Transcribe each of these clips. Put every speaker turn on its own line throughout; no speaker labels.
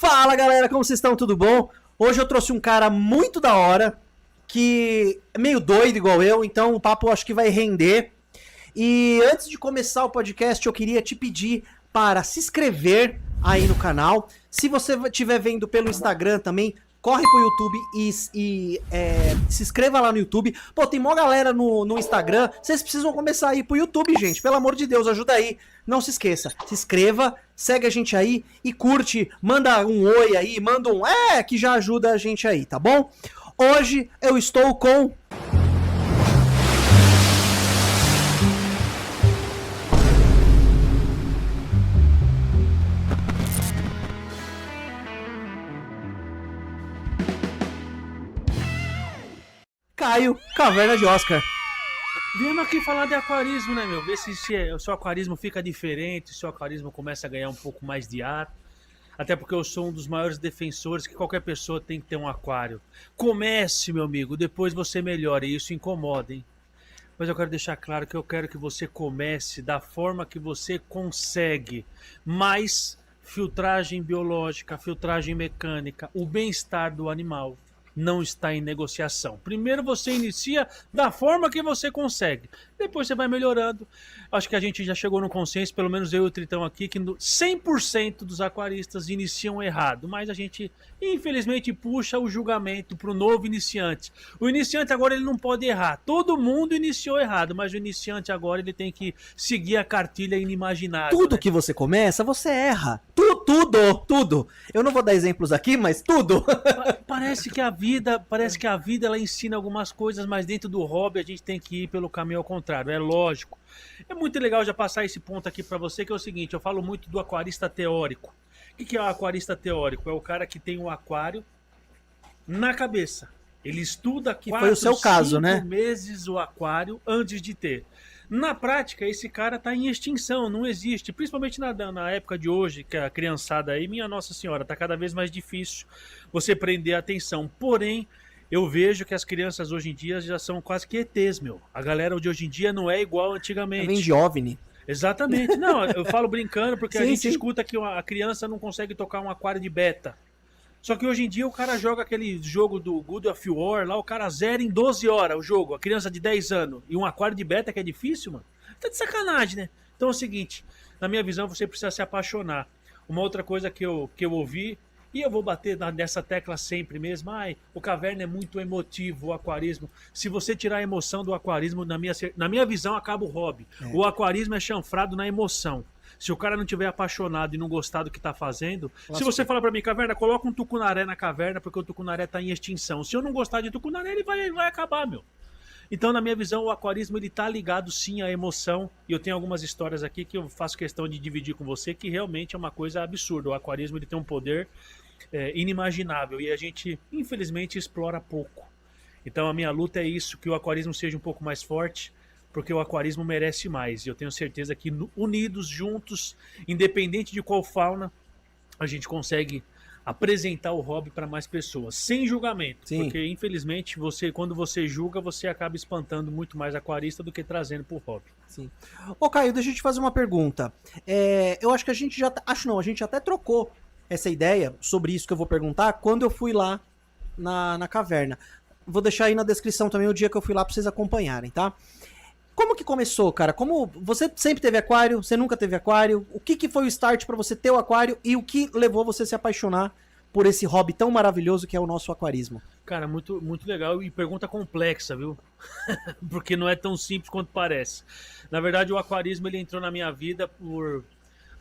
Fala galera, como vocês estão? Tudo bom? Hoje eu trouxe um cara muito da hora, que é meio doido igual eu, então o papo acho que vai render. E antes de começar o podcast, eu queria te pedir para se inscrever aí no canal. Se você estiver vendo pelo Instagram também, corre pro YouTube e se inscreva lá no YouTube. Pô, tem mó galera no Instagram. Vocês precisam começar a ir pro YouTube, gente. Pelo amor de Deus, ajuda aí. Não se esqueça. Se inscreva, segue a gente aí e curte. Manda um oi aí, manda um que já ajuda a gente aí, tá bom? Hoje eu estou com... Caio, Caverna de Oscar.
Viemos aqui falar de aquarismo, né, meu? Ver se o seu aquarismo fica diferente, se o seu aquarismo começa a ganhar um pouco mais de ar. Até porque eu sou um dos maiores defensores que qualquer pessoa tem que ter um aquário. Comece, meu amigo, depois você melhora. E isso incomoda, hein? Mas eu quero deixar claro que eu quero que você comece da forma que você consegue. Mais filtragem biológica, filtragem mecânica, o bem-estar do animal não está em negociação. Primeiro você inicia da forma que você consegue. Depois você vai melhorando. Acho que a gente já chegou no consenso, pelo menos eu e o Tritão aqui, que 100% dos aquaristas iniciam errado. Mas a gente, infelizmente, puxa o julgamento para o novo iniciante. O iniciante agora ele não pode errar. Todo mundo iniciou errado, mas o iniciante agora ele tem que seguir a cartilha inimaginável.
Tudo que você começa, você erra. Tudo. Eu não vou dar exemplos aqui, mas tudo.
Parece que a vida ela ensina algumas coisas, mas dentro do hobby a gente tem que ir pelo caminho ao contrário, é lógico. É muito legal já passar esse ponto aqui para você, que é o seguinte, eu falo muito do aquarista teórico. O que é o aquarista teórico? É o cara que tem um aquário na cabeça. Ele estuda 4, 5 meses o aquário antes de ter. Na prática, esse cara está em extinção, não existe. Principalmente na época de hoje, que a criançada aí, minha Nossa Senhora, está cada vez mais difícil você prender a atenção. Porém, eu vejo que as crianças hoje em dia já são quase que ETs, meu. A galera de hoje em dia não é igual antigamente.
Vem de OVNI.
Exatamente. Não, eu falo brincando porque a gente
sim.
escuta que a criança não consegue tocar um aquário de beta. Só que hoje em dia o cara joga aquele jogo do God of War, lá o cara zera em 12 horas o jogo, a criança de 10 anos, e um aquário de beta que é difícil, mano. Tá de sacanagem, né? Então é o seguinte, na minha visão você precisa se apaixonar. Uma outra coisa que eu ouvi, e eu vou bater nessa tecla sempre mesmo, o Caverna é muito emotivo, o aquarismo. Se você tirar a emoção do aquarismo, na minha visão acaba o hobby. O aquarismo é chanfrado na emoção. Se o cara não tiver apaixonado e não gostar do que tá fazendo... Se você falar pra mim, Caverna, coloca um tucunaré na caverna, porque o tucunaré tá em extinção. Se eu não gostar de tucunaré, ele vai acabar, meu. Então, na minha visão, o aquarismo, ele tá ligado, sim, à emoção. E eu tenho algumas histórias aqui que eu faço questão de dividir com você, que realmente é uma coisa absurda. O aquarismo, ele tem um poder inimaginável. E a gente, infelizmente, explora pouco. Então, a minha luta é isso, que o aquarismo seja um pouco mais forte, porque o aquarismo merece mais. E eu tenho certeza que unidos, juntos, independente de qual fauna, a gente consegue apresentar o hobby para mais pessoas, sem julgamento. Sim. Porque, infelizmente, quando você julga, você acaba espantando muito mais aquarista do que trazendo pro hobby.
Sim. Ô, Caio, deixa eu te fazer uma pergunta. Eu acho que a gente a gente até trocou essa ideia sobre isso que eu vou perguntar quando eu fui lá na caverna. Vou deixar aí na descrição também o dia que eu fui lá para vocês acompanharem, tá? Como que começou, cara? Como você sempre teve aquário? Você nunca teve aquário? O que foi o start para você ter o aquário e o que levou você a se apaixonar por esse hobby tão maravilhoso que é o nosso aquarismo?
Cara, muito, muito legal e pergunta complexa, viu? Porque não é tão simples quanto parece. Na verdade, o aquarismo ele entrou na minha vida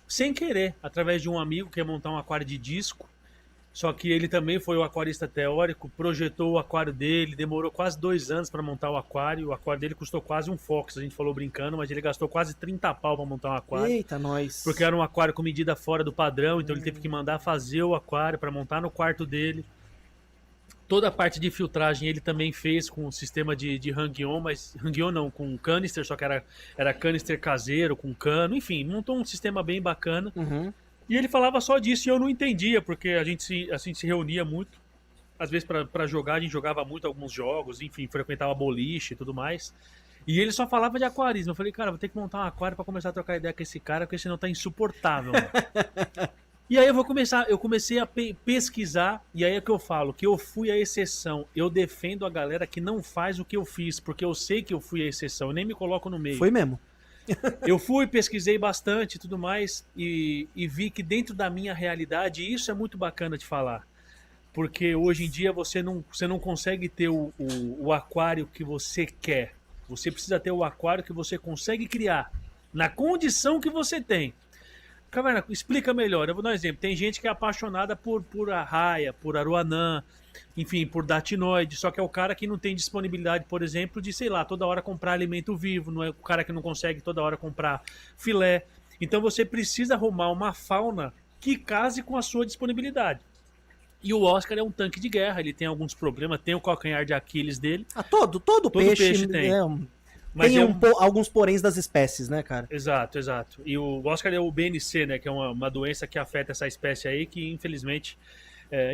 sem querer, através de um amigo que ia montar um aquário de disco. Só que ele também foi o aquarista teórico, projetou o aquário dele, demorou quase 2 anos para montar o aquário dele custou quase um Fox, a gente falou brincando, mas ele gastou quase 30 pau para montar um aquário.
Eita, nós!
Porque era um aquário com medida fora do padrão, então ele teve que mandar fazer o aquário para montar no quarto dele. Toda a parte de filtragem ele também fez com o sistema de hang-on, mas hang-on não, com canister, só que era canister caseiro, com cano, enfim, montou um sistema bem bacana.
Uhum.
E ele falava só disso e eu não entendia, porque a gente se reunia muito. Às vezes para jogar, a gente jogava muito alguns jogos, enfim, frequentava boliche e tudo mais. E ele só falava de aquarismo. Eu falei, cara, vou ter que montar um aquário para começar a trocar ideia com esse cara, porque senão tá insuportável, mano. E aí eu comecei a pesquisar, e aí é que eu falo, que eu fui a exceção. Eu defendo a galera que não faz o que eu fiz, porque eu sei que eu fui a exceção, eu nem me coloco no meio.
Foi mesmo.
Eu fui, pesquisei bastante e tudo mais, e vi que dentro da minha realidade, isso é muito bacana de falar. Porque hoje em dia você não consegue ter o aquário que você quer. Você precisa ter o aquário que você consegue criar, na condição que você tem. Caverna, explica melhor. Eu vou dar um exemplo. Tem gente que é apaixonada por arraia, por aruanã, enfim, por datinoide. Só que é o cara que não tem disponibilidade, por exemplo, de, sei lá, toda hora comprar alimento vivo. Não é o cara que não consegue toda hora comprar filé. Então você precisa arrumar uma fauna que case com a sua disponibilidade. E o Oscar é um tanque de guerra. Ele tem alguns problemas. Tem o calcanhar de Aquiles dele.
Ah, todo peixe
tem.
Mas tem
é
alguns poréns das espécies, né, cara?
Exato, exato. E o Oscar é o BNC, né? Que é uma doença que afeta essa espécie aí, que infelizmente,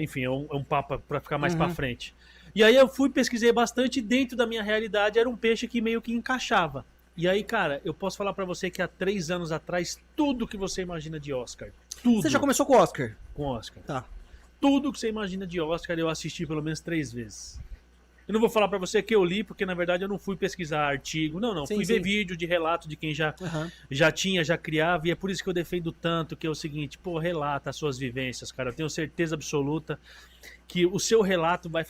enfim, é um papo para ficar mais para frente. E aí eu pesquisei bastante, dentro da minha realidade era um peixe que meio que encaixava. E aí, cara, eu posso falar para você que há 3 anos atrás, tudo que você imagina de Oscar, tudo.
Você já começou com o Oscar?
Com Oscar.
Tá.
Tudo que você imagina de Oscar eu assisti pelo menos 3 vezes. Eu não vou falar pra você que eu li, porque na verdade eu não fui pesquisar artigo. Não.
Sim,
fui
sim.
ver vídeo de relato de quem já tinha, já criava. E é por isso que eu defendo tanto, que é o seguinte, pô, relata as suas vivências, cara. Eu tenho certeza absoluta que o seu relato vai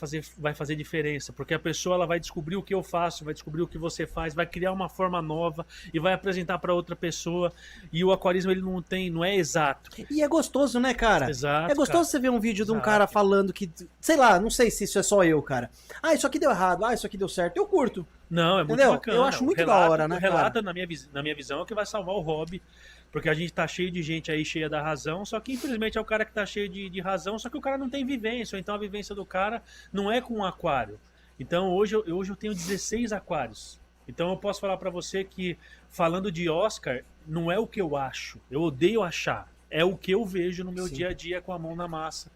fazer diferença. Porque a pessoa ela vai descobrir o que eu faço, vai descobrir o que você faz, vai criar uma forma nova e vai apresentar pra outra pessoa. E o aquarismo ele não é exato.
E é gostoso, né, cara?
Exato,
É gostoso
cara.
você ver um vídeo de um
Exato.
cara falando que, sei lá, não sei se isso é só eu, cara. Ah, isso aqui deu errado, isso aqui deu certo. Eu curto.
Não, é muito
Entendeu?
bacana.
Eu acho muito
O relato-
da hora, né,
o relato, na minha visão, é o que vai salvar o hobby. Porque a gente tá cheio de gente aí, cheia da razão, só que infelizmente é o cara que tá cheio de razão, só que o cara não tem vivência, ou então a vivência do cara não é com um aquário. Então hoje eu tenho 16 aquários. Então eu posso falar pra você que, falando de Oscar, não é o que eu acho, eu odeio achar, é o que eu vejo no meu
Sim.
dia a dia com a mão na massa.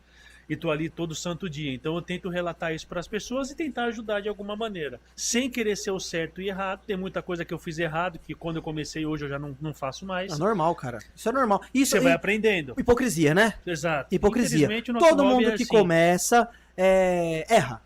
E tô ali todo santo dia. Então eu tento relatar isso para as pessoas e tentar ajudar de alguma maneira. Sem querer ser o certo e errado. Tem muita coisa que eu fiz errado, que quando eu comecei hoje eu já não faço mais.
É normal, cara. Isso é normal. Isso
Você vai aprendendo.
hipocrisia, né?
Exato.
Hipocrisia.
Infelizmente, o nosso
Todo
hobby
mundo
é
que
assim.
começa erra.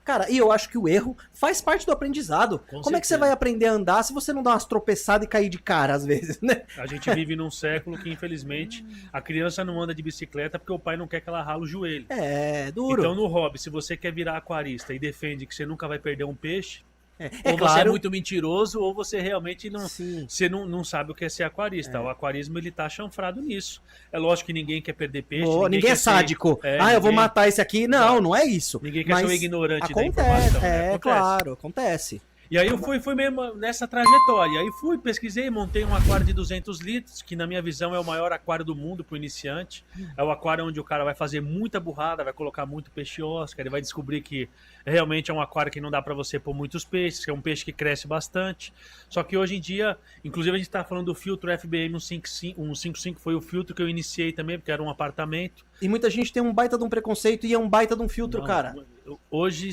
Cara, e eu acho que o erro faz parte do aprendizado.
Com
Como é que você
certeza.
vai aprender a andar se você não dá umas tropeçadas e cair de cara, às vezes, né?
A gente vive num século que, infelizmente, a criança não anda de bicicleta porque o pai não quer que ela rale o joelho.
É duro.
Então, no hobby, se você quer virar aquarista e defende que você nunca vai perder um peixe,
É
ou você é muito mentiroso, ou você realmente
Sim.
você não sabe o que é ser aquarista. O aquarismo, ele tá chanfrado nisso. É lógico que ninguém quer perder peixe.
Ninguém é
quer ser-
sádico. Eu vou
ninguém-
matar esse aqui. Não, não é isso.
Ninguém quer
Mas
ser um ignorante da
acontece,
informação. Né? Acontece.
claro, acontece.
E aí eu fui mesmo nessa trajetória. Aí pesquisei, montei um aquário de 200 litros, que na minha visão é o maior aquário do mundo para o iniciante. É o aquário onde o cara vai fazer muita burrada, vai colocar muito peixe Oscar, ele vai descobrir que realmente é um aquário que não dá para você pôr muitos peixes, que é um peixe que cresce bastante. Só que hoje em dia, inclusive a gente está falando do filtro FBM 155, foi o filtro que eu iniciei também, porque era um apartamento.
E muita gente tem um baita de um preconceito e é um baita de um filtro,
Não,
cara.
Hoje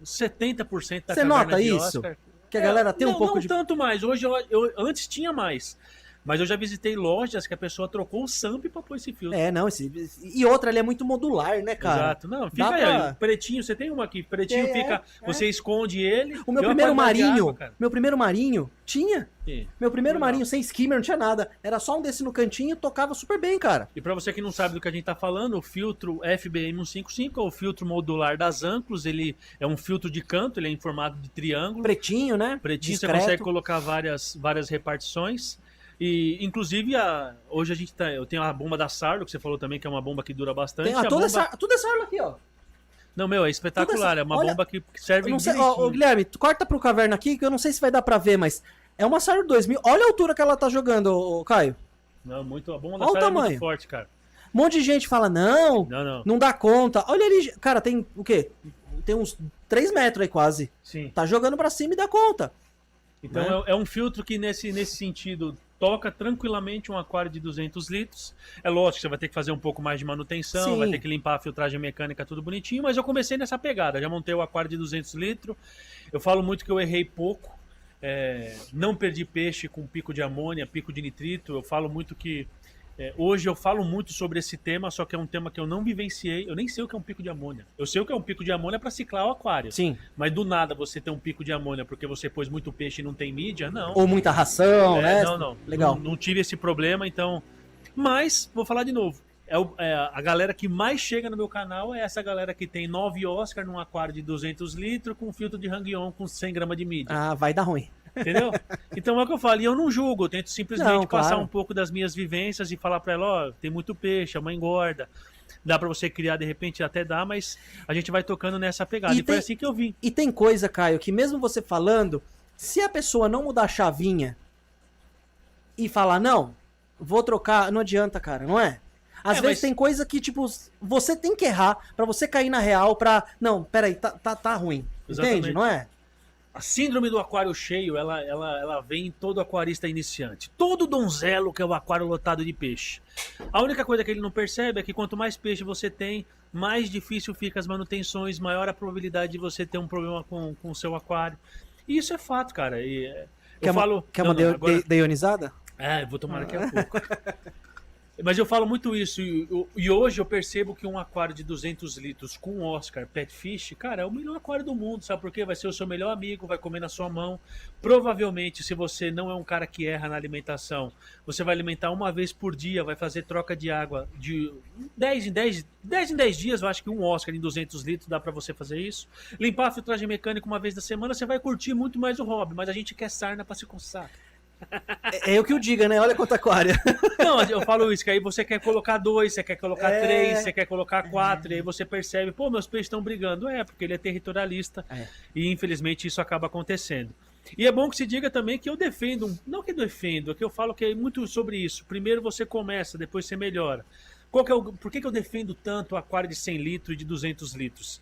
70% da
Você
caverna
nota
de
isso?
Oscar...
Que a galera tem um pouco
não
de...
tanto mais. Hoje eu antes tinha mais. Mas eu já visitei lojas que a pessoa trocou o SAMP pra pôr esse filtro.
Não, e outra, ele é muito modular, né, cara?
Exato. Não, fica
Dá
aí.
pra-
Pretinho, você tem uma aqui. Pretinho fica. Você esconde ele.
O meu
tem uma
primeiro
qualidade de
marinho,
água, cara.
tinha.
Sim.
Meu primeiro
Legal.
marinho sem skimmer, não tinha nada. Era só um desse no cantinho, tocava super bem, cara.
E pra você que não sabe do que a gente tá falando, o filtro FBM 155 é o filtro modular das Anclos. Ele é um filtro de canto, ele é em formato de triângulo.
Pretinho, né?
Pretinho,
Discreto.
você consegue colocar várias repartições. E, inclusive, hoje eu tenho a bomba da Sarlo, que você falou também, que é uma bomba que dura bastante.
Tem,
A
toda
bomba-
tudo essa arma aqui, ó.
Não, meu, é espetacular.
Tudo
É uma
olha,
bomba que serve
Não sei,
direitinho.
Guilherme, corta pro caverna aqui, que eu não sei se vai dar pra ver, mas é uma Sarlo 2000. Olha a altura que ela tá jogando, ô, Caio.
Não, a bomba da
Olha o
Sarlo é
tamanho.
muito forte, cara.
Um monte de gente fala, não,
Não.
não dá conta. Olha ali, cara, tem o quê? Tem uns 3 metros aí quase.
Sim.
Tá jogando pra cima e dá conta.
Então
Né?
é um filtro que nesse sentido toca tranquilamente um aquário de 200 litros. É lógico que você vai ter que fazer um pouco mais de manutenção,
Sim.
vai ter que limpar a filtragem mecânica, tudo bonitinho, mas eu comecei nessa pegada. Já montei o aquário de 200 litros. Eu falo muito que eu errei pouco. Não perdi peixe com pico de amônia, pico de nitrito. Eu falo muito que Hoje eu falo muito sobre esse tema, só que é um tema que eu não vivenciei. Eu nem sei o que é um pico de amônia. Eu sei o que é um pico de amônia para ciclar o aquário.
Sim.
Mas do nada você ter um pico de amônia porque você pôs muito peixe e não tem mídia, não.
Ou muita ração, né?
Não.
Legal.
Não tive esse problema, então. Mas, vou falar de novo. A galera que mais chega no meu canal é essa galera que tem 9 Oscar num aquário de 200 litros com filtro de Hang-On com 100 gramas de mídia.
Ah, vai dar ruim.
Entendeu? Então é o que eu falo, e eu não julgo, eu tento simplesmente passar
claro.
um pouco das minhas vivências e falar pra ela, ó, tem muito peixe, a mãe engorda, dá pra você criar, de repente até dá, mas a gente vai tocando nessa pegada. E foi assim que eu vim.
E tem coisa, Caio, que mesmo você falando, se a pessoa não mudar a chavinha e falar, não, vou trocar, não adianta, cara, não é? Às vezes tem coisa que, tipo, você tem que errar pra você cair na real pra... Não, peraí, tá ruim.
Exatamente.
Entende, não é?
A síndrome do aquário cheio, ela vem em todo aquarista iniciante. Todo donzelo que é o aquário lotado de peixe. A única coisa que ele não percebe é que quanto mais peixe você tem, mais difícil fica as manutenções, maior a probabilidade de você ter um problema com o seu aquário. E isso é fato, cara.
Quer uma deionizada?
Eu vou tomar daqui a pouco. Mas eu falo muito isso, e hoje eu percebo que um aquário de 200 litros com Oscar Pet Fish, cara, é o melhor aquário do mundo, sabe por quê? Vai ser o seu melhor amigo, vai comer na sua mão. Provavelmente, se você não é um cara que erra na alimentação, você vai alimentar uma vez por dia, vai fazer troca de água de 10 em 10 dias, eu acho que um Oscar em 200 litros dá pra você fazer isso. Limpar a filtragem mecânica uma vez na semana, você vai curtir muito mais o hobby, mas a gente quer sarna pra se coçar.
É eu que o diga, né? Olha quanto aquário.
Não, eu falo isso, que aí você quer colocar 2, você quer colocar 3, você quer colocar 4, e aí você percebe, pô, meus peixes estão brigando. Porque ele é territorialista, e infelizmente isso acaba acontecendo. E é bom que se diga também que eu defendo, não que eu defendo, é que eu falo que é muito sobre isso. Primeiro você começa, depois você melhora. Por que eu defendo tanto o aquário de 100 litros e de 200 litros?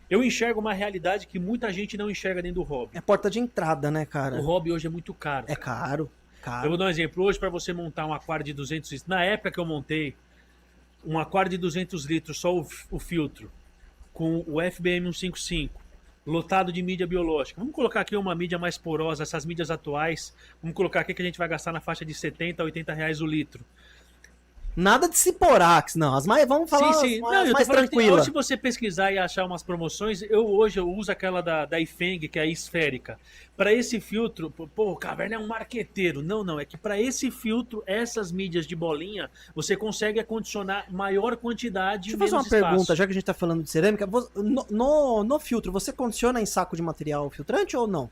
Eu enxergo uma realidade que muita gente não enxerga dentro do hobby.
É porta de entrada, né, cara?
O hobby hoje é muito caro.
É caro.
Eu vou dar um exemplo. Hoje, para você montar um aquário de 200 litros, na época que eu montei um aquário de 200 litros, só o filtro, com o FBM 155, lotado de mídia biológica. Vamos colocar aqui uma mídia mais porosa, essas mídias atuais. Vamos colocar aqui que a gente vai gastar na faixa de 70 a 80 reais o litro.
Nada de Ciporax, não. Vamos falar
sim.
as mais tranquilas.
Se você pesquisar e achar umas promoções, hoje eu uso aquela da Ifeng, que é a esférica. Para esse filtro, pô, o Caverna é um marqueteiro. Não, é que para esse filtro, essas mídias de bolinha, você consegue acondicionar maior quantidade.
Deixa eu fazer uma pergunta, já que a gente tá falando de cerâmica. No filtro, você condiciona em saco de material filtrante ou não?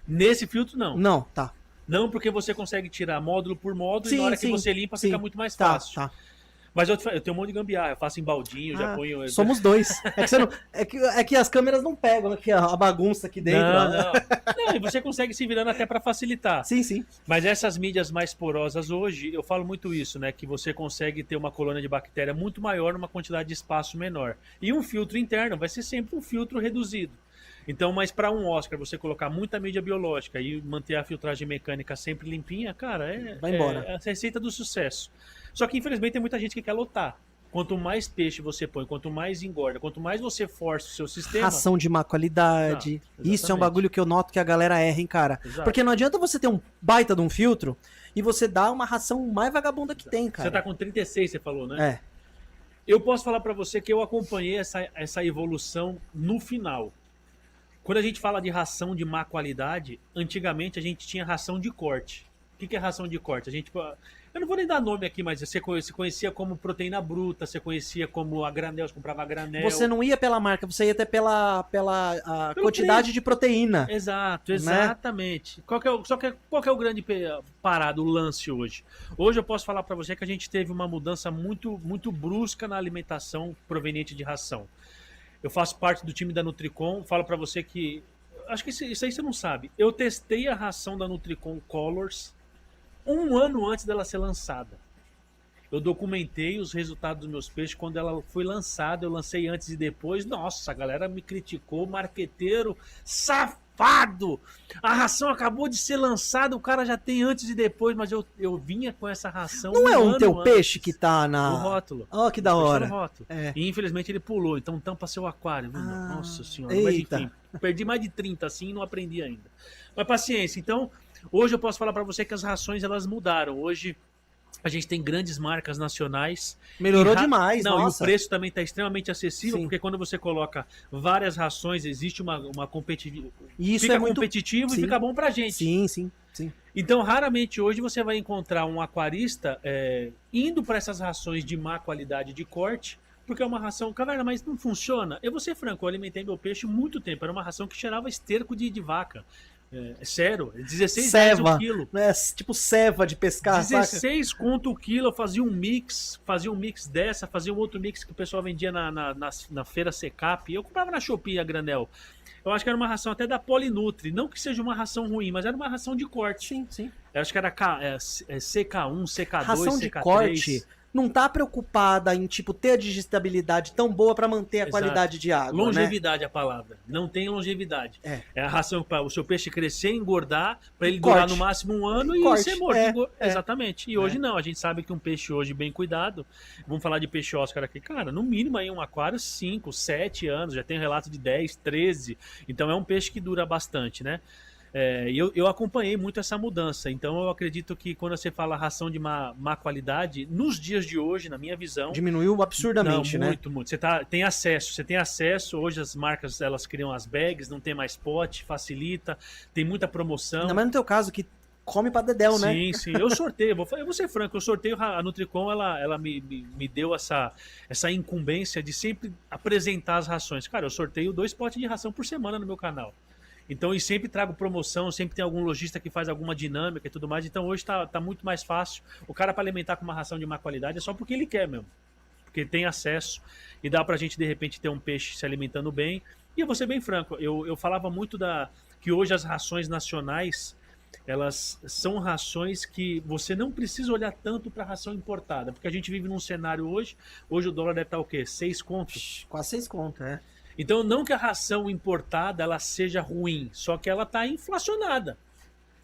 Nesse filtro, não.
Não, tá.
Não, porque você consegue tirar módulo por módulo e na hora que você limpa fica muito mais fácil.
Tá.
Mas eu tenho um monte de gambiarra, eu faço em baldinho, já ponho...
Somos dois. É que as câmeras não pegam aqui a bagunça aqui dentro.
Não, e você consegue se virando até para facilitar.
Sim.
Mas essas mídias mais porosas hoje, eu falo muito isso, né? Que você consegue ter uma colônia de bactéria muito maior numa quantidade de espaço menor. E um filtro interno vai ser sempre um filtro reduzido. Então, mas para um Oscar, você colocar muita mídia biológica e manter a filtragem mecânica sempre limpinha, cara,
vai embora.
É a receita do sucesso. Só que, infelizmente, tem muita gente que quer lotar. Quanto mais peixe você põe, quanto mais engorda, quanto mais você força o seu sistema...
Ração de má qualidade. Isso é um bagulho que eu noto que a galera erra, hein, cara.
Exato.
Porque não adianta você ter um baita de um filtro e você dar uma ração mais vagabunda que tem, cara.
Você tá com 36, você falou, né?
É.
Eu posso falar para você que eu acompanhei essa evolução no final. Quando a gente fala de ração de má qualidade, antigamente a gente tinha ração de corte. O que é ração de corte? Eu não vou nem dar nome aqui, mas você conhecia como proteína bruta, você conhecia como a granel, você comprava a granel.
Você não ia pela marca, você ia até pela quantidade de proteína.
Exato, exatamente. Né? Qual que é o grande parado, o lance hoje? Hoje eu posso falar para você que a gente teve uma mudança muito, muito brusca na alimentação proveniente de ração. Eu faço parte do time da Nutricon, falo para você que... Acho que isso aí você não sabe. Eu testei a ração da Nutricon Colors 1 ano antes dela ser lançada. Eu documentei os resultados dos meus peixes quando ela foi lançada. Eu lancei antes e depois. Nossa, a galera me criticou. Marqueteiro safado! A ração acabou de ser lançada, o cara já tem antes e depois, mas eu vinha com essa ração.
Não é um teu peixe que tá na...
No rótulo.
Oh, que da hora.
E infelizmente ele pulou, então tampa seu aquário. Nossa senhora,
eita.
Mas enfim, perdi mais de 30 assim e não aprendi ainda. Mas paciência, então, hoje eu posso falar para você que as rações elas mudaram. Hoje A gente tem grandes marcas nacionais.
Melhorou
E
demais,
Não,
nossa.
e o preço também está extremamente acessível,
Sim.
porque quando você coloca várias rações, existe uma competitividade.
E isso
Fica
é muito
competitivo
Sim.
e fica bom pra gente.
Sim, sim, sim.
Então, raramente hoje você vai encontrar um aquarista indo para essas rações de má qualidade de corte, porque é uma ração, caverna, mas não funciona. Eu vou ser franco, eu alimentei meu peixe muito tempo, era uma ração que cheirava esterco de vaca. Sério, R$16 o quilo.
Né? Tipo ceva de pescar,
16 conto o quilo, eu fazia um mix dessa, fazia um outro mix que o pessoal vendia na feira Secap, eu comprava na Shopee a granel. Eu acho que era uma ração até da Polinutri, não que seja uma ração ruim, mas era uma ração de corte.
Sim, sim.
Eu acho que era CK1, CK2,
Ração de
CK3.
corte não tá preocupada em, tipo, ter a digestibilidade tão boa para manter a
Exato.
qualidade de água,
Longevidade é a palavra. Não tem longevidade. É a ração para o seu peixe crescer, engordar, para ele durar no máximo um ano e ser morto. Exatamente. E hoje não. A gente sabe que um peixe hoje bem cuidado, vamos falar de peixe Oscar aqui, cara, no mínimo aí um aquário 5, 7 anos, já tem relato de 10, 13. Então é um peixe que dura bastante, né? Eu acompanhei muito essa mudança, então eu acredito que quando você fala ração de má qualidade, nos dias de hoje, na minha visão...
Diminuiu absurdamente, né?
Muito. Você tem acesso, hoje as marcas elas criam as bags, não tem mais pote, facilita, tem muita promoção.
Ainda mais no teu caso, que come pra dedéu, né?
Sim, eu sorteio, eu vou ser franco, eu sorteio a Nutricom, ela me deu essa incumbência de sempre apresentar as rações. Cara, eu sorteio 2 potes de ração por semana no meu canal. Então, e sempre trago promoção, sempre tem algum lojista que faz alguma dinâmica e tudo mais. Então, hoje tá muito mais fácil. O cara, para alimentar com uma ração de má qualidade, é só porque ele quer mesmo. Porque tem acesso e dá pra gente, de repente, ter um peixe se alimentando bem. E eu vou ser bem franco, eu falava muito que hoje as rações nacionais, elas são rações que você não precisa olhar tanto para ração importada. Porque a gente vive num cenário hoje o dólar deve estar o quê? 6 contos?
Quase 6 contos,
Então, não que a ração importada ela seja ruim, só que ela está inflacionada.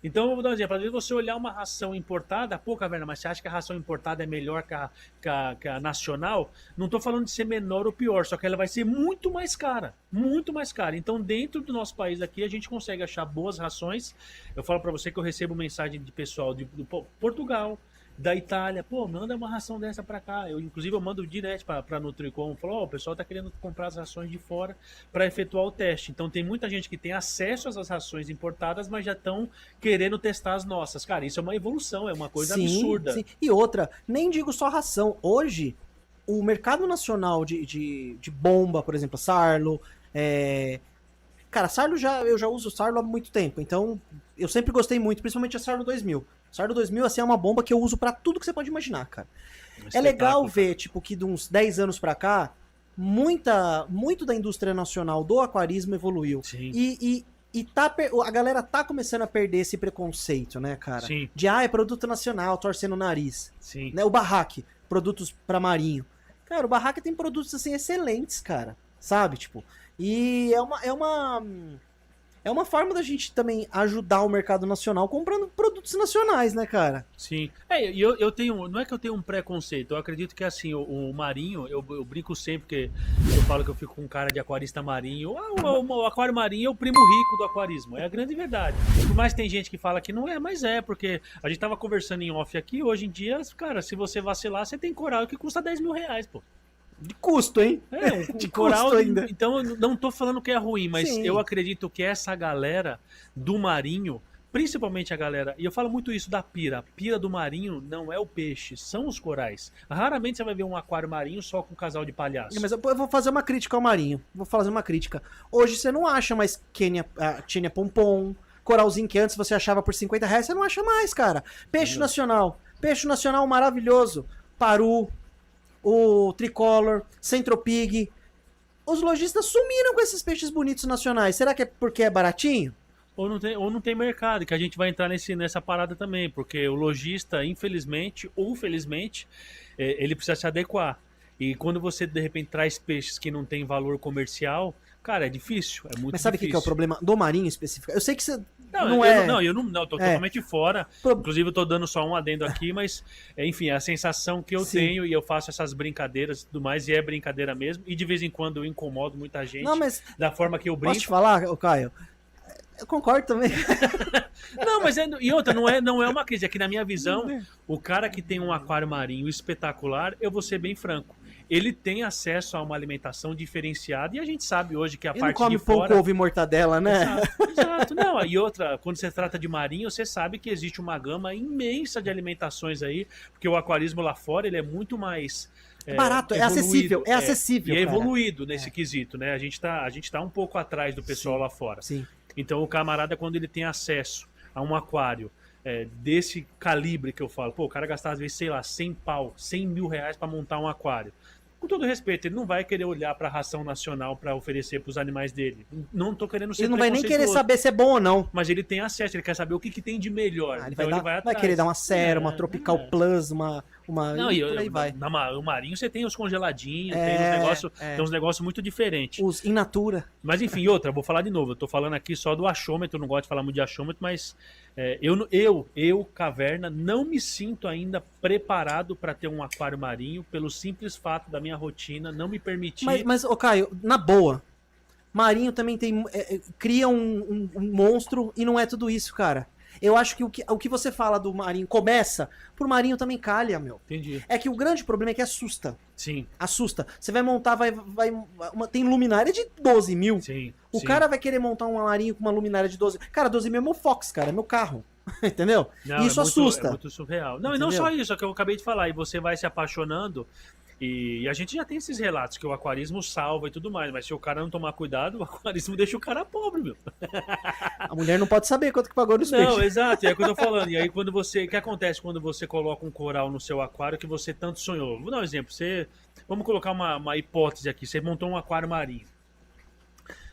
Então, eu vou dar um exemplo. Às vezes você olhar uma ração importada, pô, Caverna, mas você acha que a ração importada é melhor que a nacional? Não estou falando de ser menor ou pior, só que ela vai ser muito mais cara. Muito mais cara. Então, dentro do nosso país aqui, a gente consegue achar boas rações. Eu falo para você que eu recebo mensagem de pessoal de Portugal, da Itália, pô, manda uma ração dessa pra cá. Inclusive, eu mando direto pra Nutricom, falo, o pessoal tá querendo comprar as rações de fora para efetuar o teste. Então, tem muita gente que tem acesso às rações importadas, mas já estão querendo testar as nossas. Cara, isso é uma evolução, é uma coisa absurda. Sim.
E outra, nem digo só ração. Hoje, o mercado nacional de bomba, por exemplo, Sarlo, cara, Sarlo eu já uso Sarlo há muito tempo, então eu sempre gostei muito, principalmente a Sarlo 2000. Sarlo 2000, assim, é uma bomba que eu uso pra tudo que você pode imaginar, cara. É legal ver, tipo, que de uns 10 anos pra cá, muito da indústria nacional do aquarismo evoluiu.
Sim.
E a galera tá começando a perder esse preconceito, né, cara?
Sim.
De, é produto nacional, torcendo o nariz.
Sim.
Né? O Barraque, produtos pra marinho. Cara, o Barraque tem produtos, assim, excelentes, cara. Sabe, tipo... E é uma forma da gente também ajudar o mercado nacional comprando produtos nacionais, né, cara?
Sim. Eu tenho, não é que eu tenho um preconceito, eu acredito que assim, o marinho, eu brinco sempre, porque eu falo que eu fico com cara de aquarista marinho. O aquário marinho é o primo rico do aquarismo, é a grande verdade. Por mais que tem gente que fala que não é, mas porque a gente tava conversando em off aqui, hoje em dia, cara, se você vacilar, você tem coral que custa R$10.000, pô.
De custo, hein?
De coral custo ainda. Então, eu não tô falando que é ruim, mas sim, eu acredito que essa galera do marinho, principalmente a galera, e eu falo muito isso da pira, a pira do marinho não é o peixe, são os corais. Raramente você vai ver um aquário marinho só com um casal de palhaço.
Mas eu vou fazer uma crítica ao marinho, Hoje você não acha mais Kenia Pompom, coralzinho que antes você achava por R$50, você não acha mais, cara. Peixe nacional maravilhoso, Paru, o Tricolor, Centropig. Os lojistas sumiram com esses peixes bonitos nacionais. Será que é porque é baratinho?
Ou não tem mercado, que a gente vai entrar nessa parada também, porque o lojista, infelizmente ou felizmente, ele precisa se adequar. E quando você, de repente, traz peixes que não tem valor comercial, cara, é difícil, é muito difícil.
Mas sabe o que é o problema do marinho específico? Eu sei que você
eu não tô totalmente fora. Inclusive, eu tô dando só um adendo aqui, mas, enfim, é a sensação que eu tenho e eu faço essas brincadeiras e tudo mais, e é brincadeira mesmo. E de vez em quando eu incomodo muita gente da forma que eu brinco.
Posso te falar, Caio? Eu concordo também.
Não, mas e outra, não é uma crise. É que na minha visão, o cara que tem um aquário marinho espetacular, eu vou ser bem franco, ele tem acesso a uma alimentação diferenciada e a gente sabe hoje que a
Ele
parte
não come
de fora...
pouco ovo e mortadela, né?
Exato. Não, e outra, quando você trata de marinho, você sabe que existe uma gama imensa de alimentações aí, porque o aquarismo lá fora, ele é muito mais...
É barato, é
evoluído,
acessível, é acessível,
e é
cara.
evoluído nesse quesito, né? A gente tá um pouco atrás do pessoal lá fora.
Sim.
Então o camarada, quando ele tem acesso a um aquário desse calibre que eu falo, pô, o cara gastar às vezes, sei lá, 100 mil reais pra montar um aquário. Com todo respeito, ele não vai querer olhar pra ração nacional pra oferecer pros animais dele. Não tô querendo ser
Ele não vai nem querer
preconceituoso,
saber se é bom ou não.
mas ele tem acesso, ele quer saber o que tem de melhor.
Ele
Então
vai
atrás.
querer dar uma Sera, uma Tropical Plus, uma
Não,
e
e
por aí vai.
o marinho você tem os congeladinhos, tem uns negócios muito diferentes.
Os in natura.
Mas enfim, outra, vou falar de novo. Eu tô falando aqui só do achômetro, eu não gosto de falar muito de achômetro, mas eu, Caverna, não me sinto ainda preparado para ter um aquário marinho pelo simples fato da minha rotina não me permitir.
Mas ô Caio, na boa, marinho também tem cria um monstro e não é tudo isso, cara. Eu acho que o que você fala do marinho começa, pro marinho também calha, meu.
Entendi.
É que o grande problema é que assusta.
Sim.
Assusta. Você vai montar, tem luminária de 12 mil.
Sim.
O cara vai querer montar um marinho com uma luminária de 12 mil. Cara, 12 mil é meu Fox, cara, é meu carro. Entendeu?
Não,
isso assusta.
É muito surreal. Não,
Entendeu?
e não só isso, é o que eu acabei de falar. E você vai se apaixonando. E a gente já tem esses relatos que o aquarismo salva e tudo mais, mas se o cara não tomar cuidado, o aquarismo deixa o cara pobre, meu.
A mulher não pode saber quanto que pagou nos peixes.
Não, exato, é o que eu tô falando. E aí, o que acontece quando você coloca um coral no seu aquário que você tanto sonhou? Vou dar um exemplo. Vamos colocar uma hipótese aqui. Você montou um aquário marinho.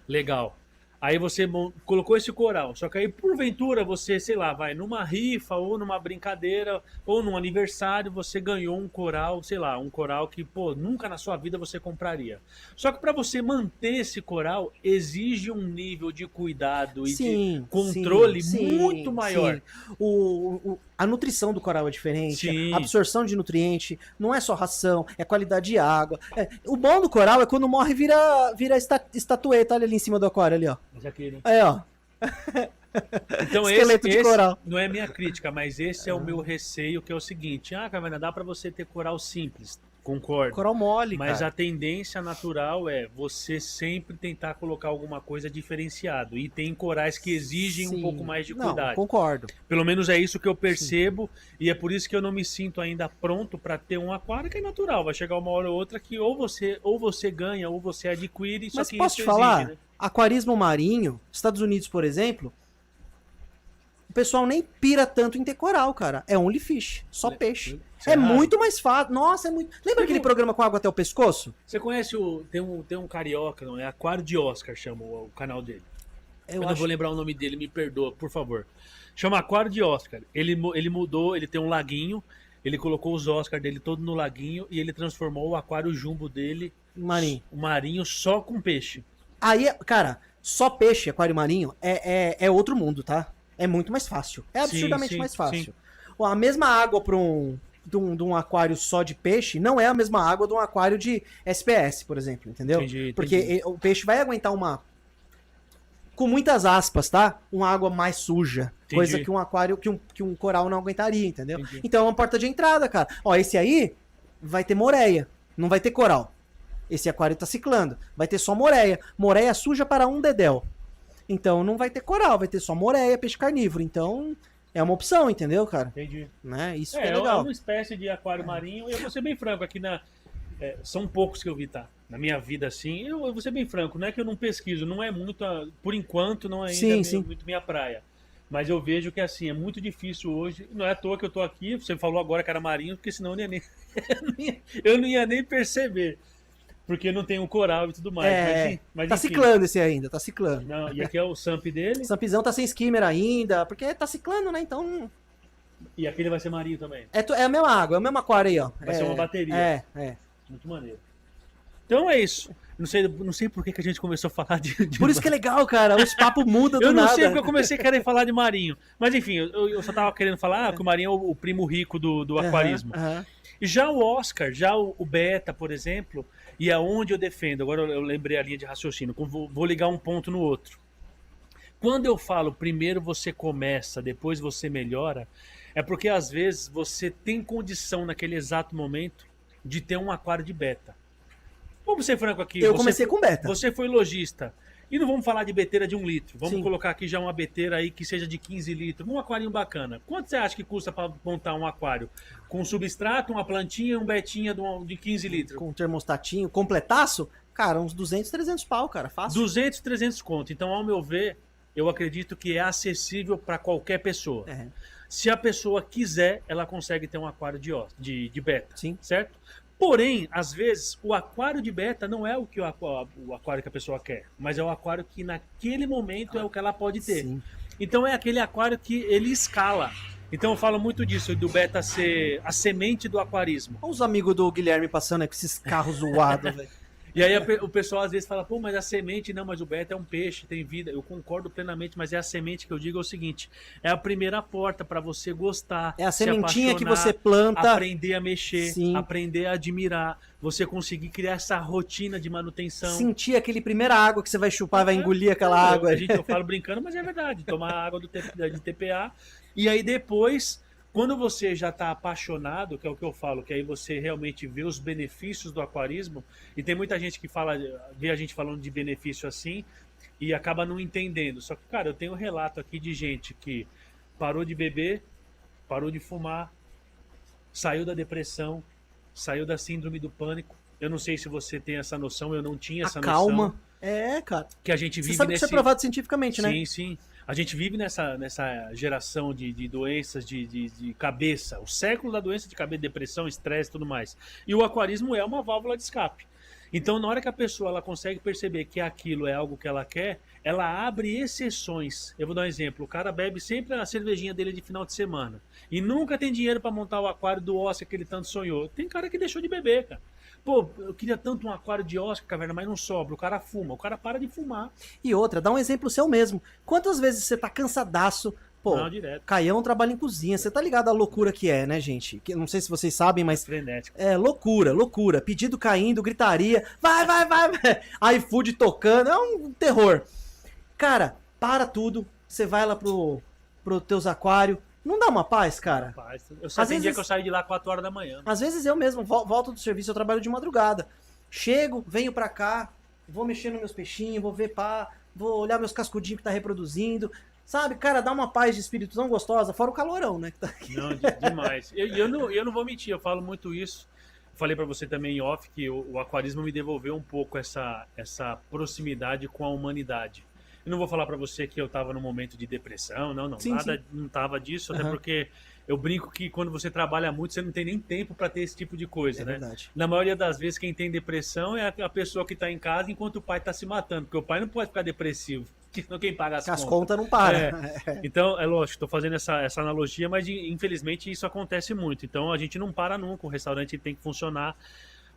Legal. Aí você colocou esse coral, só que aí porventura você, sei lá, vai numa rifa ou numa brincadeira ou num aniversário, você ganhou um coral, sei lá, um coral que, pô, nunca na sua vida você compraria. Só que para você manter esse coral, exige um nível de cuidado e de controle muito maior.
Sim. A nutrição do coral é diferente,
Sim.
A absorção de nutriente, não é só ração, é qualidade de água. O bom do coral é quando morre vira estatueta, olha ali em cima do aquário, ali, ó.
Mas aqui, né?
Aí, ó.
Então
Esqueleto de coral.
Não é minha crítica, mas esse é o meu receio, que é o seguinte: Caverna, dá para você ter coral simples, concordo.
Coral mole,
mas
cara.
a tendência natural é você sempre tentar colocar alguma coisa diferenciado. E tem corais que exigem um pouco mais de cuidado.
Não, concordo.
Pelo menos é isso que eu percebo. E é por isso que eu não me sinto ainda pronto para ter um aquário que é natural. Vai chegar uma hora ou outra que ou você ganha ou você adquire.
Mas
só que
posso te
isso
falar?
exige, né?
Aquarismo marinho, Estados Unidos, por exemplo, o pessoal nem pira tanto em ter coral, cara. É only fish, só peixe. É muito mais fácil. Nossa, é muito. Lembra aquele programa com água até o pescoço?
Você conhece tem um carioca, não é? Aquário de Oscar, chama o canal dele. Eu não vou lembrar o nome dele, me perdoa, por favor. Chama Aquário de Oscar. Ele mudou, ele tem um laguinho, ele colocou os Oscar dele todo no laguinho e ele transformou o aquário jumbo dele
marinho.
O marinho só com peixe.
Aí, cara, só peixe, aquário marinho, é outro mundo, tá? É muito mais fácil. É absurdamente mais fácil. A mesma água para de um aquário só de peixe não é a mesma água de um aquário de SPS, por exemplo, entendeu?
Entendi.
Porque o peixe vai aguentar com muitas aspas, tá? Uma água mais suja. Entendi. Coisa que um aquário, que um coral não aguentaria, entendeu? Entendi. Então é uma porta de entrada, cara. Ó, esse aí vai ter moreia, não vai ter coral. Esse aquário tá ciclando. Vai ter só moreia. Moreia suja para um dedéu. Então não vai ter coral, vai ter só moreia, peixe carnívoro. Então é uma opção, entendeu, cara?
Entendi.
Né? Isso que é legal.
É uma espécie de aquário marinho. E eu vou ser bem franco, aqui são poucos que eu vi, tá? Na minha vida, assim, eu vou ser bem franco, não é que eu não pesquiso, não é muito, por enquanto, não é ainda muito minha praia. Mas eu vejo que, assim, é muito difícil hoje. Não é à toa que eu tô aqui, você falou agora que era marinho, porque senão eu não ia nem perceber. Porque não tem o coral e tudo mais. Mas
tá
enfim.
Ciclando esse ainda, tá ciclando.
Não, e aqui é o Samp dele.
O Sampzão tá sem skimmer ainda, porque tá ciclando, né? Então.
E aquele vai ser marinho também.
É a mesma água, é o mesmo aquário aí, ó.
Vai ser uma bateria. Muito maneiro. Então é isso. Não sei por que a gente começou a falar de
Por isso que é legal, cara. Os papos mudam do nada.
Eu não sei porque eu comecei a querer falar de marinho. Mas enfim, eu só tava querendo falar que o marinho é o primo rico do aquarismo. E já o Oscar, já o Beta, por exemplo, e aonde eu defendo, agora eu lembrei a linha de raciocínio, vou ligar um ponto no outro. Quando eu falo primeiro você começa, depois você melhora, é porque às vezes você tem condição naquele exato momento de ter um aquário de beta. Vamos ser franco aqui.
Eu comecei com beta.
Você foi lojista. E não vamos falar de beteira de 1 litro. Vamos
Sim.
colocar aqui já uma beteira aí que seja de 15 litros. Um aquarinho bacana. Quanto você acha que custa para montar um aquário? Com substrato, uma plantinha e um betinha de 15 litros.
Com um termostatinho, completaço, cara, uns 200, 300 pau, cara, fácil.
200, 300 conto. Então, ao meu ver, eu acredito que é acessível para qualquer pessoa.
É,
Se a pessoa quiser, ela consegue ter um aquário de beta,
sim.
certo? Porém, às vezes, o aquário de beta não é o aquário que a pessoa quer, mas é o aquário que naquele momento é o que ela pode ter.
Sim.
Então é aquele aquário que ele escala. Então eu falo muito disso, do beta ser a semente do aquarismo.
Olha os amigos do Guilherme passando aí com esses carros zoados, velho.
E aí o pessoal às vezes fala, pô, mas a semente, não, mas o beta é um peixe, tem vida. Eu concordo plenamente, mas é a semente que eu digo é o seguinte, é a primeira porta para você gostar,
É a
se
sementinha que
apaixonar,
você planta.
aprender a mexer,
Sim.
aprender a admirar, você conseguir criar essa rotina de manutenção.
Sentir aquele primeira água que você vai chupar, vai engolir aquela água.
Eu falo brincando, mas é verdade, tomar água de TPA. E aí depois, quando você já está apaixonado, que é o que eu falo, que aí você realmente vê os benefícios do aquarismo, e tem muita gente que vê a gente falando de benefício assim, e acaba não entendendo. Só que, cara, eu tenho um relato aqui de gente que parou de beber, parou de fumar, saiu da depressão, saiu da síndrome do pânico. Eu não sei se você tem essa noção, eu não tinha essa noção.
Calma. É, cara.
Que a gente vive
Você sabe que isso é provado cientificamente, né?
Sim, sim. A gente vive nessa geração de doenças de cabeça, o século da doença de cabeça, depressão, estresse e tudo mais. E o aquarismo é uma válvula de escape. Então, na hora que a pessoa ela consegue perceber que aquilo é algo que ela quer, ela abre exceções. Eu vou dar um exemplo. O cara bebe sempre a cervejinha dele de final de semana e nunca tem dinheiro para montar o aquário do Oscar que ele tanto sonhou. Tem cara que deixou de beber, cara. Pô, eu queria tanto um aquário de Oscar, caverna, mas não sobra. O cara fuma, o cara para de fumar.
E outra, dá um exemplo seu mesmo. Quantas vezes você tá cansadaço? Pô,
Não, direto.
Caião trabalha em cozinha. Você tá ligado à loucura que é, né, gente? Que, não sei se vocês sabem, mas
Frenético.
é loucura, loucura. Pedido caindo, gritaria. Vai, vai, vai, vai. iFood tocando. É um terror. Cara, para tudo. Você vai lá pro teus aquários. Não dá uma paz, cara?
Rapaz, eu só tem dia que eu saio de lá 4 horas da manhã.
Às vezes eu mesmo volto do serviço, eu trabalho de madrugada. Chego, venho pra cá, vou mexer nos meus peixinhos, vou ver pá, vou olhar meus cascudinhos que tá reproduzindo. Sabe, cara, dá uma paz de espírito tão gostosa, fora o calorão, né? Que tá aqui.
Não, demais. Eu não vou mentir, eu falo muito isso. Falei pra você também em off que o aquarismo me devolveu um pouco essa proximidade com a humanidade. Eu não vou falar pra você que eu tava num momento de depressão, não,
Sim,
nada,
sim.
não tava disso, até porque eu brinco que quando você trabalha muito, você não tem nem tempo pra ter esse tipo de coisa,
É
né?
verdade.
Na maioria das vezes, quem tem depressão é a pessoa que tá em casa enquanto o pai tá se matando, porque o pai não pode ficar depressivo, senão quem paga as
Porque as
contas.
contas não param.
Então, é lógico, estou fazendo essa analogia, mas infelizmente isso acontece muito. Então, a gente não para nunca, o restaurante tem que funcionar.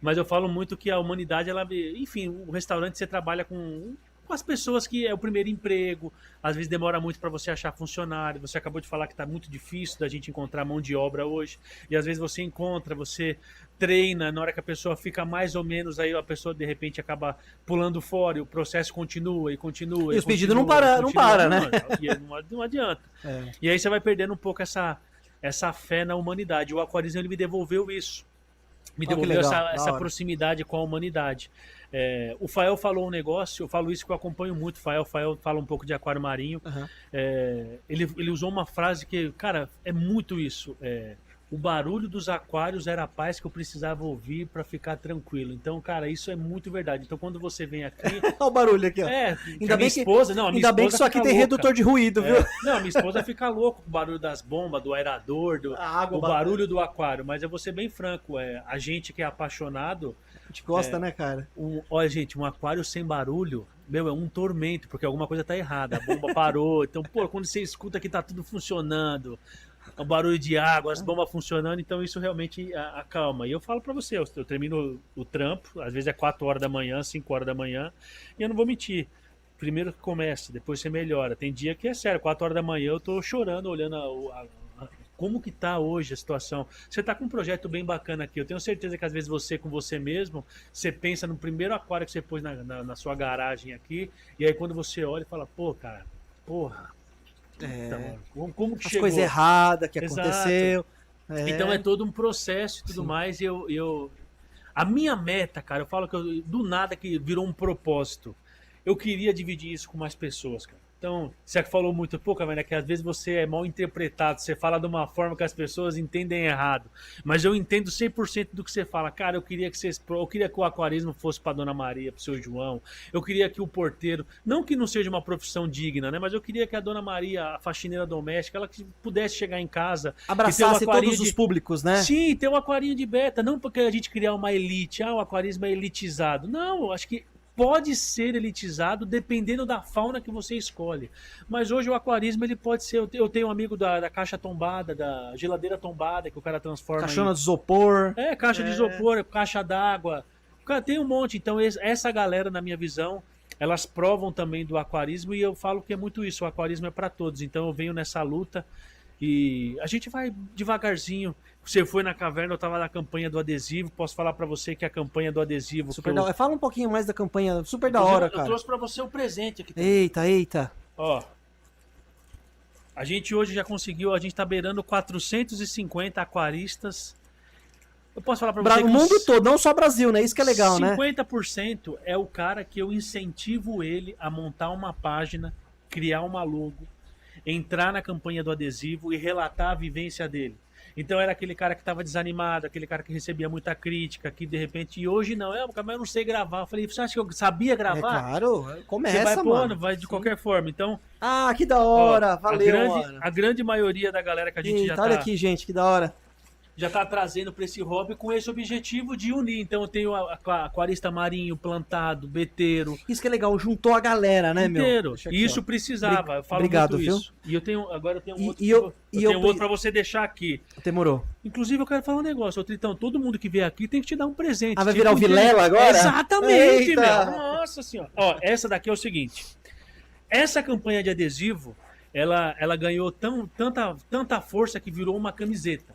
Mas eu falo muito que a humanidade, ela, enfim, o restaurante você trabalha com as pessoas que é o primeiro emprego, às vezes demora muito para você achar funcionário. Você acabou de falar que está muito difícil da gente encontrar mão de obra hoje, e às vezes você encontra, você treina, na hora que a pessoa fica mais ou menos, aí a pessoa de repente acaba pulando fora e o processo continua e continua.
E os pedidos não para, né?
Não adianta.
É.
E aí você vai perdendo um pouco essa fé na humanidade. O aquarismo ele me devolveu isso. Me
que
devolveu
legal, da
essa
hora.
proximidade com a humanidade. O Fael falou um negócio, eu falo isso que eu acompanho muito. O Fael fala um pouco de aquário marinho.
Aham.
Ele usou uma frase que, cara, é muito isso. O barulho dos aquários era a paz que eu precisava ouvir para ficar tranquilo. Então, cara, isso é muito verdade. Então, quando você vem aqui.
Olha o barulho aqui, ó.
Ainda
Ainda bem que-
esposa, não, a minha
Ainda bem que
esposa
isso aqui
fica
tem
louca.
redutor de ruído, viu?
Não, minha esposa fica louca com o barulho das bombas, do aerador,
A água
o barulho do aquário. Mas eu vou ser bem franco, a gente que é apaixonado,
A gente gosta, né, cara?
olha, gente, um aquário sem barulho, meu, é um tormento, porque alguma coisa tá errada. A bomba parou. Então, pô, quando você escuta que tá tudo funcionando, o barulho de água, as bombas funcionando, então isso realmente acalma. E eu falo pra você, eu termino o trampo, às vezes é 4 horas da manhã, 5 horas da manhã, e eu não vou mentir. Primeiro que começa, depois você melhora. Tem dia que é sério, 4 horas da manhã eu tô chorando, olhando como que tá hoje a situação. Você tá com um projeto bem bacana aqui. Eu tenho certeza que às vezes você com você mesmo, você pensa no primeiro aquário que você pôs na sua garagem aqui, e aí quando você olha e fala, pô, cara, porra,
É,
como que
as
chegou?
coisas erradas que
Exato.
aconteceu.
Então é todo um processo e tudo
Sim.
mais. E a minha meta, cara, eu falo que do nada que virou um propósito. Eu queria dividir isso com mais pessoas, cara. Então, você falou muito pouco, né, que às vezes você é mal interpretado, você fala de uma forma que as pessoas entendem errado. Mas eu entendo 100% do que você fala. Cara, eu queria que o aquarismo fosse para Dona Maria, para o seu João. Eu queria que o porteiro, não que não seja uma profissão digna, né, mas eu queria que a Dona Maria, a faxineira doméstica, ela pudesse chegar em casa
Abraçasse
e ter um
todos os públicos, né?
Sim, ter um aquarinho de beta, não porque a gente criar uma elite, o aquarismo é elitizado. Não, eu acho que pode ser elitizado dependendo da fauna que você escolhe. Mas hoje o aquarismo ele pode ser. Eu tenho um amigo da caixa tombada, da geladeira tombada, que o cara transforma
Caixona de isopor.
caixa de isopor, caixa d'água. O cara tem um monte. Então, essa galera, na minha visão, elas provam também do aquarismo e eu falo que é muito isso. O aquarismo é para todos. Então, eu venho nessa luta e a gente vai devagarzinho. Você foi na caverna, eu tava na campanha do adesivo. Posso falar para você que a campanha do adesivo.
Super da hora. Fala um pouquinho mais da campanha. Super da hora, cara.
Eu trouxe para você o presente aqui.
Eita, eita.
Ó. A gente hoje já conseguiu, a gente tá beirando 450 aquaristas. Eu posso falar para você
O
que
mundo todo, não só Brasil, né? Isso que é legal, né?
50% é o cara que eu incentivo ele a montar uma página, criar uma logo, entrar na campanha do adesivo e relatar a vivência dele. Então era aquele cara que estava desanimado, aquele cara que recebia muita crítica, que de repente, e hoje não, mas eu não sei gravar. Eu falei, você acha que eu sabia gravar?
Claro, começa,
Você vai
mano.
pondo, vai de qualquer forma. Então,
Ah, que da hora,
ó,
valeu, mano.
a grande maioria da galera que a gente
Eita, olha aqui, gente, que da hora.
já tá trazendo para esse hobby com esse objetivo de unir. Então eu tenho aquarista marinho, plantado, beteiro,
Isso que é legal, juntou a galera, né, meu?
inteiro.
Deixa aqui,
E isso
ó.
precisava. Eu falo
Obrigado,
muito
viu?
isso. E agora eu tenho um outro.
E
eu
eu
tenho outro para você deixar aqui.
Demorou.
Inclusive eu quero falar um negócio, ô Tritão, todo mundo que vier aqui tem que te dar um presente.
Ah, vai
Tipo
virar o
de-
Vilela agora?
Exatamente,
Eita!
meu. Nossa senhora. Ó, essa daqui é o seguinte. Essa campanha de adesivo, ela ganhou tanta força que virou uma camiseta.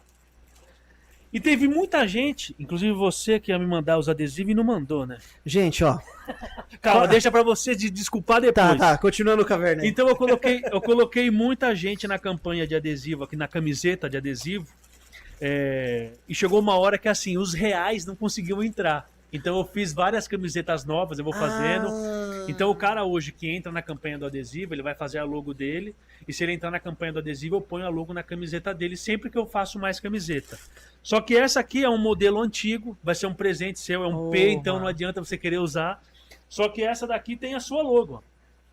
E teve muita gente, inclusive você que ia me mandar os adesivos e não mandou, né?
Gente, ó.
Calma, deixa pra você desculpar depois.
Tá, continuando o caverna aí.
Então eu coloquei muita gente na campanha de adesivo, aqui na camiseta de adesivo. E chegou uma hora que assim, os reais não conseguiam entrar. Então eu fiz várias camisetas novas, eu vou fazendo. Então o cara hoje que entra na campanha do adesivo, ele vai fazer a logo dele. E se ele entrar na campanha do adesivo, eu ponho a logo na camiseta dele sempre que eu faço mais camiseta. Só que essa aqui é um modelo antigo, vai ser um presente seu, é um P, então não adianta você querer usar. Só que essa daqui tem a sua logo, ó.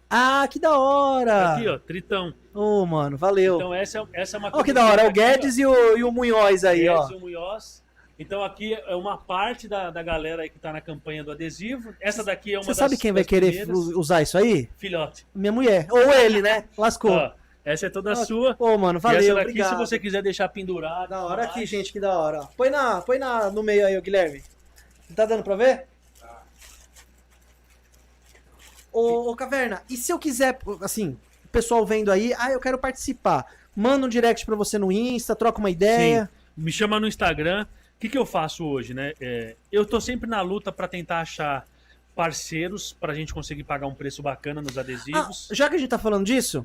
Ah, que da hora!
Aqui, ó, Tritão.
Ô, mano, valeu.
Então essa é uma
Ó, que da hora, é o
camiseta aqui,
Guedes e o Munhoz
ó.
aí, ó.
Guedes e o Munhoz. Então aqui é uma parte da galera aí que tá na campanha do adesivo. Essa daqui é uma
Você sabe quem vai
das
querer
primeiras.
usar isso aí?
Filhote.
Minha mulher. Ou ele, né? Lascou.
Ó, essa é toda sua.
Ô, mano,
E
valeu,
essa daqui,
obrigado.
se você quiser deixar pendurado.
Da hora aqui, gente, que da hora. Ó. Põe no meio aí, ô Guilherme. Tá dando pra ver? Ô, Caverna, e se eu quiser, assim, o pessoal vendo aí, eu quero participar. Manda um direct pra você no Insta, troca uma ideia.
Sim, me chama no Instagram. O que eu faço hoje, né? Eu tô sempre na luta para tentar achar parceiros pra gente conseguir pagar um preço bacana nos adesivos.
Já que a gente tá falando disso,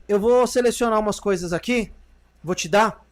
eu vou selecionar umas coisas aqui, vou te dar,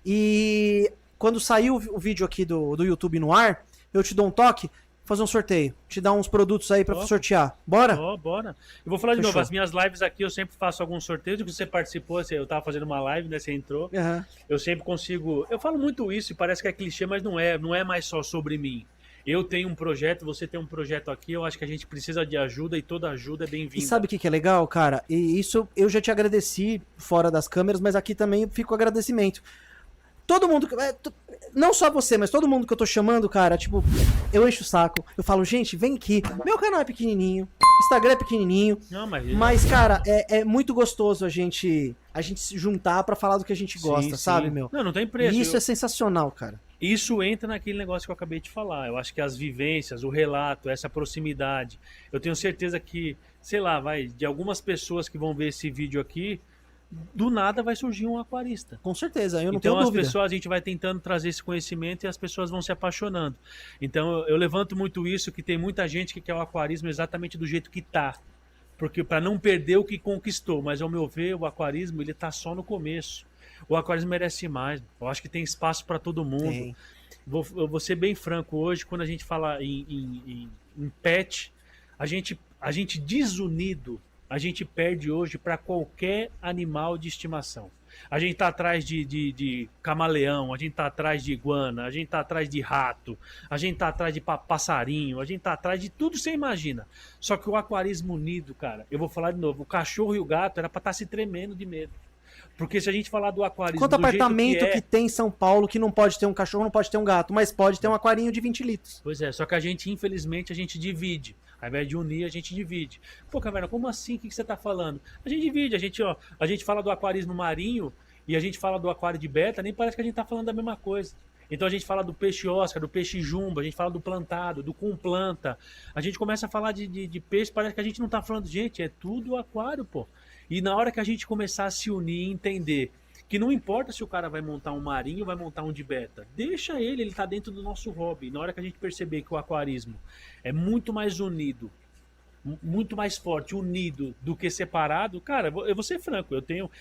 e quando sair o vídeo aqui do YouTube no ar, eu te dou um toque, fazer um sorteio, te dar uns produtos aí pra sortear. Bora?
Ó, bora. Eu vou falar de
Fechou.
novo, as minhas lives aqui eu sempre faço alguns sorteios, que você participou, eu tava fazendo uma live, né, você entrou,
Aham.
eu sempre consigo, eu falo muito isso e parece que é clichê, mas não é mais só sobre mim. Eu tenho um projeto, você tem um projeto aqui, eu acho que a gente precisa de ajuda e toda ajuda é
E
bem-vinda.
sabe o que é legal, cara? E isso eu já te agradeci fora das câmeras, mas aqui também fica o agradecimento. Todo mundo, não só você, mas todo mundo que eu tô chamando, cara, tipo, eu encho o saco, eu falo, gente, vem aqui. Meu canal é pequenininho, Instagram é pequenininho,
Não,
mas, cara, é muito gostoso a gente se juntar pra falar do que a gente gosta,
Sim,
sabe,
sim.
meu?
Não tem preço.
E isso é sensacional, cara.
Isso entra naquele negócio que eu acabei de falar. Eu acho que as vivências, o relato, essa proximidade. Eu tenho certeza que, sei lá, de algumas pessoas que vão ver esse vídeo aqui, do nada vai surgir um aquarista.
Com certeza, eu não
Então
tenho
as
dúvida.
pessoas, a gente vai tentando trazer esse conhecimento e as pessoas vão se apaixonando. Então eu levanto muito isso, que tem muita gente que quer o aquarismo exatamente do jeito que tá. porque para não perder o que conquistou. Mas, ao meu ver, o aquarismo ele tá só no começo. O aquarismo merece mais. Eu acho que tem espaço para todo mundo.
Tem.
Eu vou ser bem franco hoje, quando a gente fala em pet, a gente desunido, a gente perde hoje para qualquer animal de estimação. A gente tá atrás de camaleão, a gente tá atrás de iguana, a gente tá atrás de rato, a gente tá atrás de passarinho, a gente tá atrás de tudo que você imagina. Só que o aquarismo unido, cara, eu vou falar de novo, o cachorro e o gato era pra estar se tremendo de medo. Porque se a gente falar do aquarismo
Quanto
do jeito
apartamento
que
que tem em São Paulo que não pode ter um cachorro, não pode ter um gato, mas pode ter um aquarinho de 20 litros.
Pois é, só que a gente, infelizmente, a gente divide. Ao invés de unir, a gente divide. Pô, Caverna, como assim? O que você tá falando? A gente divide, a gente fala do aquarismo marinho e a gente fala do aquário de beta, nem parece que a gente tá falando da mesma coisa. Então a gente fala do peixe Oscar, do peixe jumbo, a gente fala do plantado, do com planta. A gente começa a falar de peixe, parece que a gente não tá falando, gente, é tudo aquário, pô. E na hora que a gente começar a se unir e entender que não importa se o cara vai montar um marinho ou vai montar um de beta, deixa ele tá dentro do nosso hobby. Na hora que a gente perceber que o aquarismo é muito mais unido, muito mais forte, unido do que separado, cara, eu vou ser franco, eu tenho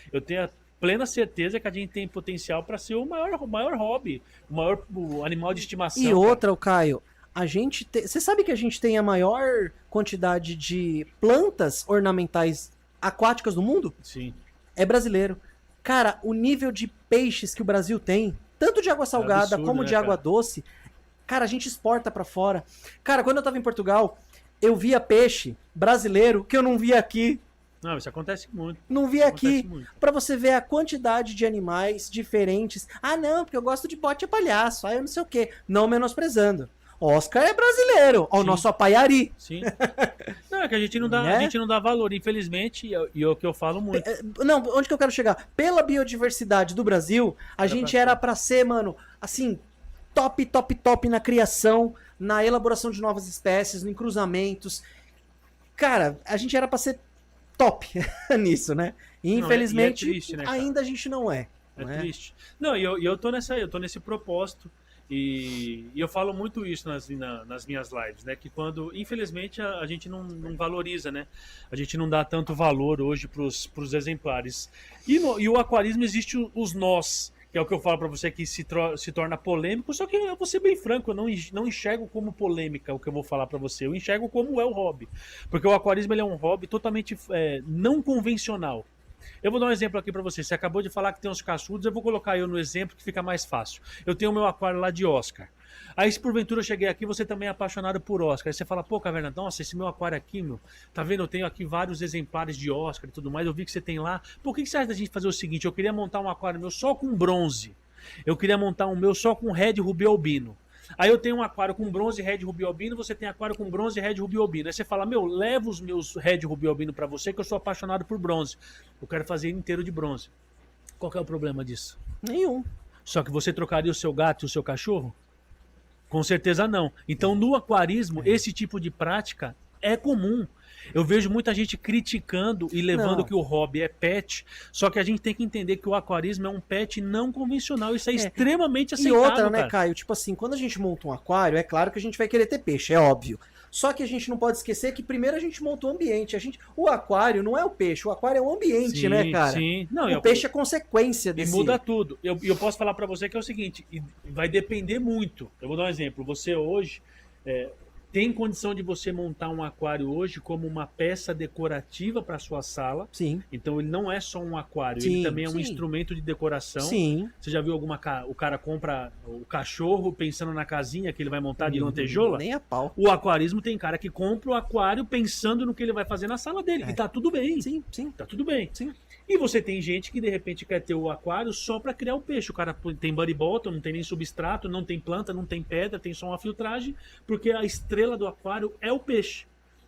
a plena certeza que a gente tem potencial para ser o maior hobby, o animal de estimação.
E outra, o Caio, você sabe que a gente tem a maior quantidade de plantas ornamentais aquáticas do mundo?
Sim.
É brasileiro. Cara, o nível de peixes que o Brasil tem, tanto de água salgada
absurdo,
como
né,
de água doce, cara, a gente exporta pra fora. Cara, quando eu tava em Portugal, eu via peixe brasileiro que eu não via aqui.
Não, isso acontece muito.
Não via aqui.
Muito.
Pra você ver a quantidade de animais diferentes. Ah, não, porque eu gosto de bote a palhaço. Ah, eu não sei o quê. Não menosprezando. Oscar é brasileiro. Ó, o nosso apaiari.
Sim. Não, é que a gente não dá,
Né?
a gente não dá valor, infelizmente, e é o que eu falo muito.
Não, onde que eu quero chegar? Pela biodiversidade do Brasil, a gente era pra ser, mano, assim, top na criação, na elaboração de novas espécies, em cruzamentos. Cara, a gente era pra ser top nisso, né? E, infelizmente,
e é triste, né, cara?
ainda a gente não é.
É
não é?
triste. Não, e eu tô nesse propósito. E eu falo muito isso nas minhas lives, né? Que quando, infelizmente, a gente não valoriza, né? A gente não dá tanto valor hoje pros exemplares. E o aquarismo existe os nós, que é o que eu falo para você que se torna polêmico, só que eu vou ser bem franco, eu não enxergo como polêmica o que eu vou falar para você, eu enxergo como é o hobby. Porque o aquarismo ele é um hobby totalmente não convencional. Eu vou dar um exemplo aqui pra você. Você acabou de falar que tem uns caçudos, eu vou colocar eu no exemplo que fica mais fácil. Eu tenho o meu aquário lá de Oscar. Aí se porventura eu cheguei aqui, você também é apaixonado por Oscar. Aí você fala, pô, Caverna, nossa, esse meu aquário aqui, meu, tá vendo? Eu tenho aqui vários exemplares de Oscar e tudo mais, eu vi que você tem lá. Por que você acha da gente fazer o seguinte? Eu queria montar um aquário meu só com bronze. Eu queria montar um meu só com red rubi albino. Aí eu tenho um aquário com bronze, red, rubi albino, você tem aquário com bronze, red, rubi albino. Aí você fala, meu, leva os meus red, rubi albino pra você que eu sou apaixonado por bronze. Eu quero fazer ele inteiro de bronze. Qual que é o problema disso?
Nenhum.
Só que você trocaria o seu gato e o seu cachorro? Com certeza não. Então no aquarismo, esse tipo de prática é comum. Eu vejo muita gente criticando e levando que o hobby é pet, só que a gente tem que entender que o aquarismo é um pet não convencional, isso é extremamente aceitável.
E outra, né,
cara.
Caio? Tipo assim, quando a gente monta um aquário, é claro que a gente vai querer ter peixe, é óbvio. Só que a gente não pode esquecer que primeiro a gente monta o ambiente. O aquário não é o peixe, o aquário é o ambiente,
Sim,
né, cara?
sim. Não,
o peixe é consequência
E
desse...
muda tudo. Eu posso falar pra você que é o seguinte, vai depender muito. Eu vou dar um exemplo. Você hoje tem condição de você montar um aquário hoje como uma peça decorativa para sua sala.
Sim.
Então ele não é só um aquário,
Sim,
ele também é um
sim.
instrumento de decoração.
Sim.
Você já viu o cara compra o cachorro pensando na casinha que ele vai montar de lantejola?
Nem a pau.
O aquarismo tem cara que compra o aquário pensando no que ele vai fazer na sala dele. E tá tudo bem.
Sim, sim.
Tá tudo bem.
Sim.
E você tem gente que de repente quer ter o aquário só para criar o peixe. O cara tem buddy bottom, não tem nem substrato, não tem planta, não tem pedra, tem só uma filtragem, porque a estrela do aquário é o peixe.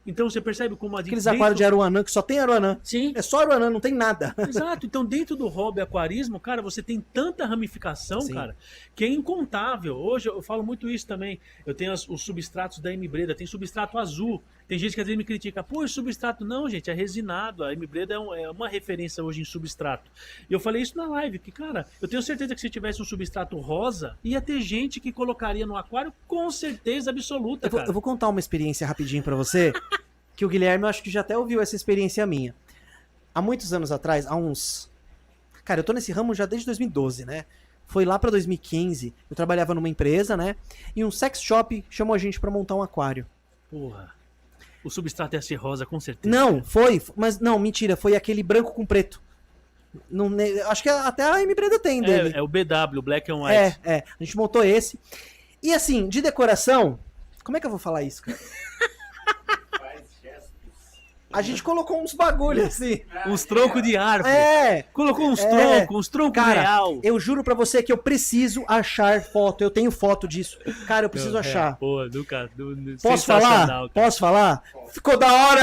Então você percebe como a
Aqueles aquários de aruanã que só tem aruanã.
Sim.
É só aruanã, não tem nada.
Exato. Então dentro do hobby aquarismo, cara, você tem tanta ramificação,
Sim.
cara, que é incontável. Hoje eu falo muito isso também. Eu tenho os substratos da M-Breda, tem substrato azul. Tem gente que às vezes me critica, pô, esse substrato não, gente, é resinado. A M-Breda é uma referência hoje em substrato. E eu falei isso na live, que, cara, eu tenho certeza que se tivesse um substrato rosa, ia ter gente que colocaria no aquário com certeza absoluta, cara.
Eu vou contar uma experiência rapidinho pra você. que o Guilherme, eu acho que já até ouviu essa experiência minha. Há muitos anos atrás, Cara, eu tô nesse ramo já desde 2012, né? Foi lá pra 2015, eu trabalhava numa empresa, né? E um sex shop chamou a gente pra montar um aquário.
Porra. O substrato ia ser rosa, com certeza.
Não, mas não, mentira, foi aquele branco com preto. Não, acho que até a M-Preda tem dele.
É o BW, Black and White.
A gente montou esse. E assim, de decoração, como é que eu vou falar isso, cara? A gente colocou uns bagulho assim.
Uns troncos de árvore. Colocou uns troncos
cara,
real.
Eu juro pra você que eu preciso achar foto. Eu tenho foto disso. Cara, eu preciso achar.
Pô, nunca.
Posso falar? Posso falar? Ficou da hora.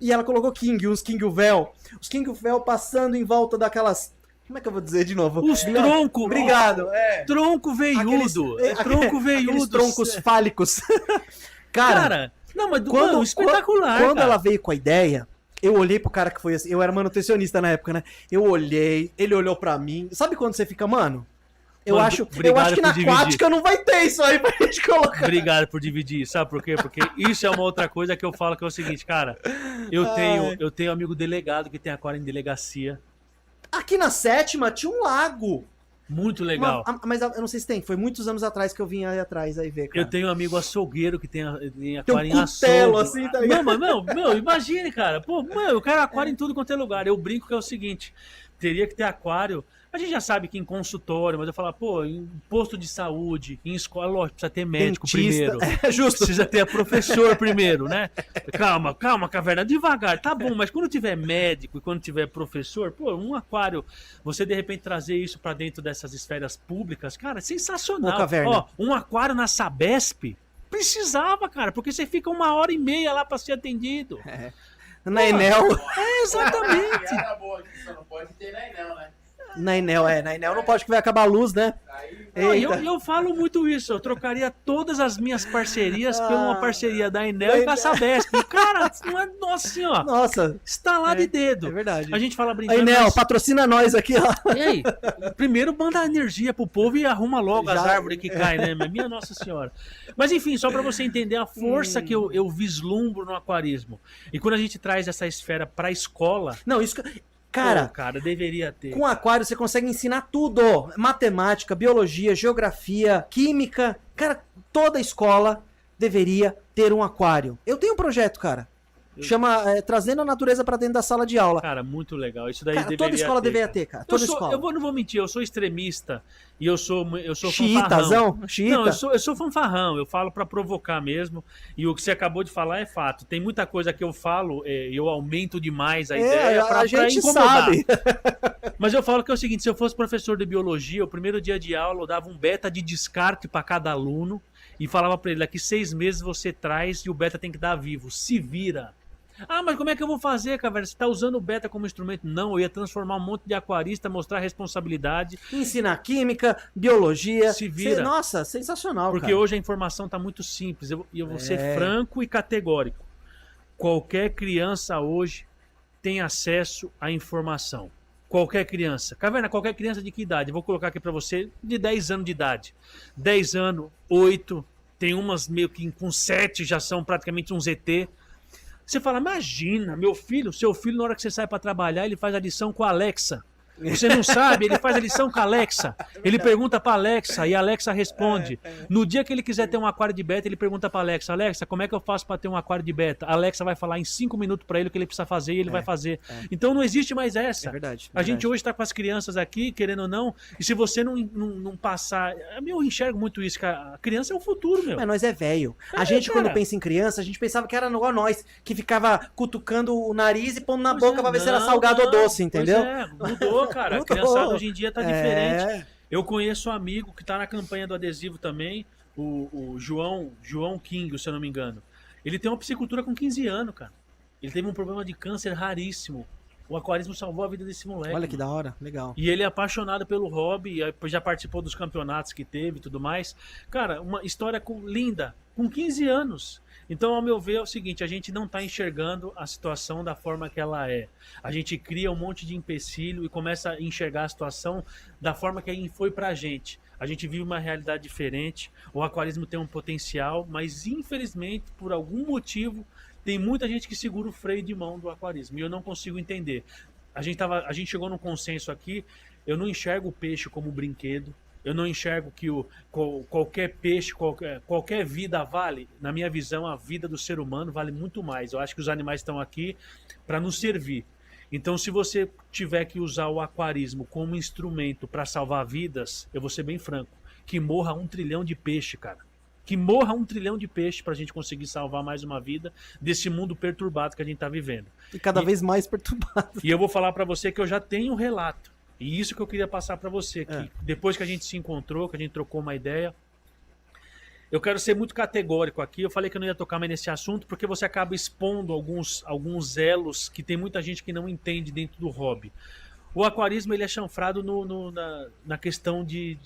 E ela colocou uns King Véu. Os King Véu passando em volta daquelas... Como é que eu vou dizer de novo?
Os troncos.
Obrigado.
Tronco veiudo. Tronco veiudo.
Aqueles troncos fálicos. Cara,
não, mas espetacular.
Quando
cara.
ela veio com a ideia, eu olhei pro cara que foi assim. Eu era manutencionista na época, né? Eu olhei, ele olhou pra mim. Sabe quando você fica, mano? Eu acho que na aquática não vai ter isso aí pra gente colocar.
Obrigado por dividir, sabe por quê? Porque isso é uma outra coisa que eu falo que é o seguinte, cara. Eu tenho amigo delegado que tem aquário em delegacia.
Aqui na 7ª tinha um lago.
Muito legal.
Mas eu não sei se tem. Foi muitos anos atrás que eu vim aí atrás aí ver, cara.
Eu tenho um amigo açougueiro que tem aquário
tem
em açougue.
Assim, tá ligado?
Não, imagine, cara. Pô, eu quero aquário em tudo quanto é lugar. Eu brinco que é o seguinte, teria que ter aquário. A gente já sabe que em consultório, mas eu falo, pô, em posto de saúde, em escola, lógico, precisa ter médico
Dentista.
primeiro.
É justo.
Precisa ter professor primeiro, né? Calma, caverna, devagar, tá bom, mas quando tiver médico e quando tiver professor, pô, um aquário, você de repente trazer isso pra dentro dessas esferas públicas, cara, sensacional.
Ô, caverna.
Ó, um aquário na Sabesp, precisava, cara, porque você fica 1h30 lá pra ser atendido.
Na Enel.
Exatamente.
Piada boa aqui, só não pode ter na Enel, né?
Na Enel não pode, que vai acabar a luz, né?
Não, eu falo muito isso, eu trocaria todas as minhas parcerias por uma parceria da Enel e da Sabesp. Cara, não é, nossa senhora.
Nossa.
Está lá de dedo.
É verdade.
A gente fala brincando.
Enel,
mas...
patrocina nós aqui, ó.
E aí? Primeiro manda energia pro povo e arruma logo as
Já-
árvores que caem, né? Minha Nossa Senhora. Mas enfim, só pra você entender a força que eu vislumbro no aquarismo. E quando a gente traz essa esfera pra escola,
Não, isso...
cara,
Cara,
deveria ter.
com aquário você consegue ensinar tudo. Matemática, biologia, geografia, química. Cara, toda escola deveria ter um aquário. Eu tenho um projeto, cara. Chama Trazendo a Natureza pra dentro da sala de aula.
Cara, muito legal. Isso daí
Cara,
deveria
toda escola
ter,
deveria
cara.
ter, cara. Toda escola.
Não vou mentir, eu sou extremista e eu sou fanfarrão.
Xiitazão? Xiita?
Não, eu sou fanfarrão, eu falo pra provocar mesmo. E o que você acabou de falar é fato. Tem muita coisa que eu falo, eu aumento demais a ideia pra
a gente
incomodar.
sabe.
Mas eu falo que é o seguinte, se eu fosse professor de biologia, o primeiro dia de aula eu dava um beta de descarte pra cada aluno e falava pra ele, daqui 6 meses você traz e o beta tem que dar vivo. Se vira. Ah, mas como é que eu vou fazer, Caverna? Você tá usando o beta como instrumento? Não, eu ia transformar um monte de aquarista, mostrar responsabilidade.
Ensinar química, biologia.
Se vira.
Nossa, sensacional,
Porque
cara.
hoje a informação tá muito simples. E eu vou ser franco e categórico. Qualquer criança hoje tem acesso à informação. Qualquer criança. Caverna, qualquer criança de que idade? Eu vou colocar aqui pra você, de 10 anos de idade. 10 anos, 8, tem umas meio que com 7 já são praticamente um ZT. Você fala, imagina, seu filho, na hora que você sai pra trabalhar, ele faz a lição com a Alexa. Você não sabe, ele faz a lição com a Alexa. Ele pergunta pra Alexa e a Alexa responde. No dia que ele quiser ter um aquário de beta, ele pergunta pra Alexa, Alexa, como é que eu faço pra ter um aquário de beta? A Alexa vai falar em 5 minutos pra ele o que ele precisa fazer e ele vai fazer. Então não existe mais essa.
É verdade.
A gente hoje tá com as crianças aqui, querendo ou não, e se você não passar... Eu enxergo muito isso, que a criança é o futuro, meu.
Mas nós é velho. A gente,
cara.
quando pensa em criança, a gente pensava que era igual nós, que ficava cutucando o nariz e pondo na
Pois
boca
é,
pra ver se era
não,
salgado ou
não.
doce, entendeu?
Pois é, mudou, cara. A
Mudou.
criançada hoje em dia tá diferente.
É.
Eu conheço um amigo que tá na campanha do adesivo também, o João King, se eu não me engano. Ele tem uma piscicultura com 15 anos, cara. Ele teve um problema de câncer raríssimo. O aquarismo salvou a vida desse moleque.
Olha que
mano.
da hora, legal.
E ele é apaixonado pelo hobby, já participou dos campeonatos que teve e tudo mais. Cara, uma história linda, com 15 anos. Então, ao meu ver, é o seguinte, a gente não está enxergando a situação da forma que ela é. A gente cria um monte de empecilho e começa a enxergar a situação da forma que foi pra gente. A gente vive uma realidade diferente, o aquarismo tem um potencial, mas infelizmente, por algum motivo, Tem muita gente que segura o freio de mão do aquarismo e eu não consigo entender. A gente chegou num consenso aqui, eu não enxergo o peixe como brinquedo, eu não enxergo que qualquer peixe, qualquer vida vale. Na minha visão, a vida do ser humano vale muito mais. Eu acho que os animais estão aqui para nos servir. Então, se você tiver que usar o aquarismo como instrumento para salvar vidas, eu vou ser bem franco, que morra 1 trilhão de peixe, cara. Que morra 1 trilhão de peixe para a gente conseguir salvar mais uma vida desse mundo perturbado que a gente está vivendo.
E cada vez mais perturbado.
E eu vou falar para você que eu já tenho um relato. E isso que eu queria passar para você, que depois que a gente se encontrou, que a gente trocou uma ideia, eu quero ser muito categórico aqui. Eu falei que eu não ia tocar mais nesse assunto, porque você acaba expondo alguns elos que tem muita gente que não entende dentro do hobby. O aquarismo ele é chanfrado na questão de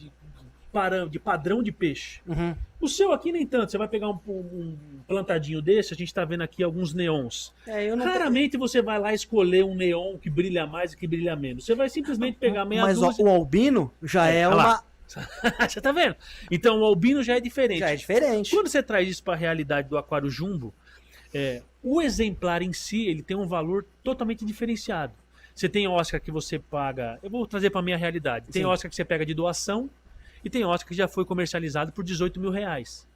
padrão de peixe.
Uhum.
O seu aqui nem tanto. Você vai pegar um plantadinho desse, a gente está vendo aqui alguns neons.
Eu não
Raramente você vai lá escolher um neon que brilha mais e que brilha menos. Você vai simplesmente pegar meia
Mas
dúzia.
o albino já é
olha
uma...
lá. Você tá vendo? Então o albino já é diferente.
Já é diferente.
Quando você traz isso para a realidade do aquário jumbo, o exemplar em si ele tem um valor totalmente diferenciado. Você tem Oscar que você paga... Eu vou trazer para a minha realidade. Tem
Sim.
Oscar que você pega de doação e tem Oscar que já foi comercializado por 18 mil reais.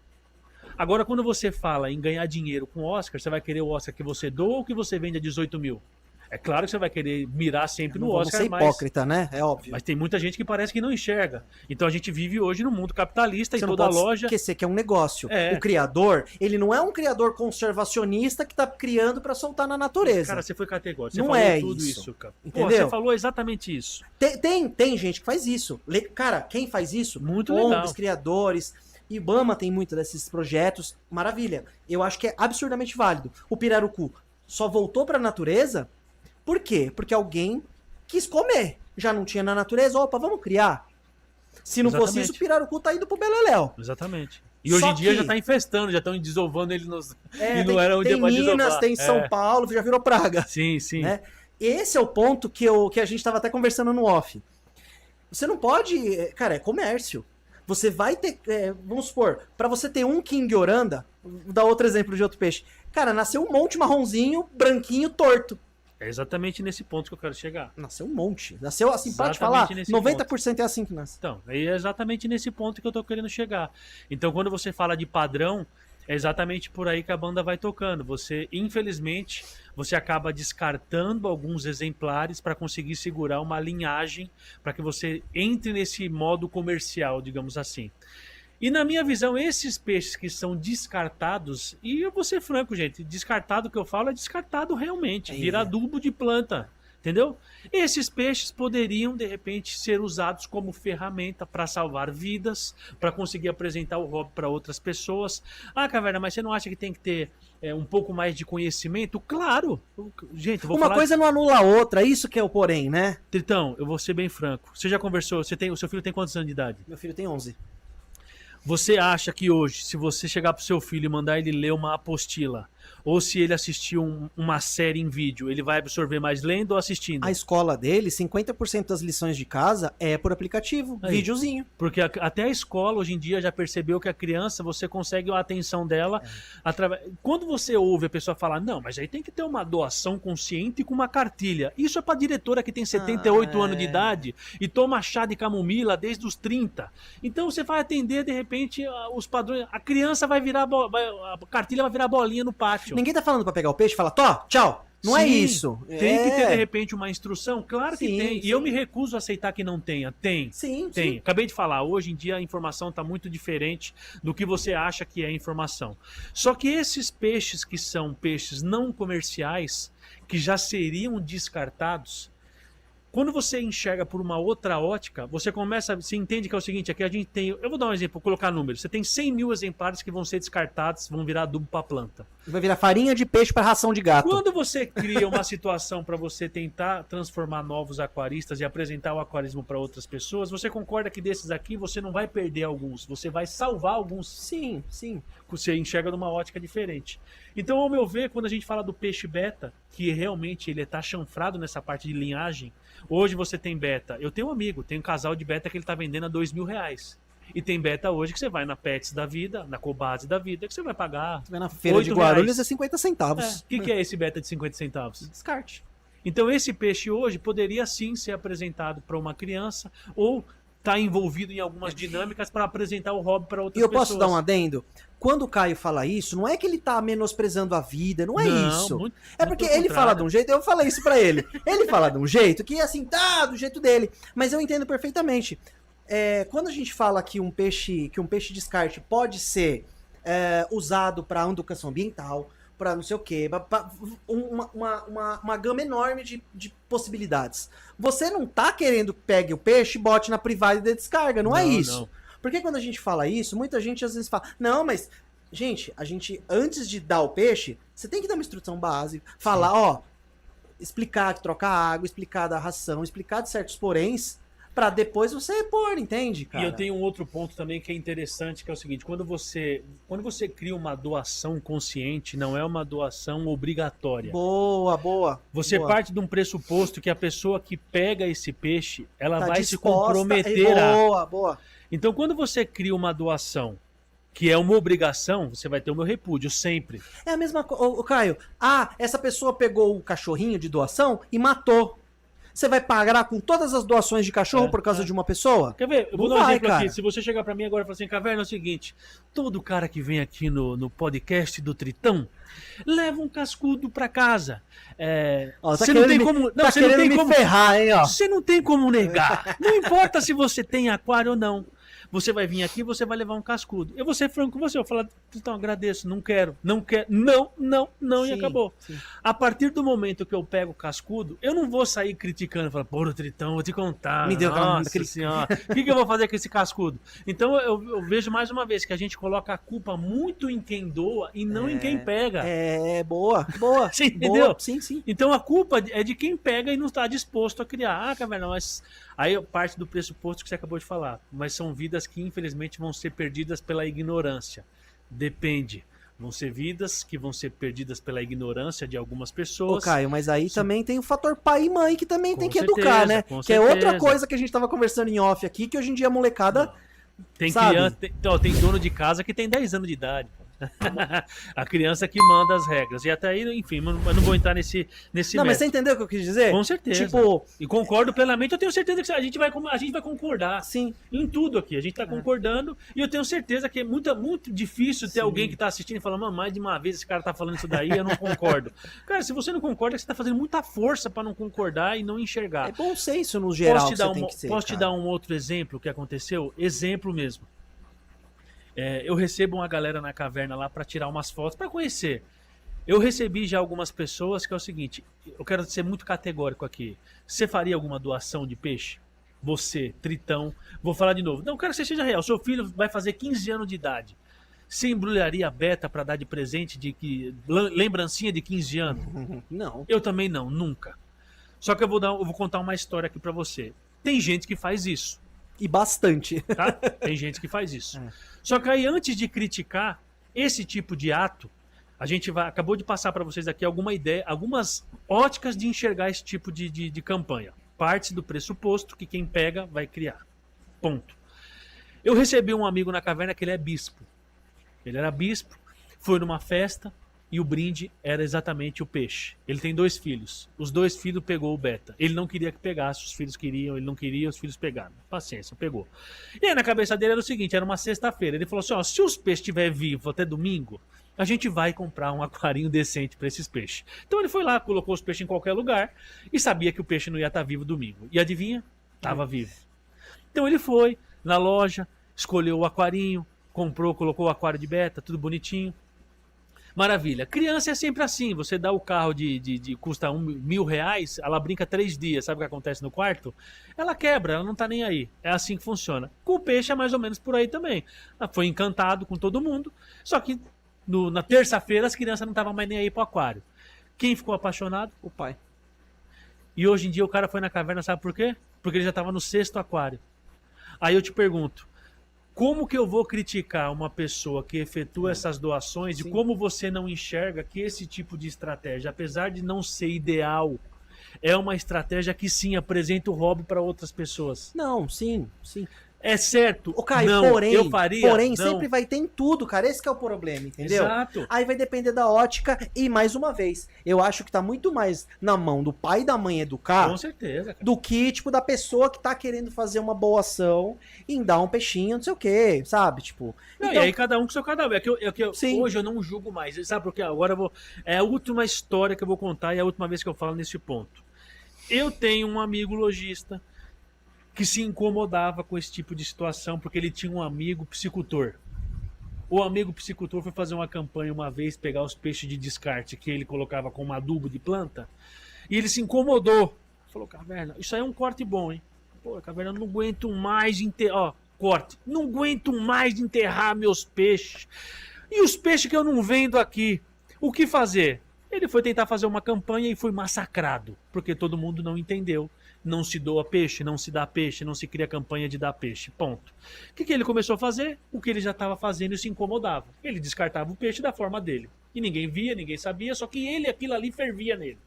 Agora, quando você fala em ganhar dinheiro com Oscar, você vai querer o Oscar que você doa ou que você vende a 18 mil? É claro que você vai querer mirar sempre no
Não vamos
Oscar,
ser hipócrita, né? É óbvio.
mas tem muita gente que parece que não enxerga. Então a gente vive hoje no mundo capitalista
Você
e
não
toda
pode
loja...
esquecer que é um negócio.
É.
O criador, ele não é um criador conservacionista que tá criando para soltar na natureza.
Cara, você foi categórico. Você
Não
falou
é
tudo
isso.
isso, cara. Pô,
Entendeu?
você falou exatamente isso.
Tem gente que faz isso. Cara, quem faz isso?
Muito
ONGs,
legal.
criadores. Ibama tem muito desses projetos. Maravilha. Eu acho que é absurdamente válido. O pirarucu só voltou pra natureza. Por quê? Porque alguém quis comer. Já não tinha na natureza. Opa, vamos criar. Se não fosse
Exatamente.
isso, o pirarucu tá indo pro beleléu.
Exatamente. E hoje
Só
em dia
que-
já tá infestando, já estão desovando ele nos...
É,
e não era um dia
tem
pra
Minas,
desovar.
tem São Paulo, já virou praga.
Sim, sim.
Né? Esse é o ponto que a gente tava até conversando no off. Você não pode... Cara, é comércio. Você vai ter... vamos supor, pra você ter um King Oranda, vou dar outro exemplo de outro peixe. Cara, nasceu um monte marronzinho, branquinho, torto.
É exatamente nesse ponto que eu quero chegar.
Nasceu um monte. Nasceu assim, pode
Exatamente
falar,
nesse
90% é assim que nasce.
Então, é exatamente nesse ponto que eu tô querendo chegar. Então, quando você fala de padrão, é exatamente por aí que a banda vai tocando. Você, infelizmente, você acaba descartando alguns exemplares para conseguir segurar uma linhagem para que você entre nesse modo comercial, digamos assim. E na minha visão, esses peixes que são descartados, e eu vou ser franco, gente, descartado que eu falo é descartado realmente, vira adubo de planta, entendeu? Esses peixes poderiam, de repente, ser usados como ferramenta para salvar vidas, para conseguir apresentar o hobby para outras pessoas. Ah, Caverna, mas você não acha que tem que ter um pouco mais de conhecimento? Claro! Gente, eu vou
Uma
falar...
coisa não anula a outra, isso que é o porém, né?
Tritão, eu vou ser bem franco. Você já conversou, o seu filho tem quantos anos de idade?
Meu filho tem 11.
Você acha que hoje, se você chegar pro seu filho e mandar ele ler uma apostila, ou se ele assistir uma série em vídeo, ele vai absorver mais lendo ou assistindo?
A escola dele, 50% das lições de casa é por aplicativo,
Aí.
videozinho.
Porque até a escola hoje em dia já percebeu que a criança, você consegue a atenção dela através... Quando você ouve a pessoa falar, não, mas aí tem que ter uma doação consciente com uma cartilha. Isso é pra diretora que tem 78 anos de idade e toma chá de camomila desde os 30. Então você vai atender, de repente, os padrões. A criança vai virar... A cartilha vai virar bolinha no pátio.
Ninguém tá falando pra pegar o peixe e falar, Tó, tchau. Não é
Sim,
isso.
Tem que ter, de repente, uma instrução? Claro que
Sim,
tem.
sim.
E eu me recuso a aceitar que não tenha. Tem.
Sim,
Tem.
sim.
Acabei de falar, hoje em dia a informação está muito diferente do que você acha que é informação. Só que esses peixes que são peixes não comerciais, que já seriam descartados, quando você enxerga por uma outra ótica, você entende que é o seguinte, aqui a gente tem, eu vou dar um exemplo, vou colocar números, você tem 100 mil exemplares que vão ser descartados, vão virar adubo para a planta.
Vai virar farinha de peixe pra ração de gato.
Quando você cria uma situação para você tentar transformar novos aquaristas e apresentar o aquarismo para outras pessoas, você concorda que desses aqui você não vai perder alguns, você vai salvar alguns.
Sim, sim.
Você enxerga numa ótica diferente. Então, ao meu ver, quando a gente fala do peixe beta, que realmente ele está chanfrado nessa parte de linhagem, hoje você tem beta. Eu tenho um amigo, tem um casal de beta que ele está vendendo a R$2.000. E tem beta hoje que você vai na Pets da vida, na Cobase da vida, que você vai pagar.
Você vai na feira de
R$8.
Guarulhos é 50 centavos.
O que é esse beta de 50 centavos?
Descarte.
Então esse peixe hoje poderia sim ser apresentado para uma criança ou estar envolvido em algumas dinâmicas para apresentar o hobby para outras
E eu
pessoas.
posso dar um adendo? Quando o Caio fala isso, não é que ele tá menosprezando a vida, não é isso.
Muito,
É
muito
porque
pelo
ele fala de
contrário.
um jeito, eu falei isso pra ele. Ele fala de um jeito que, assim, tá do jeito dele. Mas eu entendo perfeitamente. Quando a gente fala que um peixe descarte pode ser usado pra educação ambiental, pra não sei o quê, uma gama enorme de possibilidades. Você não tá querendo que pegue o peixe, bote na privada e dê descarga, não é isso.
Não.
Porque quando a gente fala isso, muita gente às vezes fala, não, mas, gente, antes de dar o peixe, você tem que dar uma instrução básica, falar, ó, explicar que troca água, explicar da ração, explicar de certos poréns, pra depois você pôr, entende, cara?
E eu tenho um outro ponto também que é interessante, que é o seguinte, quando você cria uma doação consciente, não é uma doação obrigatória.
Boa.
Você
boa.
parte de um pressuposto que a pessoa que pega esse peixe, ela
Tá
vai se
disposta,
comprometer a...
Boa.
Então, quando você cria uma doação que é uma obrigação, você vai ter o meu repúdio sempre.
É a mesma coisa, Caio, essa pessoa pegou o cachorrinho de doação e matou. Você vai pagar com todas as doações de cachorro por causa de uma pessoa?
Quer ver? Eu vou
Não
dar um
vai,
exemplo
cara.
aqui. Se você chegar pra mim agora e falar assim, Caverna, é o seguinte, todo cara que vem aqui no podcast do Tritão leva um cascudo pra casa.
Ó,
Você não tem como... Não, você não tem
me
como...
ferrar, hein, ó.
Você não tem como negar. Não importa se você tem aquário ou não. Você vai vir aqui e você vai levar um cascudo. Eu vou ser franco com você. Eu vou falar, então, agradeço, não quero. Não, e
Sim,
acabou.
sim.
A partir do momento que eu pego o cascudo, eu não vou sair criticando, falar, pô, Tritão, vou te contar.
Me deu
Nossa
aquele-
senhora, o que eu vou fazer com esse cascudo? Então eu vejo mais uma vez que a gente coloca a culpa muito em quem doa e não em quem pega.
Boa.
Você entendeu?
Boa. Sim.
Então a culpa é de quem pega e não está disposto a criar. Caverna, mas aí parte do pressuposto que você acabou de falar. Mas são vidas que infelizmente vão ser perdidas pela ignorância. Depende. Vão ser vidas que vão ser perdidas pela ignorância de algumas
Ô,
pessoas.
Caio, mas aí também tem o fator pai e mãe que também
Com
tem que
certeza,
educar, né?
com
Que é outra
certeza.
coisa que a gente tava conversando em off aqui, que hoje em dia a molecada...
Tem
sabe?
criança, tem dono de casa que tem 10 anos de idade. A criança que manda as regras. E até aí, enfim, mas não vou entrar nesse
Não, mas
mérito.
você entendeu o que eu quis dizer?
Com certeza.
Tipo,
E concordo plenamente. Eu tenho certeza que a gente vai concordar.
sim.
Em tudo aqui. A gente tá concordando. E eu tenho certeza que é muito difícil ter alguém que tá assistindo e falar, mano, mais de uma vez esse cara tá falando isso daí, eu não concordo. Cara, se você não concorda, você tá fazendo muita força pra não concordar e não enxergar.
É bom senso no geral
Posso te
que
dar
você tem que ser,
posso te
cara.
dar um outro exemplo que aconteceu? Exemplo mesmo. Eu recebo uma galera na caverna lá pra tirar umas fotos, pra conhecer. Eu recebi já algumas pessoas que é o seguinte, eu quero ser muito categórico aqui. Você faria alguma doação de peixe? Você, Tritão. Vou falar de novo. Não, eu quero que você seja real. Seu filho vai fazer 15 anos de idade. Você embrulharia a beta pra dar de presente lembrancinha de 15 anos?
Não.
Eu também não, nunca. Só que eu vou contar uma história aqui pra você. Tem gente que faz isso.
E bastante.
Tá? Tem gente que faz isso. Só que aí, antes de criticar esse tipo de ato, a gente acabou de passar para vocês aqui algumas óticas de enxergar esse tipo de campanha. Parte do pressuposto que quem pega vai criar. Ponto. Eu recebi um amigo na caverna que ele é bispo. Ele era bispo, foi numa festa e o brinde era exatamente o peixe. Ele tem 2 filhos. Os 2 filhos pegou o beta. Ele não queria que pegasse, os filhos queriam, ele não queria, os filhos pegaram. Paciência, pegou. E aí na cabeça dele era o seguinte, era uma sexta-feira. Ele falou assim, ó, se os peixes estiverem vivos até domingo, a gente vai comprar um aquarinho decente para esses peixes. Então ele foi lá, colocou os peixes em qualquer lugar e sabia que o peixe não ia estar vivo domingo. E adivinha? Tava vivo. Então ele foi na loja, escolheu o aquarinho, comprou, colocou o aquário de beta, tudo bonitinho. Maravilha. Criança é sempre assim. Você dá o carro custa R$1.000, ela brinca 3 dias. Sabe o que acontece no quarto? Ela quebra, ela não tá nem aí. É assim que funciona. Com o peixe é mais ou menos por aí também. Ela foi encantado com todo mundo. Só que na terça-feira as crianças não estavam mais nem aí pro aquário. Quem ficou apaixonado?
O pai.
E hoje em dia o cara foi na caverna, sabe por quê? Porque ele já estava no 6º aquário. Aí eu te pergunto, como que eu vou criticar uma pessoa que efetua essas doações e como você não enxerga que esse tipo de estratégia, apesar de não ser ideal, é uma estratégia que sim apresenta o hobby para outras pessoas?
Não, sim.
É certo?
Ô, Caio,
não, eu faria?
porém
não.
sempre vai ter em tudo, cara. Esse que é o problema, entendeu?
Exato.
Aí vai depender da ótica e, mais uma vez, eu acho que tá muito mais na mão do pai e da mãe educar
Com certeza, cara.
do que, tipo, da pessoa que tá querendo fazer uma boa ação em dar um peixinho, não sei o quê, sabe? Tipo,
Não,
então,
e aí cada um com seu cada um.
Sim.
Hoje eu não julgo mais. Sabe por quê? Agora eu vou. É a última história que eu vou contar e é a última vez que eu falo nesse ponto. Eu tenho um amigo lojista que se incomodava com esse tipo de situação porque ele tinha um amigo piscicultor. O amigo piscicultor foi fazer uma campanha uma vez, pegar os peixes de descarte que ele colocava como adubo de planta, e ele se incomodou. Falou, Caverna, isso aí é um corte bom, hein? Pô, Caverna, eu não aguento mais ó, corte. Não aguento mais enterrar meus peixes. E os peixes que eu não vendo aqui? O que fazer? Ele foi tentar fazer uma campanha e foi massacrado, porque todo mundo não entendeu. Não se doa peixe, não se dá peixe, não se cria campanha de dar peixe, ponto. O que ele começou a fazer? O que ele já estava fazendo e se incomodava. Ele descartava o peixe da forma dele. E ninguém via, ninguém sabia, só que ele, aquilo ali fervia nele.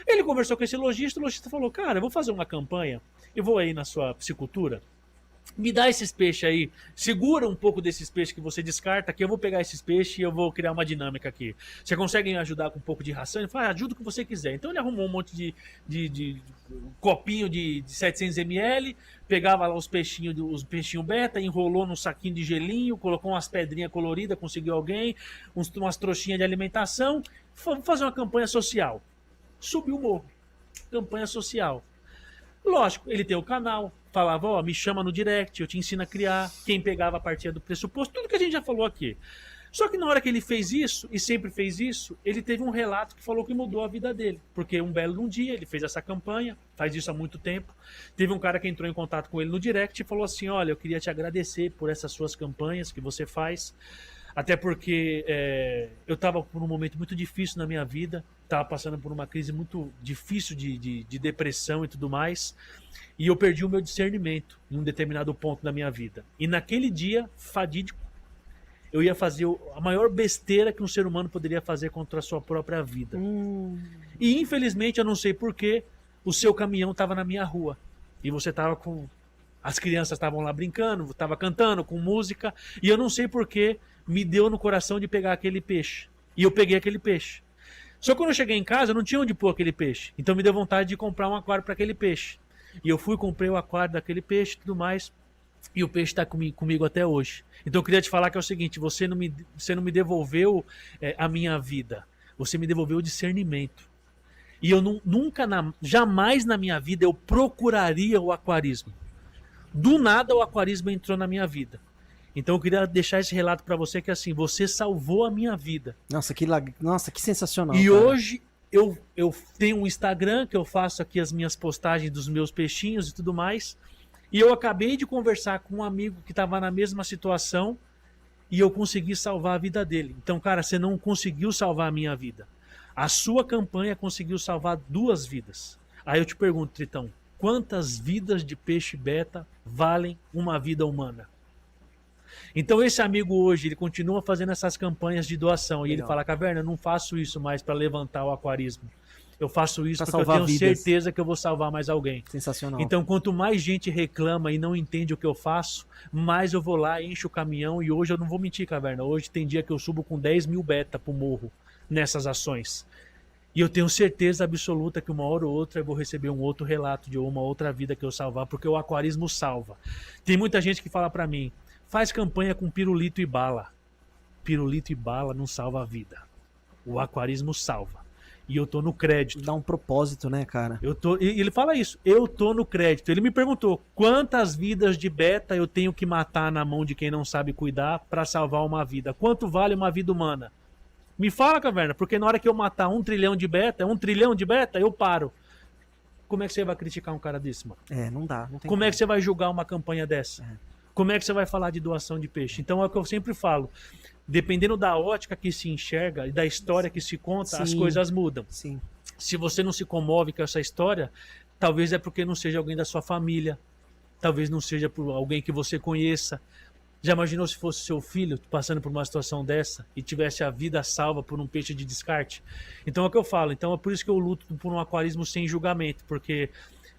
Ele conversou com esse lojista, o lojista falou, cara, eu vou fazer uma campanha, eu vou aí na sua piscicultura, me dá esses peixes aí, segura um pouco desses peixes que você descarta, que eu vou pegar esses peixes e eu vou criar uma dinâmica aqui. Você consegue me ajudar com um pouco de ração? Ele falou, ajuda o que você quiser. Então ele arrumou um monte de copinho de 700 ml, pegava lá os peixinhos beta, enrolou num saquinho de gelinho, colocou umas pedrinhas coloridas, conseguiu alguém, umas trouxinhas de alimentação, vamos fazer uma campanha social. Subiu o morro. Campanha social. Lógico, ele tem o canal, falava, ó, me chama no direct, eu te ensino a criar, quem pegava a partir do pressuposto, tudo que a gente já falou aqui. Só que na hora que ele fez isso, e sempre fez isso, ele teve um relato que falou que mudou a vida dele. Porque um belo dia ele fez essa campanha, faz isso há muito tempo, teve um cara que entrou em contato com ele no direct e falou assim, olha, eu queria te agradecer por essas suas campanhas que você faz, até porque eu estava por um momento muito difícil na minha vida, estava passando por uma crise muito difícil de depressão e tudo mais, e eu perdi o meu discernimento em um determinado ponto da minha vida. E naquele dia fatídico, eu ia fazer a maior besteira que um ser humano poderia fazer contra a sua própria vida. E infelizmente, eu não sei porquê, o seu caminhão estava na minha rua, e você estava com... As crianças estavam lá brincando, estava cantando com música, e eu não sei porquê, me deu no coração de pegar aquele peixe. E eu peguei aquele peixe. Só que quando eu cheguei em casa, eu não tinha onde pôr aquele peixe. Então me deu vontade de comprar um aquário para aquele peixe. E eu fui, comprei o aquário daquele peixe e tudo mais. E o peixe está comigo até hoje. Então eu queria te falar que é o seguinte, você não me devolveu a minha vida. Você me devolveu o discernimento. E eu jamais na minha vida eu procuraria o aquarismo. Do nada o aquarismo entrou na minha vida. Então eu queria deixar esse relato para você que assim, você salvou a minha vida.
Nossa, que sensacional.
E
cara.
hoje eu tenho um Instagram que eu faço aqui as minhas postagens dos meus peixinhos e tudo mais. E eu acabei de conversar com um amigo que estava na mesma situação e eu consegui salvar a vida dele. Então, cara, você não conseguiu salvar a minha vida. A sua campanha conseguiu salvar 2 vidas. Aí eu te pergunto, Tritão, quantas vidas de peixe beta valem uma vida humana? Então esse amigo hoje, ele continua fazendo essas campanhas de doação. E ele fala, Caverna, eu não faço isso mais para levantar o aquarismo. Eu faço isso porque eu tenho certeza que eu vou salvar mais alguém.
Sensacional.
Então quanto mais gente reclama e não entende o que eu faço, mais eu vou lá, encho o caminhão. E hoje eu não vou mentir, Caverna. Hoje tem dia que eu subo com 10 mil beta pro morro nessas ações. E eu tenho certeza absoluta que uma hora ou outra eu vou receber um outro relato de uma outra vida que eu salvar, porque o aquarismo salva. Tem muita gente que fala para mim, faz campanha com pirulito e bala. Pirulito e bala não salva a vida. O aquarismo salva. E eu tô no crédito.
Dá um propósito, né, cara?
E ele fala isso, eu tô no crédito. Ele me perguntou, quantas vidas de beta eu tenho que matar na mão de quem não sabe cuidar para salvar uma vida? Quanto vale uma vida humana? Me fala, Caverna, porque na hora que eu matar 1 trilhão de beta, 1 trilhão de beta, eu paro. Como é que você vai criticar um cara desse, mano?
Não dá. Não tem
como é que você vai julgar uma campanha dessa? Como é que você vai falar de doação de peixe? Então é o que eu sempre falo. Dependendo da ótica que se enxerga e da história que se conta, as coisas mudam.
Sim.
Se você não se comove com essa história, talvez é porque não seja alguém da sua família. Talvez não seja por alguém que você conheça. Já imaginou se fosse seu filho passando por uma situação dessa e tivesse a vida salva por um peixe de descarte? Então é o que eu falo. Então é por isso que eu luto por um aquarismo sem julgamento, porque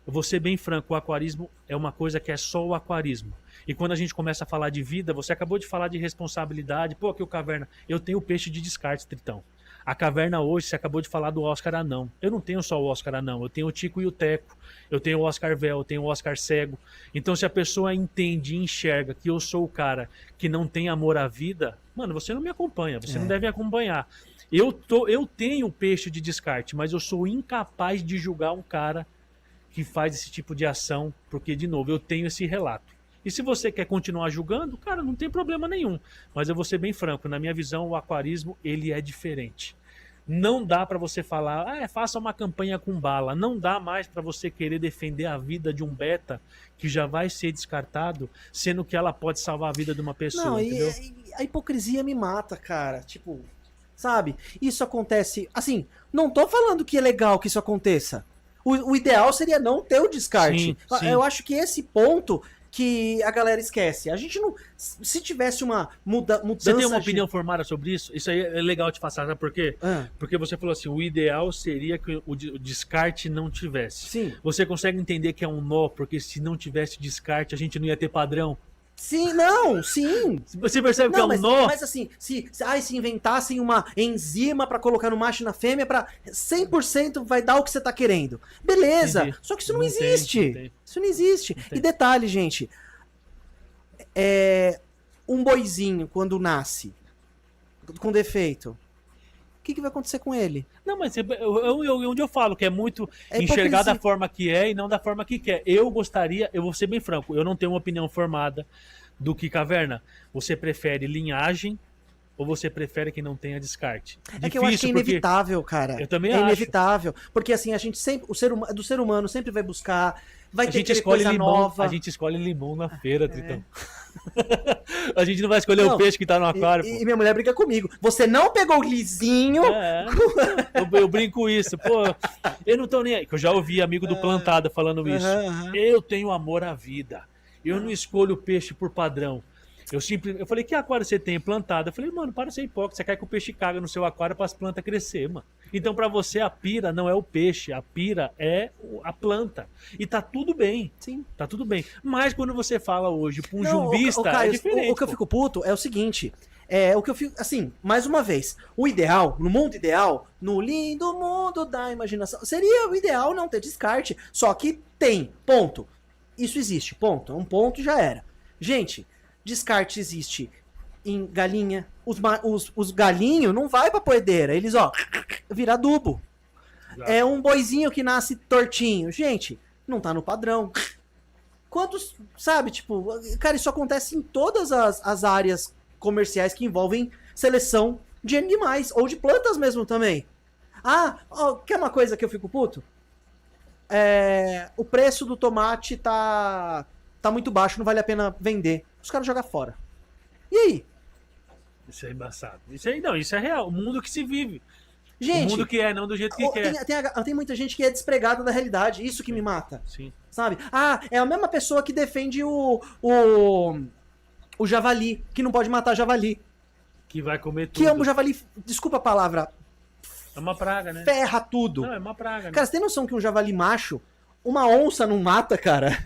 eu vou ser bem franco, o aquarismo é uma coisa que é só o aquarismo. E quando a gente começa a falar de vida, você acabou de falar de responsabilidade. Pô, aqui o Caverna, eu tenho peixe de descarte, Tritão. A Caverna hoje, você acabou de falar do Oscar Anão. Eu não tenho só o Oscar Anão, eu tenho o Tico e o Teco, eu tenho o Oscar Véu, eu tenho o Oscar Cego. Então se a pessoa entende e enxerga que eu sou o cara que não tem amor à vida, mano, você não me acompanha, você não deve me acompanhar. Eu tenho peixe de descarte, mas eu sou incapaz de julgar um cara que faz esse tipo de ação, porque, de novo, eu tenho esse relato. E se você quer continuar julgando, cara, não tem problema nenhum. Mas eu vou ser bem franco, na minha visão, o aquarismo, ele é diferente. Não dá para você falar, faça uma campanha com bala. Não dá mais para você querer defender a vida de um beta que já vai ser descartado, sendo que ela pode salvar a vida de uma pessoa,
Não,
entendeu?
e a hipocrisia me mata, cara. Tipo, sabe? Isso acontece. Assim, não tô falando que é legal que isso aconteça. O ideal seria não ter o descarte.
Sim, sim.
Eu acho que esse ponto que a galera esquece. A gente não. Se tivesse uma mudança.
Você tem uma opinião formada sobre isso? Isso aí é legal te passar, sabe por quê? Porque você falou assim, o ideal seria que o descarte não tivesse.
Sim.
Você consegue entender que é um nó, porque se não tivesse descarte, a gente não ia ter padrão?
Sim, não, sim.
Você percebe que é um nó?
Mas assim, se inventassem uma enzima pra colocar no macho e na fêmea, pra 100% vai dar o que você tá querendo. Beleza,
Entendi.
só que isso não,
Não
existe.
tem, não tem.
Isso não existe.
Não tem.
E detalhe, gente, um boizinho quando nasce com defeito, o que vai acontecer com ele?
Não, mas onde eu falo que é muito
É
enxergar
hipocrisia.
da forma que é e não da forma que quer. Eu gostaria, eu vou ser bem franco, eu não tenho uma opinião formada do que Caverna. Você prefere linhagem ou você prefere que não tenha descarte?
É que eu acho que é
porque
inevitável, cara.
Eu também
é
acho.
inevitável. Porque assim, a gente sempre. Do ser humano sempre vai buscar. Vai
A
ter
gente
que ter
escolhe
coisa
limão,
nova.
a gente escolhe limão na feira, Tritão. A gente não vai escolher
Não,
o peixe que tá no aquário,
E
pô.
minha mulher briga comigo. Você não pegou o lisinho.
Eu brinco isso, pô. Eu não tô nem aí. Que eu já ouvi amigo do Plantado falando isso.
Aham.
Eu tenho amor à vida. Eu não escolho o peixe por padrão. Eu falei, que aquário você tem? Plantado. Eu falei, mano, para de ser hipócrita. Você quer que o peixe caga no seu aquário para as plantas crescer, mano. Então, pra você, a pira não é o peixe. A pira é a planta. E tá tudo bem.
Sim.
Tá tudo bem. Mas quando você fala hoje pra um
Não,
jumbista,
Caio,
é diferente.
o que eu
pô.
fico puto é o seguinte. O que eu fico. Assim, mais uma vez. O ideal, no mundo ideal, no lindo mundo da imaginação, seria o ideal não ter descarte. Só que tem. Ponto. Isso existe. Ponto. Um ponto e já era. Gente, descarte existe em galinha. Os galinhos não vai pra poedeira. Eles, ó, vira adubo.
Exato.
É um boizinho que nasce tortinho. Gente, não tá no padrão. Quantos, sabe, tipo, cara, isso acontece em todas as áreas comerciais que envolvem seleção de animais, ou de plantas mesmo também. Quer uma coisa que eu fico puto? O preço do tomate tá muito baixo, não vale a pena vender. Os caras jogam fora. E aí?
Isso é embaçado. Isso aí não, isso é real. O mundo que se vive.
Gente,
O mundo que é, não do jeito que quer.
tem muita gente que é despregada da realidade. Isso que me mata.
Sim.
Sabe? É a mesma pessoa que defende o javali, que não pode matar javali.
Que vai comer tudo.
Que é um javali, desculpa a palavra,
É uma praga, né?
ferra tudo.
Não, é uma praga, né?
Cara, você tem noção que um javali macho, uma onça não mata, cara?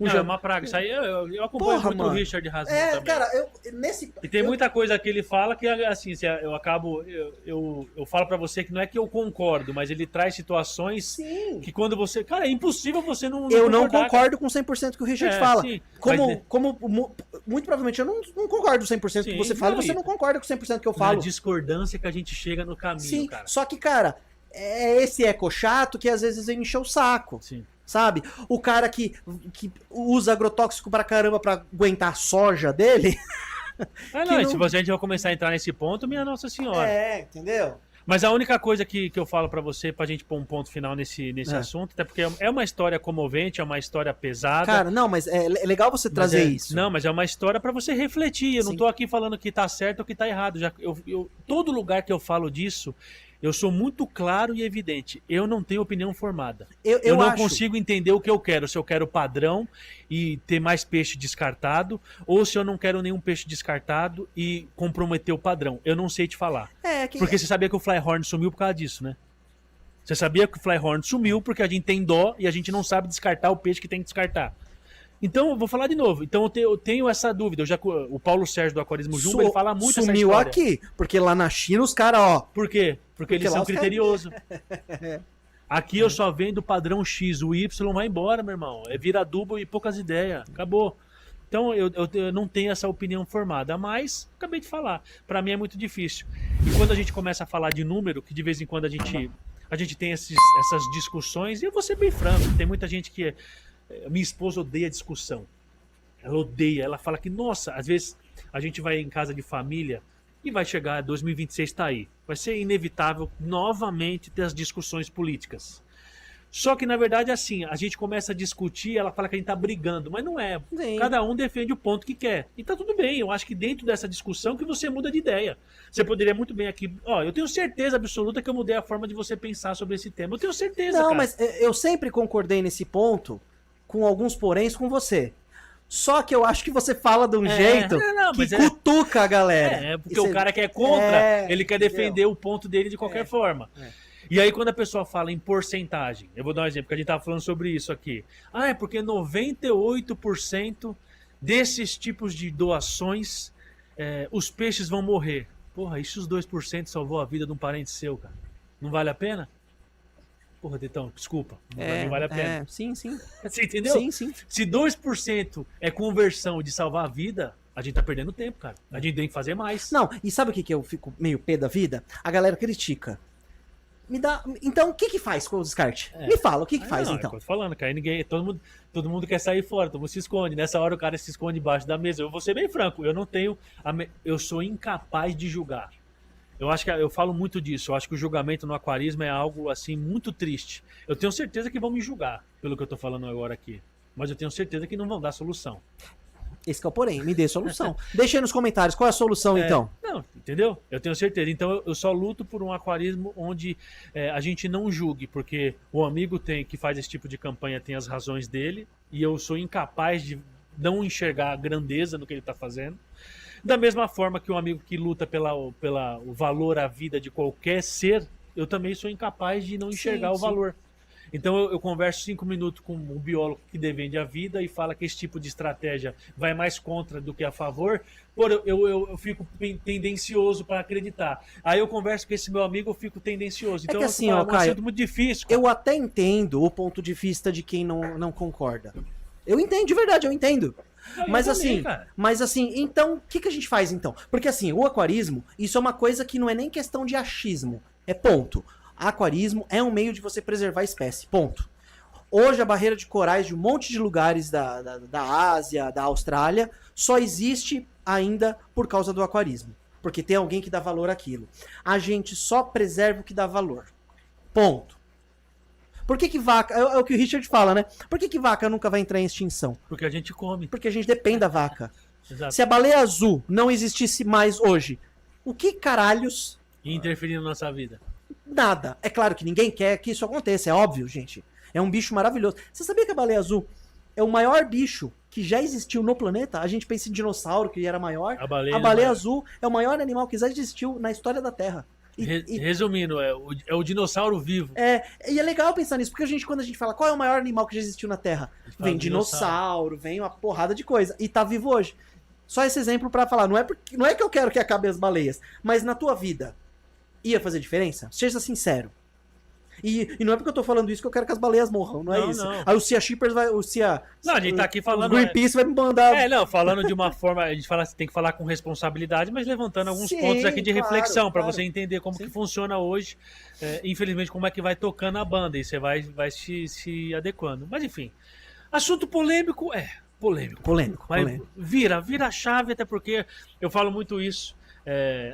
Não, é uma praga. Isso aí eu acompanho
Porra,
muito
mano.
o Richard Rasmussen também.
Cara, nesse...
E tem muita coisa que ele fala que, assim, eu acabo... Eu falo pra você que não é que eu concordo, mas ele traz situações
Sim.
que quando você... Cara, é impossível você não
Eu não
concordar,
concordo com 100% que o Richard
É,
fala.
sim,
Muito provavelmente eu não concordo 100% que
Sim,
você fala, e
não,
você
e-
não concorda com 100% que eu
cara. Na
falo.
discordância que a gente chega no caminho,
Sim,
cara.
só que, cara, é esse eco chato que às vezes vem encher o saco.
Sim.
Sabe? O cara que usa agrotóxico pra caramba pra aguentar a soja dele.
Ah,
Que
não,
não-
se a gente vai começar a entrar nesse ponto, minha Nossa Senhora.
Entendeu?
Mas a única coisa que eu falo pra você, pra gente pôr um ponto final nesse assunto, até porque é uma história comovente, é uma história pesada.
Cara, não, mas é legal você
mas
trazer isso.
Não, mas é uma história pra você refletir. Eu não
Sim.
tô aqui falando que tá certo ou que tá errado. Todo lugar que eu falo disso, eu sou muito claro e evidente. Eu não tenho opinião formada. Eu não
acho-
consigo entender o que eu quero. Se eu quero padrão e ter mais peixe descartado, ou se eu não quero nenhum peixe descartado e comprometer o padrão. Eu não sei te falar.
que-
Porque você sabia que o Flyhorn sumiu por causa disso, né? Você sabia que o Flyhorn sumiu porque a gente tem dó e a gente não sabe descartar o peixe que tem que descartar. Então, eu vou falar de novo. Então, eu tenho essa dúvida. O Paulo Sérgio do Aquarismo Jumbo, ele fala muito essa
Sumiu
história.
aqui, porque lá na China os caras, ó...
Por quê? Porque eles
lá
são
os caras-
criteriosos. Aqui eu só vendo o padrão X, o Y vai embora, meu irmão. É vira adubo e poucas ideias. Acabou. Então eu não tenho essa opinião formada, mas acabei de falar. Pra mim é muito difícil. E quando a gente começa a falar de número, que de vez em quando a gente tem essas discussões, e eu vou ser bem franco, tem muita gente que... Minha esposa odeia discussão. Ela odeia. Ela fala que, nossa, às vezes a gente vai em casa de família e vai chegar, 2026 tá aí. Vai ser inevitável novamente ter as discussões políticas. Só que, na verdade, assim, a gente começa a discutir, ela fala que a gente tá brigando, mas não é.
Sim.
Cada um defende o ponto que quer. E tá tudo bem, eu acho que dentro dessa discussão que você muda de ideia. Você poderia muito bem aqui... Ó, eu tenho certeza absoluta que eu mudei a forma de você pensar sobre esse tema. Eu tenho certeza,
Não,
cara.
mas eu sempre concordei nesse ponto, com alguns poréns com você. Só que eu acho que você fala de um jeito
não,
que
mas
cutuca a galera.
Porque
E
o
você-
cara que é contra,
É,
ele quer defender o ponto dele de qualquer forma.
É.
E aí quando a pessoa fala em porcentagem, eu vou dar um exemplo, que a gente tava falando sobre isso aqui. Ah, é porque 98% desses tipos de doações, os peixes vão morrer. Porra, e se os 2% salvou a vida de um parente seu, cara? Não vale a pena? Porra, Tetão, desculpa. Não vale a pena.
Sim, sim.
Você entendeu?
Sim, sim.
Se 2% é conversão de salvar a vida, a gente tá perdendo tempo, cara. A gente tem que fazer mais.
Não, e sabe o que eu fico meio pé da vida? A galera critica. Me dá. Então, o que faz com o descarte? Me fala, o que faz
não,
então?
É o que eu tô falando, cara. Ninguém, todo mundo quer sair fora, todo mundo se esconde. Nessa hora o cara se esconde debaixo da mesa. Eu vou ser bem franco, eu não tenho. Eu sou incapaz de julgar. Eu acho que eu falo muito disso. Eu acho que o julgamento no aquarismo é algo assim muito triste. Eu tenho certeza que vão me julgar pelo que eu tô falando agora aqui. Mas eu tenho certeza que não vão dar solução.
Esse que é o porém, me dê solução. Deixa aí nos comentários qual é a solução então.
Não, entendeu? Eu tenho certeza. Então eu só luto por um aquarismo onde a gente não julgue, porque o amigo que faz esse tipo de campanha tem as razões dele, e eu sou incapaz de não enxergar a grandeza no que ele está fazendo. Da mesma forma que um amigo que luta pelo valor à vida de qualquer ser, eu também sou incapaz de não enxergar o valor. Então eu converso 5 minutos com um biólogo que defende a vida e fala que esse tipo de estratégia vai mais contra do que a favor. Eu fico tendencioso para acreditar. Aí eu converso com esse meu amigo, eu fico tendencioso. Então
que assim,
é
ó,
um
Caio,
assunto muito difícil, cara.
Eu até entendo o ponto de vista de quem não concorda. Eu entendo, de verdade, eu entendo. Mas
também,
assim,
cara.
então, o que a gente faz então? Porque assim, o aquarismo, isso é uma coisa que não é nem questão de achismo, é ponto. Aquarismo é um meio de você preservar a espécie, ponto. Hoje a barreira de corais de um monte de lugares da Ásia, da Austrália, só existe ainda por causa do aquarismo. Porque tem alguém que dá valor àquilo. A gente só preserva o que dá valor. Ponto. Por que vaca... É o que o Richard fala, né? Por que vaca nunca vai entrar em extinção?
Porque a gente come.
Porque a gente depende da vaca.
Exato.
Se a baleia azul não existisse mais hoje, o que caralhos...
E interferir na nossa vida.
Nada. É claro que ninguém quer que isso aconteça, é óbvio, gente. É um bicho maravilhoso. Você sabia que a baleia azul é o maior bicho que já existiu no planeta? A gente pensa em dinossauro, que era maior.
A baleia
A baleia azul é o maior animal que já existiu na história da Terra.
Resumindo, é o dinossauro vivo.
E é legal pensar nisso, porque quando a gente fala qual é o maior animal que já existiu na Terra, vem dinossauro, vem uma porrada de coisa, e tá vivo hoje. Só esse exemplo pra falar, não é que eu quero que acabe as baleias, mas na tua vida, ia fazer diferença? Seja sincero. E não é porque eu tô falando isso que eu quero que as baleias morram, não é isso.
Não.
Aí o Sea Shippers vai...
Não, a gente tá aqui falando...
O Greenpeace vai me mandar...
falando de uma forma... A gente tem que falar com responsabilidade, mas levantando alguns pontos aqui de reflexão, para você entender como que funciona hoje. Infelizmente, como é que vai tocando a banda, e você vai se adequando. Mas enfim, assunto polêmico polêmico. Mas vira a chave, até porque eu falo muito isso.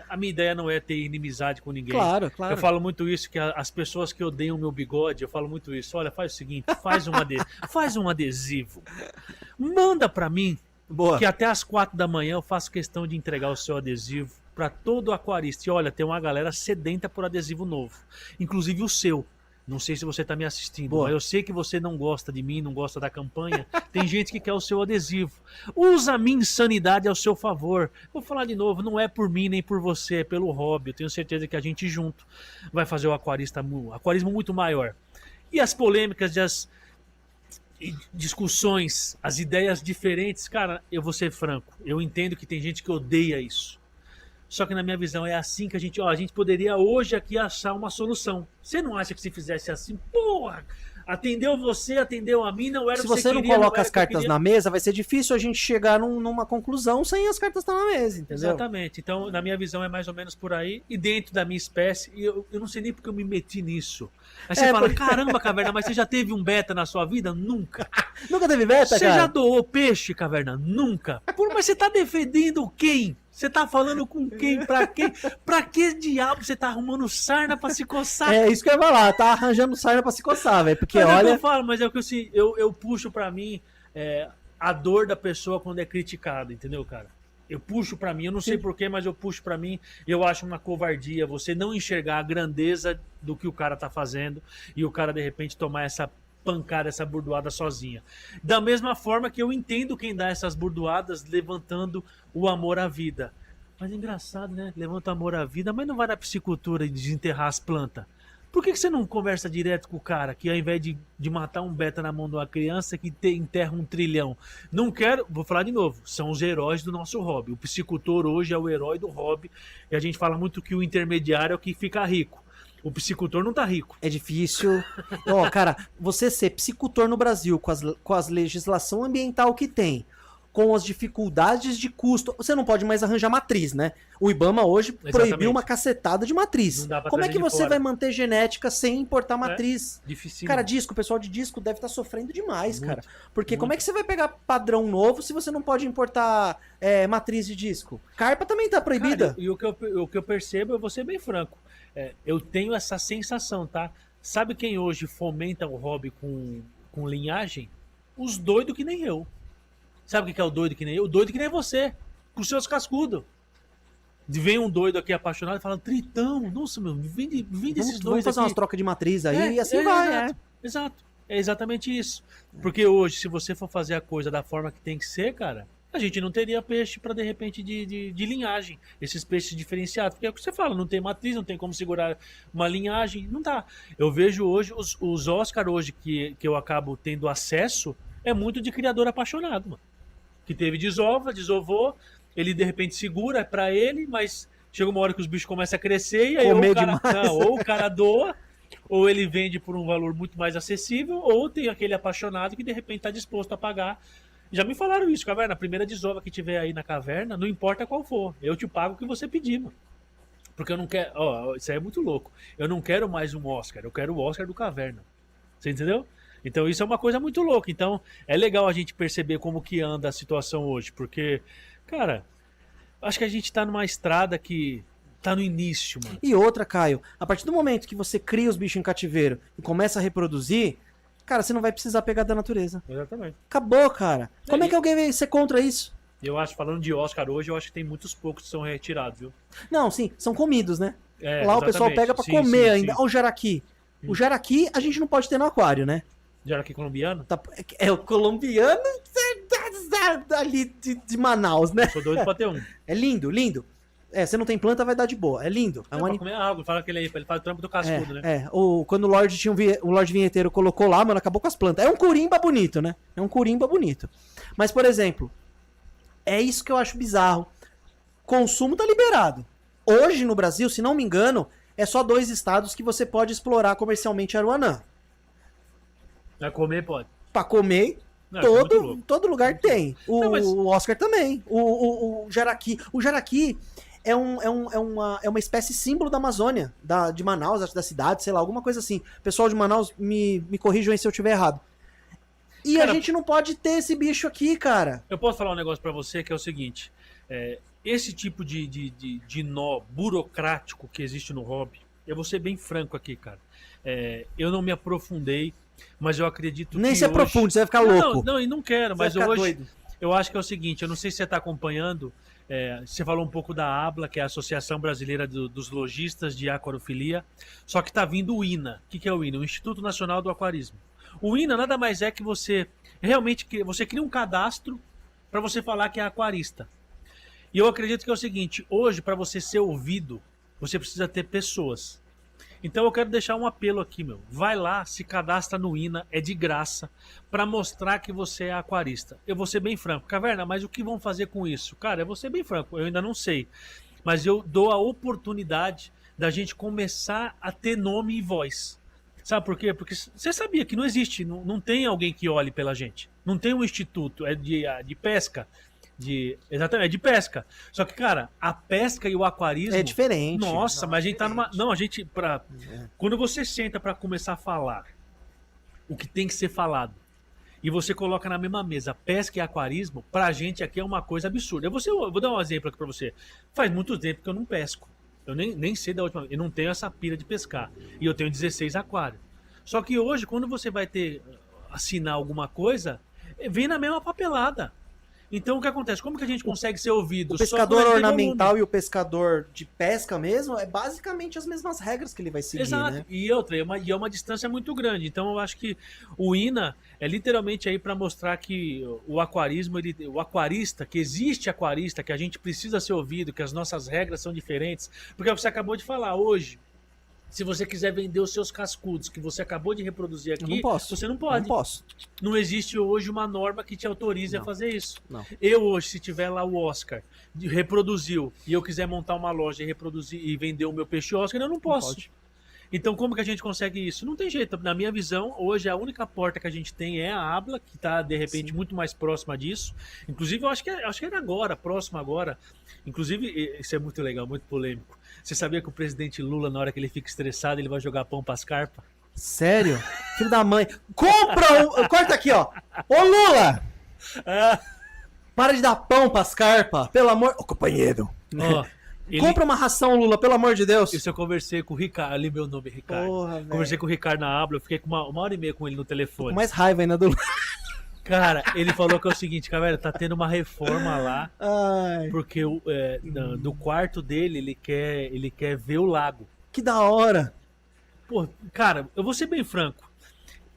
A minha ideia não é ter inimizade com ninguém.
Claro.
Eu falo muito isso, que as pessoas que odeiam meu bigode, eu falo muito isso. Olha, faz o seguinte, faz um adesivo. Manda pra mim,
Boa.
que até às 4 da manhã eu faço questão de entregar o seu adesivo pra todo aquarista. E olha, tem uma galera sedenta por adesivo novo. Inclusive o seu. Não sei se você está me assistindo,
Boa.
mas eu sei que você não gosta de mim, não gosta da campanha. Tem gente que quer o seu adesivo. Usa a minha insanidade ao seu favor. Vou falar de novo, não é por mim nem por você, é pelo hobby. Eu tenho certeza que a gente junto vai fazer o aquarismo muito maior. E as polêmicas, as discussões, as ideias diferentes, cara, eu vou ser franco. Eu entendo que tem gente que odeia isso. Só que na minha visão é assim que a gente poderia hoje aqui achar uma solução. Você não acha que se fizesse assim, porra, atendeu você, atendeu a mim, não era
Se
o que
você não
queria,
coloca
era
as
o que eu
cartas
queria.
na mesa, vai ser difícil a gente chegar numa conclusão sem as cartas estar na mesa, entendeu?
Exatamente. Então, na minha visão, é mais ou menos por aí. E dentro da minha espécie, e eu não sei nem porque eu me meti nisso. Aí você fala, caramba, Caverna, mas você já teve um beta na sua vida? Nunca.
Nunca teve beta,
Você
cara?
já doou peixe, Caverna? Nunca. Pô, mas você tá defendendo quem? Você tá falando com quem? Pra quem? Pra que diabo você tá arrumando sarna pra se coçar?
É isso que eu ia falar, tá arranjando sarna pra se coçar, velho, porque
Mas é o que
olha...
eu falo, mas é o que eu puxo pra mim a dor da pessoa quando é criticada, entendeu, cara? Eu puxo pra mim, eu não sei porquê, mas eu puxo pra mim. Eu acho uma covardia você não enxergar a grandeza do que o cara tá fazendo e o cara de repente tomar essa pancada, essa burdoada sozinha. Da mesma forma que eu entendo quem dá essas burdoadas levantando o amor à vida. Mas é engraçado, né? Levanta o amor à vida, mas não vai na piscicultura e desenterrar as plantas. Por que você não conversa direto com o cara que ao invés de matar um beta na mão de uma criança que enterra 1 trilhão? Não quero, vou falar de novo, são os heróis do nosso hobby. O piscicultor hoje é o herói do hobby e a gente fala muito que o intermediário é o que fica rico. O piscicultor não tá rico.
É difícil. Ó, cara, você ser piscicultor no Brasil com as legislação ambiental que tem, com as dificuldades de custo, você não pode mais arranjar matriz, né? O IBAMA hoje proibiu
Exatamente.
uma cacetada de matriz.
Não dá pra
Como é
trazer
que
de
você
fora.
vai manter genética sem importar matriz?
Difícil.
Cara, o pessoal de disco deve estar sofrendo demais,
Muito,
cara. Porque como
muito.
é que você vai pegar padrão novo se você não pode importar matriz de disco? Carpa também tá proibida.
Cara, e o que eu percebo, eu vou ser bem franco, eu tenho essa sensação, tá? Sabe quem hoje fomenta o hobby com linhagem? Os doidos que nem eu. Sabe o que é o doido que nem eu? O doido que nem você, com os seus cascudos. Vem um doido aqui apaixonado e fala, Tritão, nossa, meu, vende esses
Vamos
dois
fazer
aqui.
umas trocas de matriz aí e assim vai,
exato, exato. É exatamente isso. Porque hoje, se você for fazer a coisa da forma que tem que ser, cara, a gente não teria peixe para de repente de linhagem, esses peixes diferenciados. Porque é o que você fala, não tem matriz, não tem como segurar uma linhagem, não dá. Eu vejo hoje, os Oscar hoje que eu acabo tendo acesso, é muito de criador apaixonado, mano. Que teve desovou, ele de repente segura para ele, mas chega uma hora que os bichos começam a crescer e aí
Comer
ou o cara,
demais.
ou o cara doa, ou ele vende por um valor muito mais acessível, ou tem aquele apaixonado que de repente está disposto a pagar. Já me falaram isso, Caverna, a primeira desova que tiver aí na caverna, não importa qual for, eu te pago o que você pedir, mano. Porque eu não quero, ó, isso aí é muito louco, eu não quero mais um Oscar, eu quero o Oscar do Caverna. Você entendeu? Então isso é uma coisa muito louca. Então é legal a gente perceber como que anda a situação hoje, porque, cara, acho que a gente tá numa estrada que tá no início, mano.
E outra, Caio, a partir do momento que você cria os bichos em cativeiro e começa a reproduzir, cara, você não vai precisar pegar da natureza.
Exatamente.
Acabou, cara. Como é que alguém vai ser contra isso?
Eu acho, falando de Oscar hoje, eu acho que tem muitos poucos que são retirados, viu?
Não, sim, são comidos, né?
É,
Lá o pessoal
exatamente.
pega pra
Sim,
comer
sim,
ainda.
sim.
Ó, o jaraqui. O jaraqui a gente não pode ter no aquário, né?
Jaraqui colombiano?
Tá- É o colombiano ali de Manaus, né?
Sou doido pra ter um.
É lindo, lindo. Você não tem planta, vai dar de boa. É lindo. É
É
um
pra
anim-
comer água, fala que ele faz o trampo do cascudo, né?
Quando o Lorde tinha o Lorde Vinheteiro colocou lá, mano, acabou com as plantas. É um curimba bonito, né? É um curimba bonito. Mas, por exemplo, é isso que eu acho bizarro. Consumo tá liberado. Hoje no Brasil, se não me engano, é só 2 estados que você pode explorar comercialmente Aruanã.
Vai comer, pode.
Pra comer,
Não, isso é muito louco.
todo lugar tem.
Não, mas-
O Oscar também. O jaraqui. O jaraqui é uma espécie símbolo da Amazônia, de Manaus, acho, da cidade, sei lá, alguma coisa assim. Pessoal de Manaus, me corrijam aí se eu estiver errado. E
Cara,
a gente não pode ter esse bicho aqui, cara.
Eu posso falar um negócio pra você que é o seguinte: esse tipo de nó burocrático que existe no hobby, eu vou ser bem franco aqui, cara. Eu não me aprofundei, mas eu acredito
Nem
que
se aprofunde, você vai ficar louco.
Não, e não quero,
Você vai
mas
ficar
hoje
doido.
eu acho que é o seguinte: eu não sei se você tá acompanhando, Você falou um pouco da ABLA, que é a Associação Brasileira dos Lojistas de Aquariofilia, só que está vindo o INA. O que é o INA? O Instituto Nacional do Aquarismo. O INA nada mais é que você realmente você cria um cadastro para você falar que é aquarista. E eu acredito que é o seguinte, hoje para você ser ouvido, você precisa ter pessoas. Então eu quero deixar um apelo aqui, meu. Vai lá, se cadastra no INA, é de graça, para mostrar que você é aquarista. Eu vou ser bem franco. Caverna, mas o que vão fazer com isso? Cara, eu vou ser bem franco, eu ainda não sei. Mas eu dou a oportunidade da gente começar a ter nome e voz. Sabe por quê? Porque você sabia que não existe, não tem alguém que olhe pela gente. Não tem um instituto, é de pesca. Exatamente, é de pesca. Só que, cara, a pesca e o aquarismo
É diferente.
Nossa, mas a gente tá numa.
diferente.
Não, a gente. Quando você senta pra começar a falar o que tem que ser falado e você coloca na mesma mesa pesca e aquarismo, pra gente aqui é uma coisa absurda. Eu vou dar um exemplo aqui pra você. Faz muito tempo que eu não pesco. Eu nem sei da última vez. Eu não tenho essa pira de pescar. E eu tenho 16 aquários. Só que hoje, quando você vai assinar alguma coisa, vem na mesma papelada. Então o que acontece? Como que a gente consegue ser ouvido?
O pescador ornamental e o pescador de pesca mesmo é basicamente as mesmas regras que ele vai seguir,
Exato.
né?
E outra, é uma distância muito grande. Então eu acho que o INA é literalmente aí para mostrar que o aquarismo, o aquarista, que existe aquarista, que a gente precisa ser ouvido, que as nossas regras são diferentes. Porque você acabou de falar hoje. Se você quiser vender os seus cascudos que você acabou de reproduzir aqui,
Eu não posso.
você não pode.
Não posso.
Não existe hoje uma norma que te autorize a
Não.
fazer isso.
Não.
Eu hoje, se tiver lá o Oscar, reproduziu, e eu quiser montar uma loja e reproduzir e vender o meu peixe Oscar, eu não posso.
pode.
Então como que a gente consegue isso? Não tem jeito. Na minha visão, hoje a única porta que a gente tem é a ABLA, que está de repente
Sim.
muito mais próxima disso. Inclusive, eu acho que é agora, próximo agora. Inclusive, isso é muito legal, muito polêmico. Você sabia que o presidente Lula, na hora que ele fica estressado, ele vai jogar pão pras carpas?
Sério? Filho da mãe. Compra um... Corta aqui, ó. Ô, Lula! Para de dar pão pras carpas. Pelo amor... Ô, companheiro.
Ó,
Compra uma ração, Lula, pelo amor de Deus.
Isso eu conversei com o Ricardo, ali meu nome é Ricardo.
Porra, velho.
Conversei com o Ricardo na Abla, eu fiquei com uma hora e meia com ele no
Com
telefone.
mais raiva ainda do Lula.
Cara, ele falou que é o seguinte, cara, tá tendo uma reforma lá,
Ai,
porque do quarto dele ele quer ver o lago.
que da hora.
Pô, cara, eu vou ser bem franco,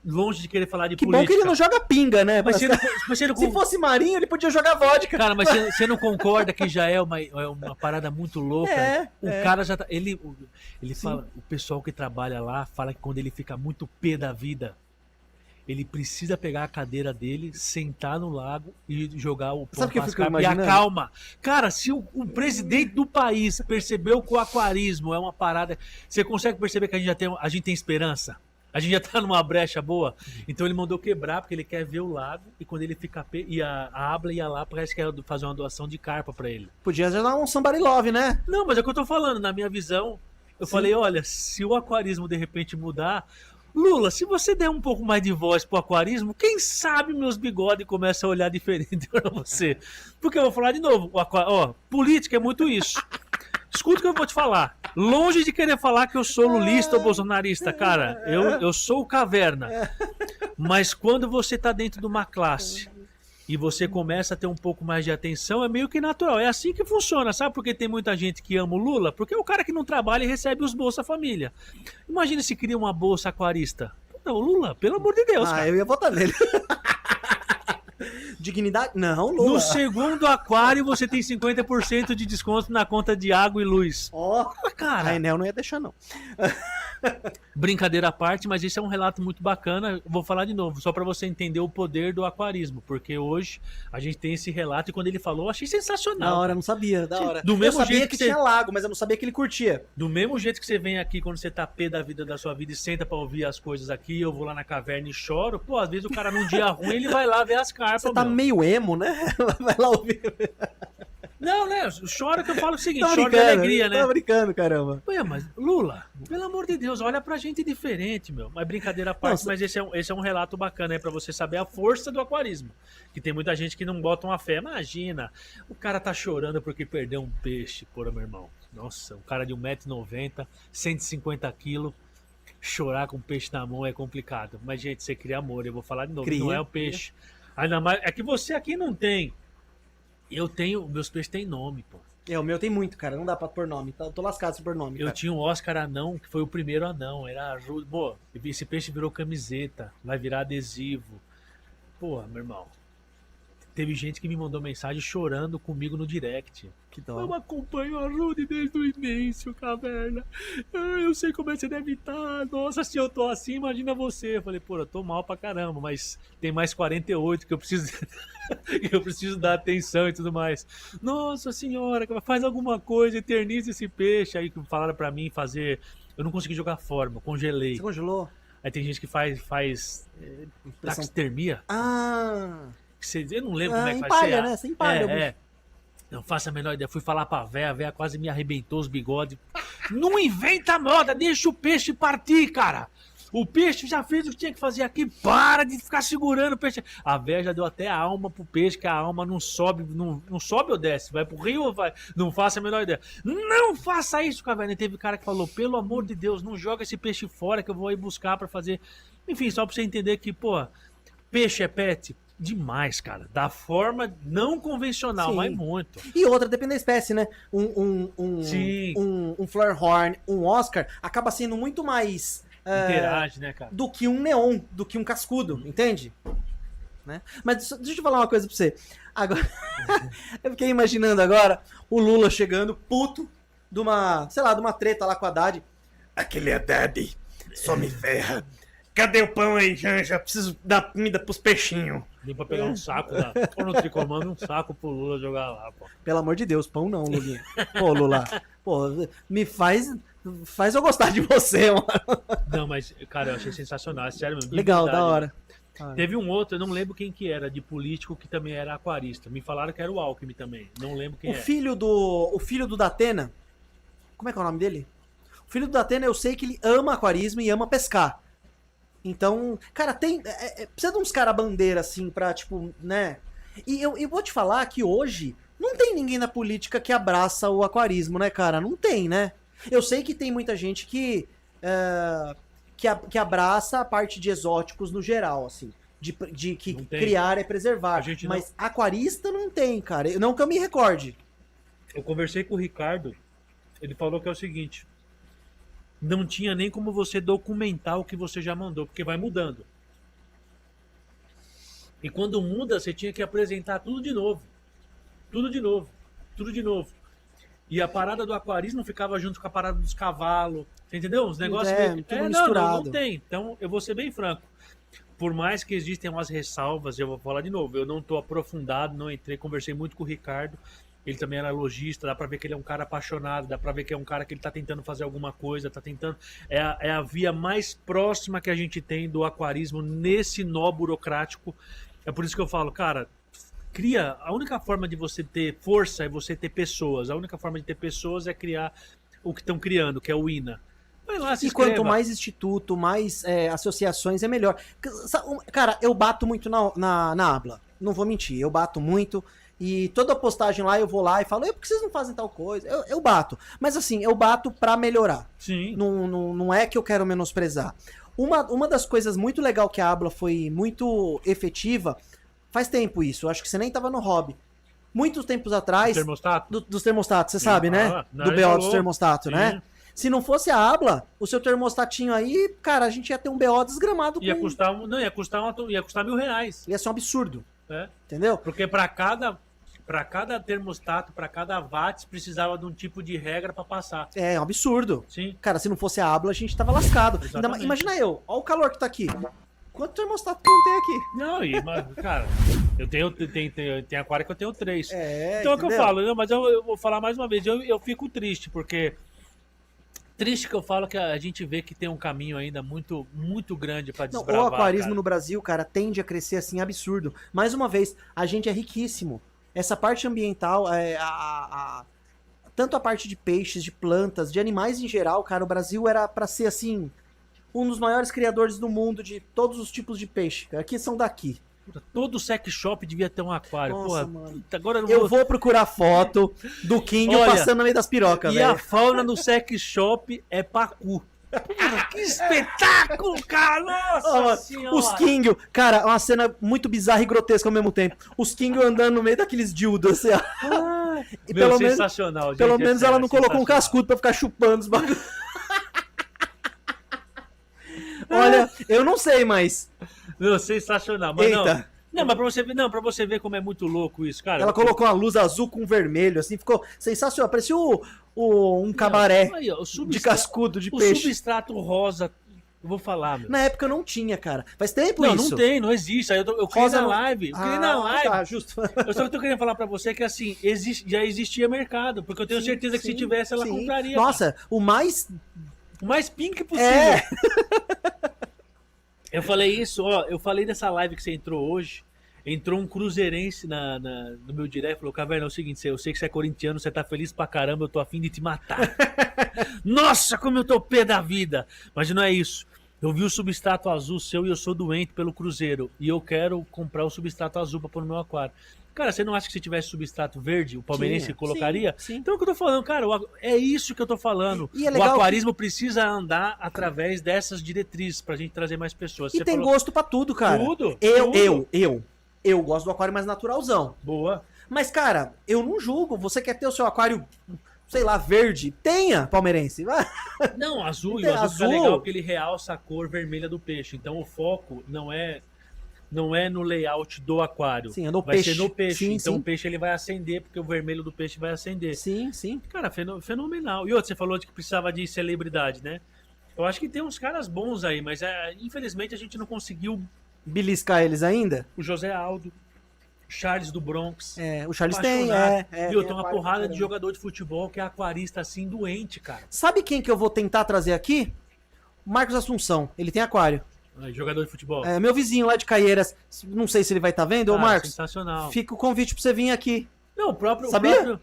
longe de querer falar de
Que
política.
bom que ele não joga pinga, né?
Mas você não,
Se fosse Marinho, ele podia jogar vodka.
cara, mas você não concorda que já é uma parada muito louca? O cara já tá. Ele fala, o pessoal que trabalha lá fala que quando ele fica muito pé da vida, ele precisa pegar a cadeira dele, sentar no lago e jogar o pão
Sabe o que eu
pras
fico
carpas e
imaginando?
acalma. Cara, se o presidente do país percebeu que o aquarismo é uma parada, você consegue perceber que a gente tem esperança? A gente já tá numa brecha boa. Então ele mandou quebrar porque ele quer ver o lago e quando ele fica e a Abla ia lá, parece que ia fazer uma doação de carpa pra ele.
Podia já dar um somebody love, né?
Não, mas é o que eu tô falando, na minha visão, eu falei, olha, se o aquarismo de repente mudar, Lula, se você der um pouco mais de voz pro aquarismo, quem sabe meus bigodes começam a olhar diferente pra você. Porque eu vou falar de novo, política é muito isso. Escuta o que eu vou te falar. Longe de querer falar que eu sou lulista ou bolsonarista, cara, eu sou o caverna. Mas quando você tá dentro de uma classe e você começa a ter um pouco mais de atenção, é meio que natural. É assim que funciona, sabe? Porque tem muita gente que ama o Lula, porque é o cara que não trabalha e recebe os Bolsa Família. Imagina se cria uma bolsa aquarista. Não, o Lula, pelo amor de Deus, cara.
Eu ia votar nele. Dignidade? Não, Lula.
No segundo aquário você tem 50% de desconto na conta de água e luz.
Ó,
Cara,
a Enel não ia deixar, não.
brincadeira à parte, mas esse é um relato muito bacana. Vou falar de novo, só para você entender o poder do aquarismo, porque hoje a gente tem esse relato e quando ele falou, eu achei sensacional.
Da hora, eu não sabia, da hora.
Do mesmo
eu sabia
jeito
que
que
tinha lago, mas eu não sabia que ele curtia.
Do mesmo jeito que você vem aqui quando você tá pé da vida da sua vida e senta pra ouvir as coisas aqui, eu vou lá na caverna e choro, pô, às vezes o cara num dia ruim, ele vai lá ver as carpas,
Você tá
meu.
meio emo, né? Vai lá ouvir.
Não, né, chora que eu falo o seguinte,
Tô
chora de
brincando,
alegria, né?
tô brincando, caramba.
Ué, mas Lula, pelo amor de Deus, olha pra gente diferente, meu. Mas brincadeira à parte,
Não,
mas esse é um relato bacana aí pra você saber a força do aquarismo. Que tem muita gente que não bota uma fé. Imagina, o cara tá chorando porque perdeu um peixe, porra, meu irmão. Nossa, um cara de 1,90 m, 150 kg, chorar com peixe na mão é complicado. Mas, gente, você cria amor, eu vou falar de novo,
Cria,
não é o peixe. Ainda mais, é que você aqui não tem Meus peixes têm nome, pô.
O meu tem muito, cara. Não dá pra pôr nome. Eu tô lascado se pôr nome,
Eu
cara.
tinha um Oscar anão, que foi o primeiro anão. Era pô, esse peixe virou camiseta, vai virar adesivo. Pô, meu irmão. Teve gente que me mandou mensagem chorando comigo no direct.
Que dó.
Eu acompanho a Rude desde o início, caverna. Eu sei como é que você deve estar. Nossa, se eu tô assim, imagina você. Eu falei, pô, eu tô mal pra caramba, mas tem mais 48 que eu preciso que eu preciso dar atenção e tudo mais. Nossa senhora, faz alguma coisa, eterniza esse peixe. Aí que falaram pra mim fazer. Eu não consegui jogar fora, eu congelei.
Você congelou?
Aí tem gente que faz taxidermia.
Ah.
Eu não lembro como é que faz.
Empalha, né? Você empalha o bicho.
Não faço a menor ideia. Fui falar pra véia, a véia quase me arrebentou os bigodes. Não inventa moda, deixa o peixe partir, cara. O peixe já fez o que tinha que fazer aqui. Para de ficar segurando o peixe. A véia já deu até a alma pro peixe, que a alma não sobe, não sobe ou desce. Vai pro rio ou vai? Não faço a menor ideia. Não faça isso, caverna. E teve cara que falou, pelo amor de Deus, não joga esse peixe fora que eu vou ir buscar pra fazer. Enfim, só pra você entender que, pô, peixe é pet. Demais, cara. Da forma não convencional,
Sim.
mas muito.
E outra, depende da espécie, né?
Sim.
Um Flarehorn, um Oscar, acaba sendo muito mais
Interage, né, cara?
do que um neon, do que um cascudo, entende? Né? Mas deixa eu falar uma coisa pra você. Agora, eu fiquei imaginando agora o Lula chegando, puto, de uma, sei lá, de uma treta lá com a Haddad. Aquele Haddad só me ferra. Cadê o pão aí, Janja? Preciso dar comida pros peixinhos.
Vim pra pegar um saco lá. Ou no Tricomando, um saco pro Lula jogar lá, pô.
Pelo amor de Deus, pão não, Lulinha. Pô, Lula. Pô, me faz eu gostar de você, mano.
Não, mas, cara, eu achei sensacional. Sério mesmo. de
Legal,
verdade.
da hora.
Teve um outro, eu não lembro quem que era, de político, que também era aquarista. Me falaram que era o Alckmin também. Não lembro quem
O
é.
filho do Datena, como é que é o nome dele? O filho do Datena, eu sei que ele ama aquarismo e ama pescar. Então, cara, precisa de uns cara bandeira, assim, pra, tipo, né? E eu vou te falar que hoje não tem ninguém na política que abraça o aquarismo, né, cara? Não tem, né? Eu sei que tem muita gente que abraça a parte de exóticos no geral, assim. De que
Não tem.
criar é preservar.
A gente
Mas aquarista não tem, cara. Não que eu me recorde.
Eu conversei com o Ricardo, ele falou que é o seguinte: não tinha nem como você documentar o que você já mandou, porque vai mudando. E quando muda, você tinha que apresentar tudo de novo. Tudo de novo. Tudo de novo. E a parada do aquarismo ficava junto com a parada dos cavalos. Você entendeu? Os negócios
tudo
não,
misturado.
não tem. Então, eu vou ser bem franco. Por mais que existem umas ressalvas, eu vou falar de novo, eu não estou aprofundado, não entrei, conversei muito com o Ricardo. Ele também era lojista, dá pra ver que ele é um cara apaixonado, dá pra ver que é um cara que ele tá tentando fazer alguma coisa, tá tentando... É a via mais próxima que a gente tem do aquarismo nesse nó burocrático. É por isso que eu falo, cara, cria... A única forma de você ter força é você ter pessoas. A única forma de ter pessoas é criar o que estão criando, que é o INA. Vai lá, se
E
inscreva.
quanto mais instituto, mais associações, é melhor. Cara, eu bato muito na Abla. Não vou mentir, eu bato muito. E toda postagem lá, eu vou lá e falo, por que vocês não fazem tal coisa? Eu bato. Mas assim, eu bato pra melhorar.
Sim.
Não é que eu quero menosprezar. Uma das coisas muito legal que a Abla foi muito efetiva, faz tempo isso, eu acho que você nem tava no hobby. Muitos tempos atrás...
Termostato?
Dos termostatos, você sabe, né?
Não,
Do
ele
BO
falou.
dos termostatos,
Sim.
né? Se não fosse a Abla, o seu termostatinho aí, cara, a gente ia ter um BO desgramado.
Ia custar R$1.000.
Ia ser um absurdo,
Né?
entendeu?
Porque para cada termostato, para cada watts, precisava de um tipo de regra para passar.
É um absurdo.
Sim.
Cara, se não fosse a Abla, a gente tava lascado.
Exatamente.
Imagina eu, olha o calor que tá aqui. Quanto termostato que eu não tenho aqui?
Não, mas, cara, eu tenho aquário que eu tenho 3.
É,
Então é o que eu
entendeu?
falo, né? Mas eu vou falar mais uma vez, eu fico triste, porque triste que eu falo que a gente vê que tem um caminho ainda muito, muito grande para
Não,
desbravar.
o aquarismo
cara.
no Brasil, cara, tende a crescer assim, absurdo. Mais uma vez, a gente é riquíssimo. Essa parte ambiental, tanto a parte de peixes, de plantas, de animais em geral, cara, o Brasil era pra ser, assim, um dos maiores criadores do mundo de todos os tipos de peixe. Cara. Aqui são daqui.
Todo sex shop devia ter um aquário.
Nossa,
Porra,
mano.
agora
Eu vou procurar foto do King
Olha,
passando no meio das pirocas,
E a
velho.
fauna no sex shop é pacu. Que espetáculo, cara! Nossa
Ó,
senhora!
os King, cara, uma cena muito bizarra e grotesca ao mesmo tempo. Os King andando no meio daqueles dildos, assim, ó. E
Meu, sensacional, gente.
pelo menos
sério,
ela não colocou um
sensacional.
cascudo pra ficar chupando os bagulhos. Olha, eu não sei, mas...
Meu, sensacional. Mas
Eita.
não, mas pra você ver como é muito louco isso, cara.
Ela colocou uma luz azul com vermelho, assim, ficou sensacional. Parecia um cabaré
Aí, ó,
de cascudo, de
o
peixe.
substrato rosa, eu vou falar, meu.
Na época não tinha, cara. Faz tempo
Não,
isso.
não tem, não existe. Aí eu criei
Rosa
na
não-
live. Eu criei na live.
Tá, justo.
Eu só tô querendo falar pra você que assim, já existia mercado. Porque eu tenho certeza que se tivesse, ela
sim.
compraria.
Nossa, o mais...
cara. O mais pink possível.
É,
Eu falei isso, ó. Eu falei dessa live que você entrou hoje. Entrou um cruzeirense no meu direct e falou: Caverna, é o seguinte, eu sei que você é corintiano, você tá feliz pra caramba, eu tô afim de te matar. Nossa, como eu tô pé da vida! Mas não é isso. Eu vi o substrato azul seu e eu sou doente pelo Cruzeiro. E eu quero comprar o substrato azul pra pôr no meu aquário. Cara, você não acha que se tivesse substrato verde, o palmeirense
Tinha.
colocaria?
Sim, sim.
Então é o que eu tô falando, cara. É isso que eu tô falando.
E é
O
legal
aquarismo precisa andar através dessas diretrizes pra gente trazer mais pessoas.
E
Você
tem
falou-
gosto pra tudo, cara.
Tudo,
Eu gosto do aquário mais naturalzão.
Boa.
Mas, cara, eu não julgo. Você quer ter o seu aquário, sei lá, verde? Tenha, palmeirense. Vai.
Não, azul, e
Tem
o azul fica
azul.
legal porque ele realça a cor vermelha do peixe. Então o foco não é no layout do aquário.
Sim, é no
vai
peixe.
ser no peixe.
Sim,
então
sim.
o peixe ele vai acender porque o vermelho do peixe vai acender.
Sim, sim.
Cara, fenomenal. E outro, você falou de que precisava de celebridade, né? Eu acho que tem uns caras bons aí, mas infelizmente a gente não conseguiu
Beliscar eles ainda?
o José Aldo, Charles do Bronx.
É, o Charles tem,
apaixonado.
é.
Viu,
tem
tem uma
aquário
porrada
pra
de
caramba.
jogador de futebol que é aquarista assim, doente, cara.
Sabe quem que eu vou tentar trazer aqui? O Marcos Assunção. Ele tem aquário.
Jogador de futebol.
É, meu vizinho lá de Caieiras. Não sei se ele vai estar vendo. Ô,
Cara,
Marcos,
sensacional.
fica o convite pra você vir aqui.
Não, o próprio.
Sabia?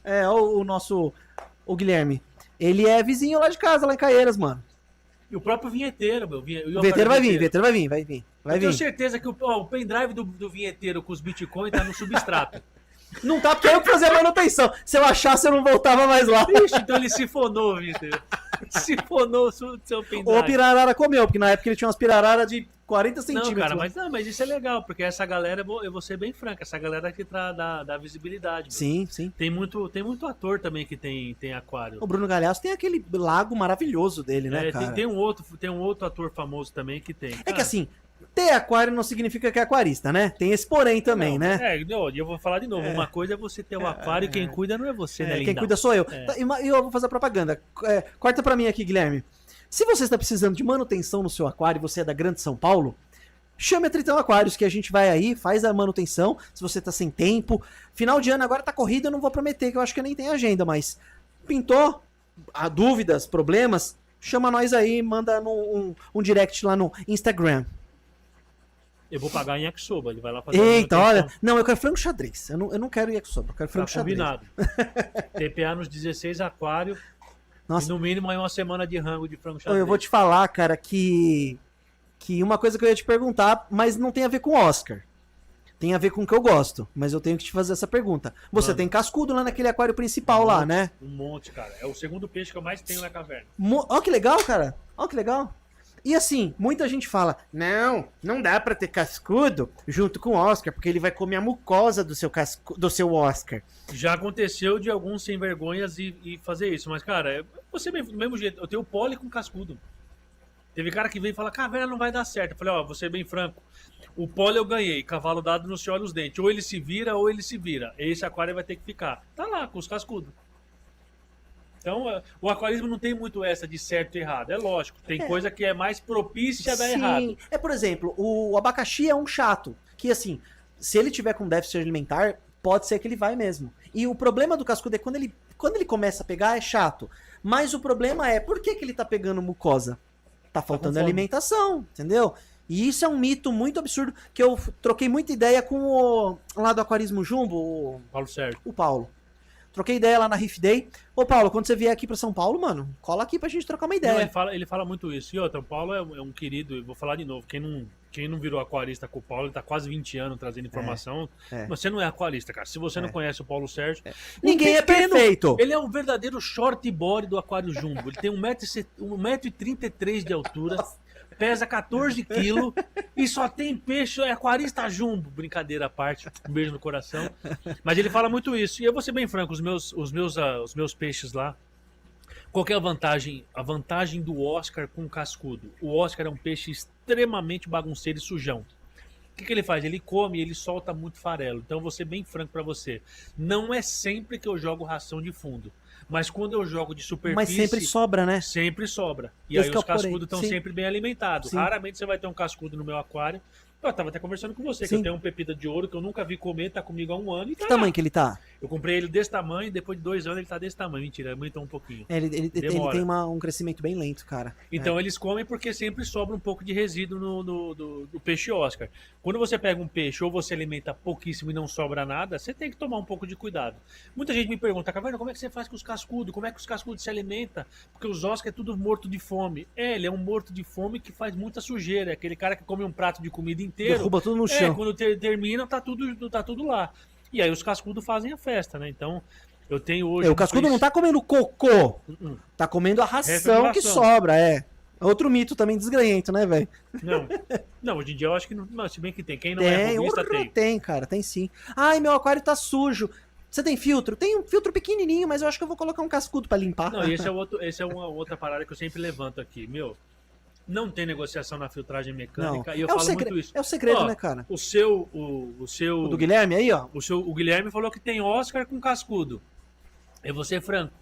É, o nosso... O Guilherme. Ele é vizinho lá de casa, lá em Caieiras, mano.
E o próprio vinheteiro, meu.
O Vinheteiro vai vir. Vai
Eu tenho
vir.
certeza que o pendrive do vinheteiro com os Bitcoin tá no substrato.
Não tá porque eu que fazia a manutenção. Se eu achasse, eu não voltava mais lá.
Ixi, então ele sifonou, vinheteiro. Sifonou o seu pendrive.
Ou a pirarara comeu, porque na época ele tinha umas pirararas de 40
Não,
centímetros.
cara, mas isso é legal, porque essa galera, eu vou ser bem franco, essa galera que dá visibilidade. Meu.
Sim, sim.
Tem muito ator também que tem aquário.
O Bruno Galhaço tem aquele lago maravilhoso dele, né, cara?
Tem um outro ator famoso também que tem.
É que assim, ter aquário não significa que é aquarista, né? Tem esse porém também, né?
Eu vou falar de novo. Uma coisa é você ter o aquário e quem cuida não é você, né,
Quem
lindão?
cuida sou eu.
É.
Tá, e eu vou fazer a propaganda. Corta pra mim aqui, Guilherme. Se você está precisando de manutenção no seu aquário e você é da Grande São Paulo, chame a Tritão Aquários que a gente vai aí, faz a manutenção. Se você tá sem tempo. Final de ano agora tá corrida, eu não vou prometer, que eu acho que nem tem agenda, mas pintou dúvidas, problemas, chama nós aí, manda um direct lá no Instagram.
Eu vou pagar em yakisoba, ele vai lá fazer
Eita,
a manutenção.
olha. Não, eu quero frango xadrez. Eu não quero yakisoba, eu quero frango
Tá
xadrez.
combinado. TPA nos 16 aquário
Nossa.
e no mínimo aí uma semana de rango de frango
Ô,
xadrez.
eu vou te falar, cara, que uma coisa que eu ia te perguntar, mas não tem a ver com Oscar. Tem a ver com o que eu gosto, mas eu tenho que te fazer essa pergunta. Você
Manda.
tem cascudo lá naquele aquário principal lá, né?
Um monte, cara. É o segundo peixe que eu mais tenho na caverna.
Ó que legal, cara. Ó que legal. E assim, muita gente fala, não dá pra ter cascudo junto com o Oscar, porque ele vai comer a mucosa do seu Oscar.
Já aconteceu de alguns sem vergonhas e fazer isso, mas, cara, você do mesmo jeito, eu tenho pole com cascudo. Teve cara que veio e fala, caverna não vai dar certo. Eu falei, ó, vou ser bem franco. O pole eu ganhei, cavalo dado não se olha os dentes. Ou ele se vira, ou ele se vira. Esse aquário vai ter que ficar. Tá lá, com os cascudos. Então, o aquarismo não tem muito essa de certo e errado. É lógico, tem coisa que é mais propícia a dar errado.
Por exemplo, o abacaxi é um chato, que assim, se ele tiver com déficit alimentar, pode ser que ele vai mesmo. E o problema do cascudo é quando ele começa a pegar, é chato. Mas o problema é, por que ele tá pegando mucosa? Tá faltando
fome.
alimentação, entendeu? E isso é um mito muito absurdo, que eu troquei muita ideia com o lá do Aquarismo Jumbo,
Paulo Sérgio.
o Paulo. Troquei ideia lá na Riff Day. Ô, Paulo, quando você vier aqui pra São Paulo, mano, cola aqui pra gente trocar uma
Não,
ideia.
ele fala muito isso. E outra, o Paulo é um querido, eu vou falar de novo, quem quem não virou aquarista com o Paulo, ele tá quase 20 anos trazendo informação.
É.
Mas você não é aquarista, cara. Se você não conhece o Paulo Sérgio...
Ninguém é perfeito.
Ele é um verdadeiro shortboard do aquário jumbo. Ele tem 1,33 m de altura, pesa 14 quilos e só tem peixe, é aquarista jumbo. Brincadeira à parte, um beijo no coração. Mas ele fala muito isso. E eu vou ser bem franco, os meus peixes lá, qual que é a vantagem? A vantagem do Oscar com cascudo. O Oscar é um peixe extremamente bagunceiro e sujão. O que ele faz? Ele come e ele solta muito farelo. Então, eu vou ser bem franco pra você. Não é sempre que eu jogo ração de fundo. Mas quando eu jogo de superfície...
Mas sempre sobra, né?
Sempre sobra. E
Esse
aí
que é
os
o porém.
cascudos estão
Sim.
sempre bem alimentados.
Sim.
Raramente você vai ter um cascudo no meu aquário. Eu tava até conversando com você, que
Sim.
eu tenho um pepita de ouro que eu nunca vi comer, tá comigo há 1 ano e tá
Que
lá.
tamanho que ele tá?
Eu comprei ele desse tamanho, depois de 2 anos ele tá desse tamanho. Mentira, aumentou um pouquinho.
Ele
Demora.
tem um crescimento bem lento, cara.
Então eles comem porque sempre sobra um pouco de resíduo do peixe Oscar. Quando você pega um peixe ou você alimenta pouquíssimo e não sobra nada, você tem que tomar um pouco de cuidado. Muita gente me pergunta, Caverna, como é que você faz com os cascudos? Como é que os cascudos se alimentam? Porque os Oscar é tudo morto de fome. Ele é um morto de fome que faz muita sujeira. É aquele cara que come um prato de comida inteiro.
Derruba tudo no chão.
Quando termina, tá tudo lá. E aí os cascudos fazem a festa, né? Então, eu tenho hoje...
O cascudo não tá comendo cocô. Tá comendo a ração que sobra, É outro mito também desgranhento, né, velho?
Não, hoje em dia eu acho que não, se bem que tem. Quem não é robista tem.
Tem, cara, tem sim. Ai, meu aquário tá sujo. Você tem filtro? Tem um filtro pequenininho, mas eu acho que eu vou colocar um cascudo pra limpar.
Não, esse é uma outra parada que eu sempre levanto aqui. Meu, não tem negociação na filtragem mecânica.
Não.
E eu falo muito isso.
É o segredo, né, cara?
O
do Guilherme aí, ó.
O Guilherme falou que tem Oscar com cascudo. Eu vou ser franco.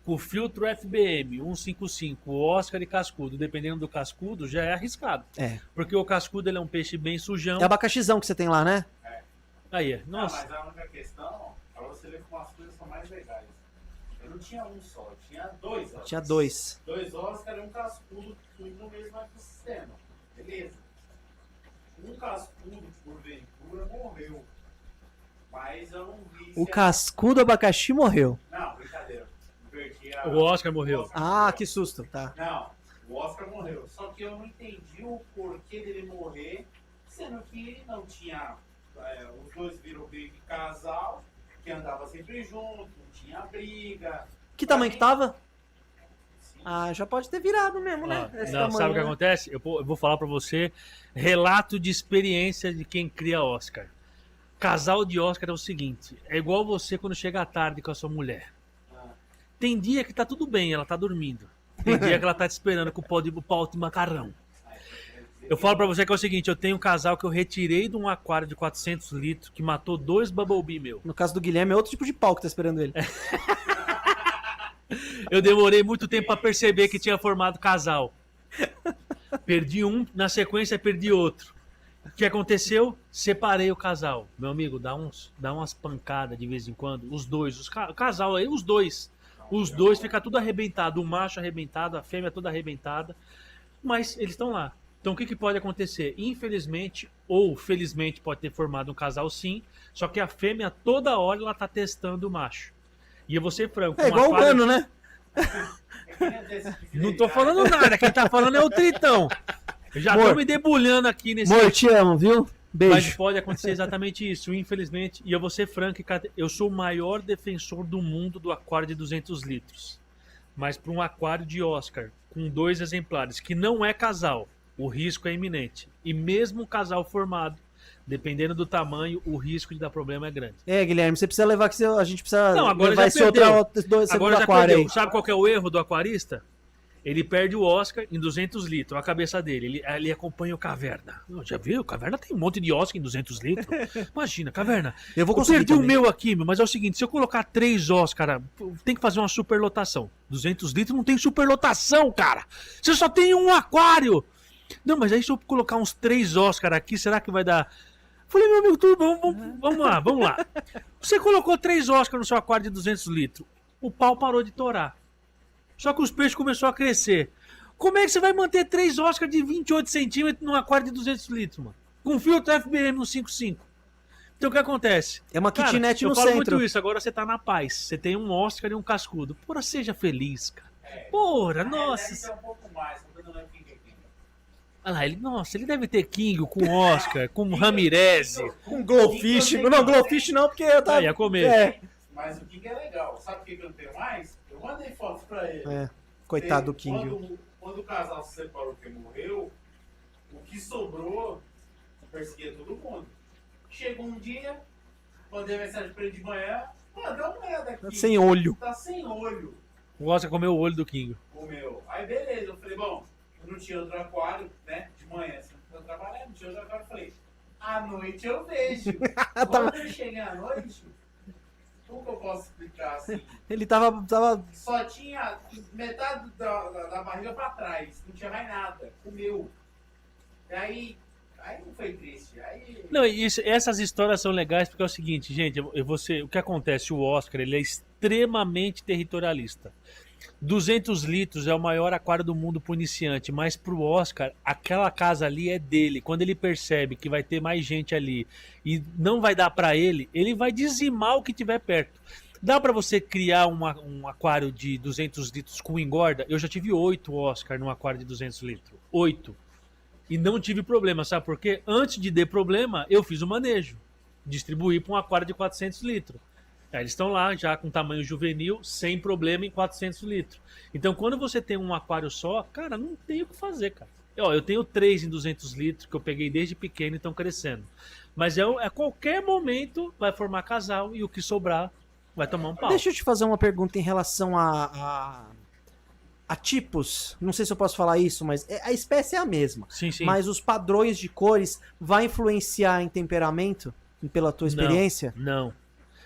Com o filtro FBM 155, Oscar e cascudo, dependendo do cascudo, já é arriscado.
É.
Porque o cascudo ele é um peixe bem sujão.
É abacaxizão que você tem lá, né?
Aí,
Não,
nossa.
mas a única questão, pra você ver como as coisas são mais legais. Eu não tinha um só, eu tinha 2 Oscars.
Tinha 2.
2 Oscar e um cascudo no mesmo ecossistema. Beleza. Um cascudo, porventura, morreu. Mas eu não vi...
O cascudo abacaxi morreu.
Não, brincadeira. Inverti
O Oscar morreu.
Ah, que susto. Tá.
Não, o Oscar morreu. Só que eu não entendi o porquê dele morrer, sendo que não tinha... os dois viram meio que casal, que andava sempre junto, não tinha briga.
Que tamanho que tava? Ah, já pode ter virado mesmo, né? Esse
Não,
tamanho,
sabe o que
né?
acontece? Eu vou falar pra você relato de experiência de quem cria Oscar. Casal de Oscar é o seguinte, é igual você quando chega à tarde com a sua mulher. Tem dia que tá tudo bem, ela tá dormindo. Tem dia que ela tá te esperando com o pau de macarrão. Eu falo pra você que é o seguinte, eu tenho um casal que eu retirei de um aquário de 400 litros que matou 2 Bumblebee meu.
No caso do Guilherme, é outro tipo de pau que tá esperando ele.
Eu demorei muito tempo pra perceber que tinha formado casal. Perdi um, na sequência perdi outro. O que aconteceu? Separei o casal. Meu amigo, dá umas pancadas de vez em quando. Os dois, o casal aí, os dois. Os dois fica tudo arrebentado. O macho arrebentado, a fêmea toda arrebentada. Mas eles estão lá. Então o que pode acontecer? Infelizmente ou felizmente pode ter formado um casal sim. Só que a fêmea toda hora ela tá testando o macho. E eu vou ser franco.
É igual o Gano, né?
Não tô falando nada, quem tá falando é o Tritão. Eu já tô me debulhando aqui nesse...
Amor, te amo, viu? Beijo.
Mas pode acontecer exatamente isso, infelizmente. E eu vou ser franco, eu sou o maior defensor do mundo do aquário de 200 litros. Mas para um aquário de Oscar, com 2 exemplares, que não é casal, o risco é iminente. E mesmo um casal formado, dependendo do tamanho, o risco de dar problema é grande.
É, Guilherme, você precisa levar que a gente precisa
Não, agora
levar
já
esse
perdeu.
segundo
Agora já
aquário
perdeu.
aí.
Sabe qual que é o erro do aquarista? Ele perde o Oscar em 200 litros, a cabeça dele. Ele acompanha o Caverna. Já viu? O Caverna tem um monte de Oscar em 200 litros. Imagina, Caverna.
Eu vou
Eu
conseguir
perdi o
também.
meu aqui, mas é o seguinte, se eu colocar 3 Oscar, tem que fazer uma superlotação. 200 litros não tem superlotação, cara. Você só tem um aquário. Não, mas aí se eu colocar uns 3 Oscar aqui, será que vai dar... Falei, meu amigo, tudo bom, vamos lá. Você colocou 3 Oscar no seu aquário de 200 litros. O pau parou de torar. Só que os peixes começaram a crescer. Como é que você vai manter 3 Oscar de 28 centímetros num aquário de 200 litros, mano? Com filtro FBM 155. Então o que acontece?
É uma kitnet no
eu falo
centro.
muito isso, agora você tá na paz. Você tem um Oscar e um cascudo. Porra, seja feliz, cara. Porra, nossa.
Deve ser um pouco mais, porque não é pinga-pinga.
Ah lá, ele deve ter King com Oscar, com Ramirez.
Com Glowfish. Não, Glowfish não, porque eu tava...
Ia comer.
É,
Mas o King é legal. Sabe por que eu não tenho mais? Eu mandei fotos pra ele.
coitado do King.
Quando o casal se separou que morreu, o que sobrou perseguia todo mundo. Chegou um dia, mandei mensagem pra ele de manhã. Mano, dá uma olhada aqui.
Sem olho.
Tá sem olho.
O Oscar comeu o olho do King.
Comeu. Aí beleza, eu falei, bom, eu não tinha outro aquário, né? De manhã, assim, eu trabalhando, não tinha outro aquário. Eu falei, à noite eu vejo. Quando eu cheguei à noite, como que eu posso explicar assim?
Ele tava...
Só tinha metade da barriga pra trás, não tinha mais nada. Comeu. E aí não foi triste. Aí...
Não, essas histórias são legais porque é o seguinte, gente, o que acontece? O Oscar, ele é extremamente territorialista. 200 litros é o maior aquário do mundo para o iniciante, mas para o Oscar, aquela casa ali é dele. Quando ele percebe que vai ter mais gente ali e não vai dar para ele, ele vai dizimar o que tiver perto. Dá para você criar um aquário de 200 litros com engorda? Eu já tive 8 Oscar num aquário de 200 litros. 8. E não tive problema, sabe por quê? Antes de ter problema, eu fiz o manejo. Distribuí para um aquário de 400 litros. Aí eles estão lá já com tamanho juvenil, sem problema em 400 litros. Então quando você tem um aquário só, cara, não tem o que fazer, cara. Eu tenho 3 em 200 litros que eu peguei desde pequeno e estão crescendo. Mas a qualquer momento vai formar casal e o que sobrar vai tomar um pau.
Deixa eu te fazer uma pergunta em relação a tipos. Não sei se eu posso falar isso, mas a espécie é a mesma.
Sim, sim.
Mas os padrões de cores vai influenciar em temperamento, pela tua experiência?
Não.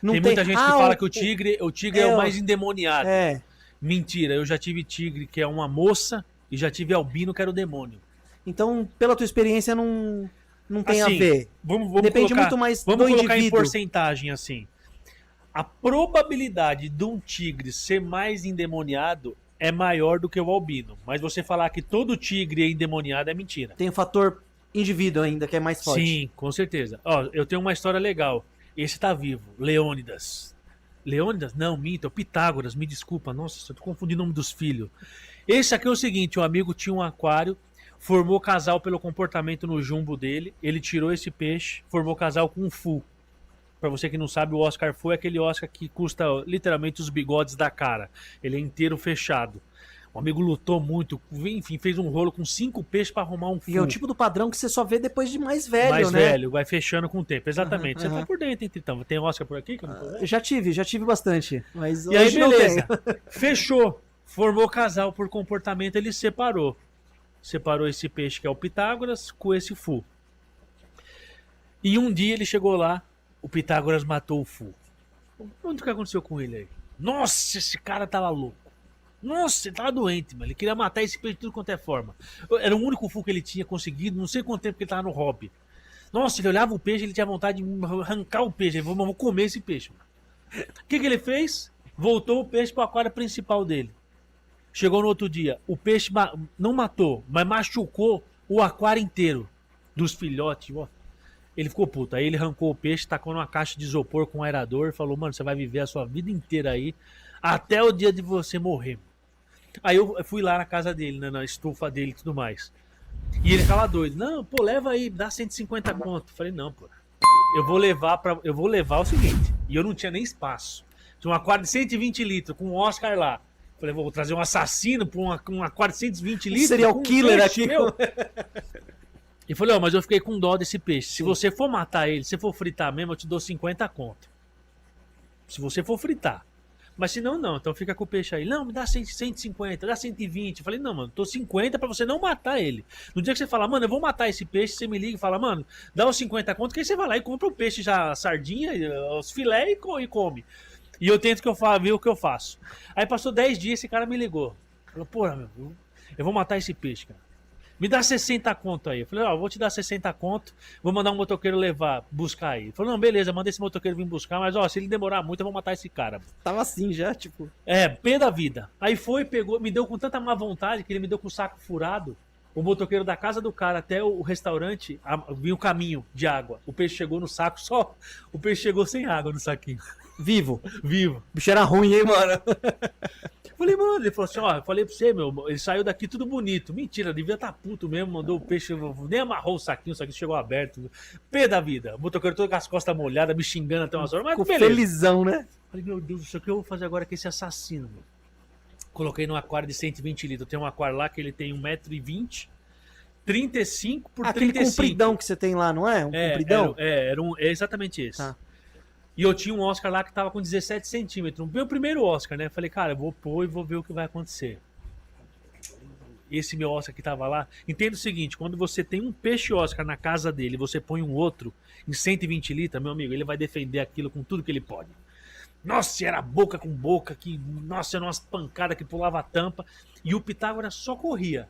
Não
tem muita gente que fala que o tigre é o mais endemoniado.
É.
Mentira, eu já tive tigre que é uma moça e já tive albino que era o demônio.
Então, pela tua experiência, não tem
Assim,
a ver.
Vamos
Depende
colocar,
muito mais
vamos
do
colocar em
indivíduo.
porcentagem assim. A probabilidade de um tigre ser mais endemoniado é maior do que o albino. Mas você falar que todo tigre é endemoniado é mentira.
Tem o fator indivíduo ainda, que é mais forte.
Sim, com certeza. Ó, eu tenho uma história legal. Esse tá vivo, Leônidas. Leônidas? Não, minto, é o Pitágoras, me desculpa. Nossa, eu tô confundindo o nome dos filhos. Esse aqui é o seguinte, um amigo tinha um aquário, formou casal pelo comportamento no jumbo dele, ele tirou esse peixe, formou casal com um full. Pra você que não sabe, o Oscar Full é aquele Oscar que custa literalmente os bigodes da cara. Ele é inteiro fechado. O amigo lutou muito, enfim, fez um rolo com 5 peixes pra arrumar um full.
E é o tipo do padrão que você só vê depois de mais velho,
mais
né?
velho, vai fechando com o tempo, exatamente.
Aham,
Você tá por dentro, então. Tem Oscar por aqui? Que eu não tô vendo?
Já tive bastante. Mas
E aí,
hoje não
beleza.
tenho.
Fechou. Formou casal por comportamento, ele separou. Separou esse peixe que é o Pitágoras com esse full. E um dia ele chegou lá, o Pitágoras matou o full. O que aconteceu com ele aí? Nossa, esse cara tava louco. Nossa, ele tava doente, mano. Ele queria matar esse peixe de tudo quanto é forma. Era o único full que ele tinha conseguido, não sei quanto tempo que ele tava no hobby. Nossa, ele olhava o peixe, ele tinha vontade de arrancar o peixe. Ele falou, vou comer esse peixe, mano. O que ele fez? Voltou o peixe pro aquário principal dele. Chegou no outro dia, o peixe não matou, mas machucou o aquário inteiro dos filhotes. Ó. Ele ficou puto. Aí ele arrancou o peixe, tacou numa caixa de isopor com um aerador e falou, mano, você vai viver a sua vida inteira aí até o dia de você morrer. Aí eu fui lá na casa dele, né, na estufa dele e tudo mais. E ele ficava doido. Não, pô, leva aí, dá 150 conto. Falei, não, pô. Eu vou levar o seguinte. E eu não tinha nem espaço. Tinha um aquário de 120 litros com um Oscar lá. Falei, vou trazer um assassino pra um aquário de 120 litros.
Serial killer
peixe,
aqui.
meu. E falei, ó, mas eu fiquei com dó desse peixe. Se você for matar ele, se for fritar mesmo, eu te dou 50 conto. Se você for fritar. Mas se não, não. Então fica com o peixe aí. Não, me dá 150, dá 120. Eu falei, não, mano, tô 50 pra você não matar ele. No dia que você fala, mano, eu vou matar esse peixe, você me liga e fala, mano, dá os 50 conto, que aí você vai lá e compra o peixe já, a sardinha, os filé e come. E eu tento ver o que eu faço. Aí passou 10 dias, esse cara me ligou. Falou, porra, meu, eu vou matar esse peixe, cara. Me dá 60 conto aí. Eu falei, ó, vou te dar 60 conto, vou mandar um motoqueiro buscar aí. Ele falou, não, beleza, manda esse motoqueiro vir buscar, mas ó, se ele demorar muito, eu vou matar esse cara.
Tava assim já, tipo...
É, pé da vida. Aí foi, pegou, me deu com tanta má vontade que ele me deu com o saco furado. O motoqueiro da casa do cara até o restaurante, vinha o caminho de água. O peixe chegou no saco só, o peixe chegou sem água no saquinho.
Vivo.
Vivo.
O bicho era ruim, hein, mano?
Falei, mano, ele falou assim, ó, eu falei pra você, meu, ele saiu daqui tudo bonito. Mentira, devia estar puto mesmo, mandou o peixe, nem amarrou o saquinho chegou aberto. Pé da vida. O motoqueiro todo com as costas molhadas, me xingando até umas horas, mas
Ficou
beleza.
felizão, né?
Falei, meu Deus, isso aqui eu vou fazer agora com esse assassino, meu. Coloquei num aquário de 120 litros. Tem um aquário lá que ele tem 1,20 m, 35 por
Aquele
35.
compridão que você tem lá, não é? Um compridão?
É exatamente esse.
Tá.
E eu tinha um Oscar lá que tava com 17 centímetros. Meu primeiro Oscar, né? Falei, cara, eu vou pôr e vou ver o que vai acontecer. Esse meu Oscar que tava lá. Entenda o seguinte, quando você tem um peixe Oscar na casa dele, você põe um outro em 120 litros, meu amigo, ele vai defender aquilo com tudo que ele pode. Nossa, era boca com boca, que, nossa, era umas pancadas que pulava a tampa. E o Pitágoras só corria,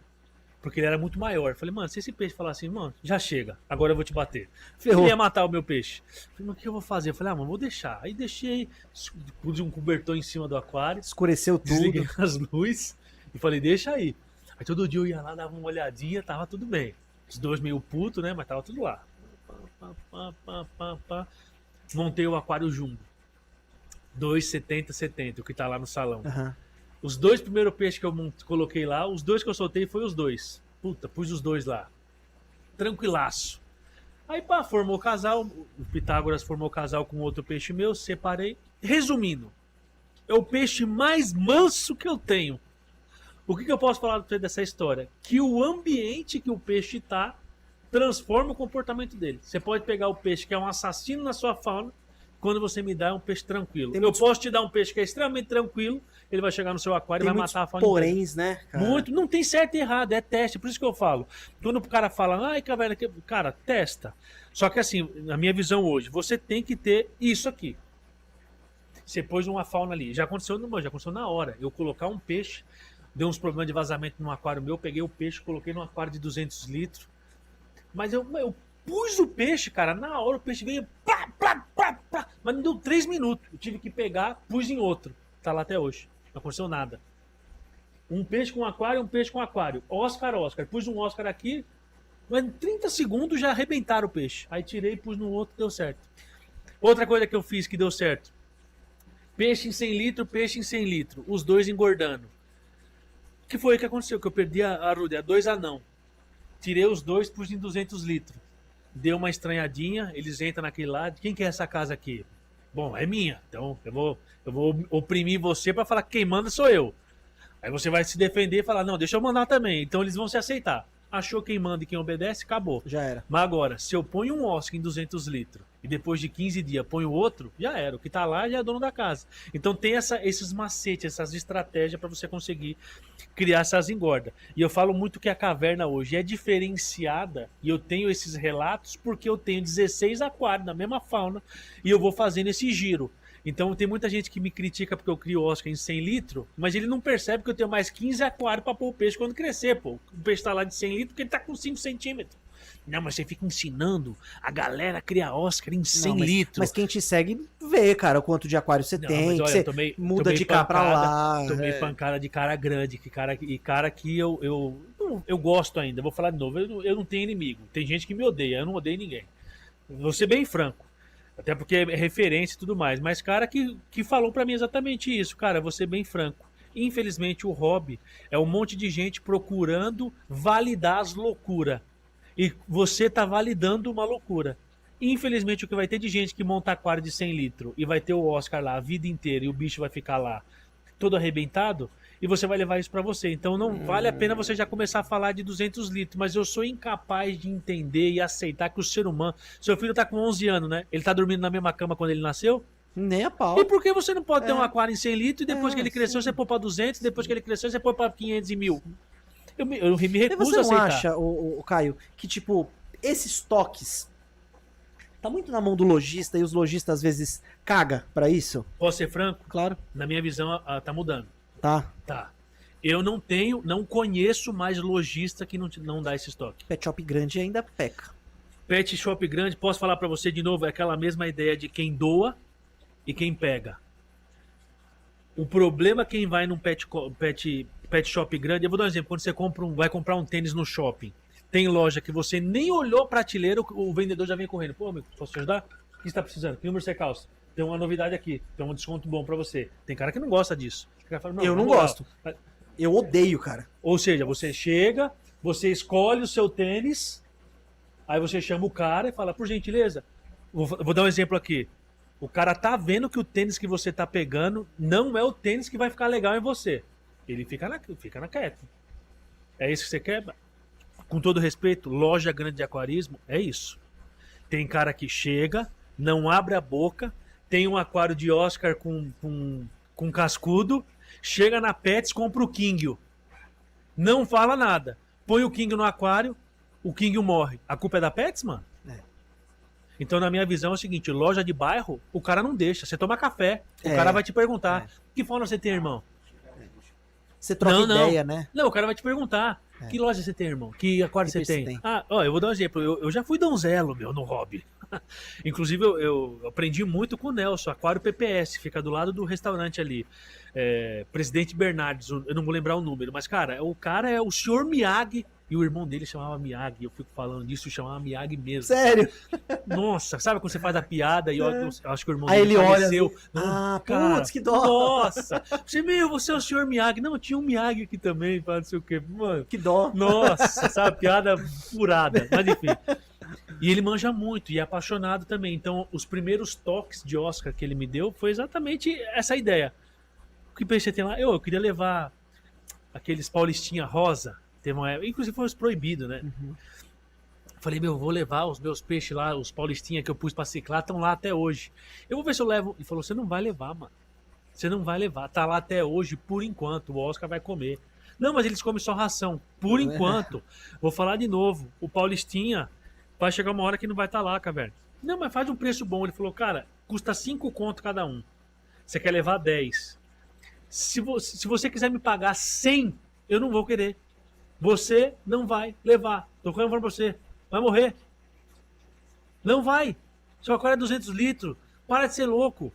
porque ele era muito maior. Falei, mano, se esse peixe falar assim, mano, já chega, agora eu vou te bater.
Ferrou.
Ele ia matar o meu peixe. Falei, mas o que eu vou fazer? Eu falei, mano, vou deixar. Aí deixei, pus um cobertor em cima do aquário,
Escureceu tudo.
desliguei as luzes e falei, deixa aí. Aí todo dia eu ia lá, dava uma olhadinha, tava tudo bem. Os dois meio putos, né, mas tava tudo lá. Montei o aquário jumbo. 2,70, o que tá lá no salão.
Aham.
Os dois primeiros peixes que eu coloquei lá, os dois que eu soltei foi os dois. Puta, pus os dois lá. Tranquilaço. Aí pá, formou casal. O Pitágoras formou casal com outro peixe meu, separei. Resumindo, é o peixe mais manso que eu tenho. O que eu posso falar pra você dessa história? Que o ambiente que o peixe tá transforma o comportamento dele. Você pode pegar o peixe que é um assassino na sua fauna. Quando você me dá é um peixe tranquilo. Eu posso te dar um peixe que é extremamente tranquilo, ele vai chegar no seu aquário e vai matar a fauna inteira.
Poréns, né, cara?
Muito, não tem certo e errado, é teste, por isso que eu falo. Quando o cara fala, ai, caverna, cara, testa. Só que assim, na minha visão hoje, você tem que ter isso aqui. Você pôs uma fauna ali, já aconteceu na hora. Eu colocar um peixe, deu uns problemas de vazamento no aquário meu, peguei o peixe, coloquei num aquário de 200 litros. Mas eu pus o peixe, cara, na hora o peixe veio, plá, plá, plá, plá, mas não deu 3 minutos. Eu tive que pegar, pus em outro. Tá lá até hoje. Não aconteceu nada. Um peixe com aquário, um peixe com aquário. Oscar. Pus um Oscar aqui, mas em 30 segundos já arrebentaram o peixe. Aí tirei, pus no outro, deu certo. Outra coisa que eu fiz que deu certo. Peixe em 100 litros, peixe em 100 litros. Os dois engordando. O que foi que aconteceu? Que eu perdi a 2 anão. Tirei os dois, pus em 200 litros. Deu uma estranhadinha, eles entram naquele lado. Quem que é essa casa aqui? Bom, é minha. Então eu vou oprimir você para falar que quem manda sou eu. Aí você vai se defender e falar, não, deixa eu mandar também. Então eles vão se aceitar. Achou quem manda e quem obedece, acabou.
Já era.
Mas agora, se eu ponho um Oscar em 200 litros e depois de 15 dias ponho outro, já era. O que tá lá já é dono da casa. Então tem esses macetes, essas estratégias para você conseguir criar essas engordas. E eu falo muito que a caverna hoje é diferenciada, e eu tenho esses relatos porque eu tenho 16 aquários na mesma fauna e eu vou fazendo esse giro. Então tem muita gente que me critica porque eu crio Oscar em 100 litros, mas ele não percebe que eu tenho mais 15 aquários para pôr o peixe quando crescer, pô. O peixe tá lá de 100 litros porque ele tá com 5 centímetros. Não, mas você fica ensinando a galera a criar Oscar em 100 litros.
Mas quem te segue vê, cara, o quanto de aquário você tem.
Mas,
Que
olha,
você
muda
de cá pra lá.
Tomei pancada de cara grande, cara que eu gosto ainda. Vou falar de novo, eu não tenho inimigo. Tem gente que me odeia, eu não odeio ninguém. Vou ser bem franco. Até porque é referência e tudo mais. Mas cara que falou pra mim exatamente isso. Cara, vou ser bem franco. Infelizmente o hobby é um monte de gente procurando validar as loucuras. E você tá validando uma loucura. Infelizmente o que vai ter de gente que monta aquário de 100 litros e vai ter o Oscar lá a vida inteira e o bicho vai ficar lá todo arrebentado e você vai levar isso pra você. Então não vale a pena você já começar a falar de 200 litros, mas eu sou incapaz de entender e aceitar que o ser humano... Seu filho tá com 11 anos, né? Ele tá dormindo na mesma cama quando ele nasceu?
Nem a pau.
E por que você não pode ter um aquário em 100 litros e depois que ele cresceu você pôr pra 200, depois que ele cresceu você pôr pra 500 e 1000? Eu me
E
recuso
você
a
não
aceitar.
acha, o Caio, que tipo, esses toques tá muito na mão do lojista e os lojistas às vezes caga pra isso?
Posso ser franco?
Claro.
Na minha visão, tá mudando.
Tá.
Tá. Eu não conheço mais lojista que não dá esse estoque.
Pet shop grande ainda peca.
Pet shop grande, posso falar pra você de novo, é aquela mesma ideia de quem doa e quem pega. O problema é quem vai num pet shop grande, eu vou dar um exemplo, quando você vai comprar um tênis no shopping, tem loja que você nem olhou a prateleira, o vendedor já vem correndo. Pô, amigo, posso te ajudar? O que você tá precisando? Que número você calça? Tem uma novidade aqui, tem um desconto bom pra você. Tem cara que não gosta disso. cara fala,
Eu não
na moral.
gosto. Eu odeio, cara.
Ou seja, você chega, você escolhe o seu tênis, aí você chama o cara e fala, por gentileza, vou dar um exemplo aqui. O cara tá vendo que o tênis que você tá pegando não é o tênis que vai ficar legal em você. Ele fica na quieta. É isso que você quer? Com todo respeito, loja grande de aquarismo é isso. Tem cara que chega, não abre a boca, tem um aquário de Oscar com cascudo, chega na Pets, compra o King. Não fala nada. Põe o King no aquário, o King morre. A culpa é da Pets, mano?
É.
Então, na minha visão, é o seguinte, loja de bairro, o cara não deixa. Você toma café, o
É.
cara vai te perguntar,
É.
que fauna você tem, irmão?
Você troca
Não, não.
ideia, né?
Não, o cara vai te perguntar.
É.
Que loja você tem, irmão? Que aquário
Que
você
peixe
tem?
você tem?
Ah, ó, eu vou dar um exemplo. Eu já fui donzelo, meu, no hobby. Inclusive, eu aprendi muito com o Nelson, Aquário PPS, fica do lado do restaurante ali. Presidente Bernardes, eu não vou lembrar o número, mas, cara, o cara é o senhor Miyagi, e o irmão dele chamava Miyagi. Eu fico falando disso, chamava Miyagi mesmo.
Sério?
Nossa, sabe quando você faz a piada e eu acho que o irmão
Aí
dele
ele olha
faleceu.
assim,
Não,
ah,
cara,
putz, que dó.
Nossa, você é o senhor Miyagi. Não, tinha um Miyagi aqui também, para não sei o quê. Mano,
Que dó.
nossa, sabe, piada furada. Mas enfim. E ele manja muito e é apaixonado também. Então, os primeiros toques de Oscar que ele me deu foi exatamente essa ideia. O que peixe você tem lá? Eu queria levar aqueles paulistinha rosa. Teve uma época, inclusive foi proibido, né? Falei, vou levar os meus peixes lá, os paulistinha que eu pus pra ciclar, estão lá até hoje. Eu vou ver se eu levo. Ele falou, você não vai levar, mano. Você não vai levar. Tá lá até hoje, por enquanto. O Oscar vai comer. Não, mas eles comem só ração. Por enquanto. Vou falar de novo. O paulistinha vai chegar uma hora que não vai estar lá, caverna. Não, mas faz um preço bom. Ele falou, cara, custa 5 conto cada um. Você quer levar 10. Se você quiser me pagar 100, eu não vou querer. Você não vai levar. Tô falando pra você. Vai morrer. Não vai. Seu aquário é 200 litros. Para de ser louco.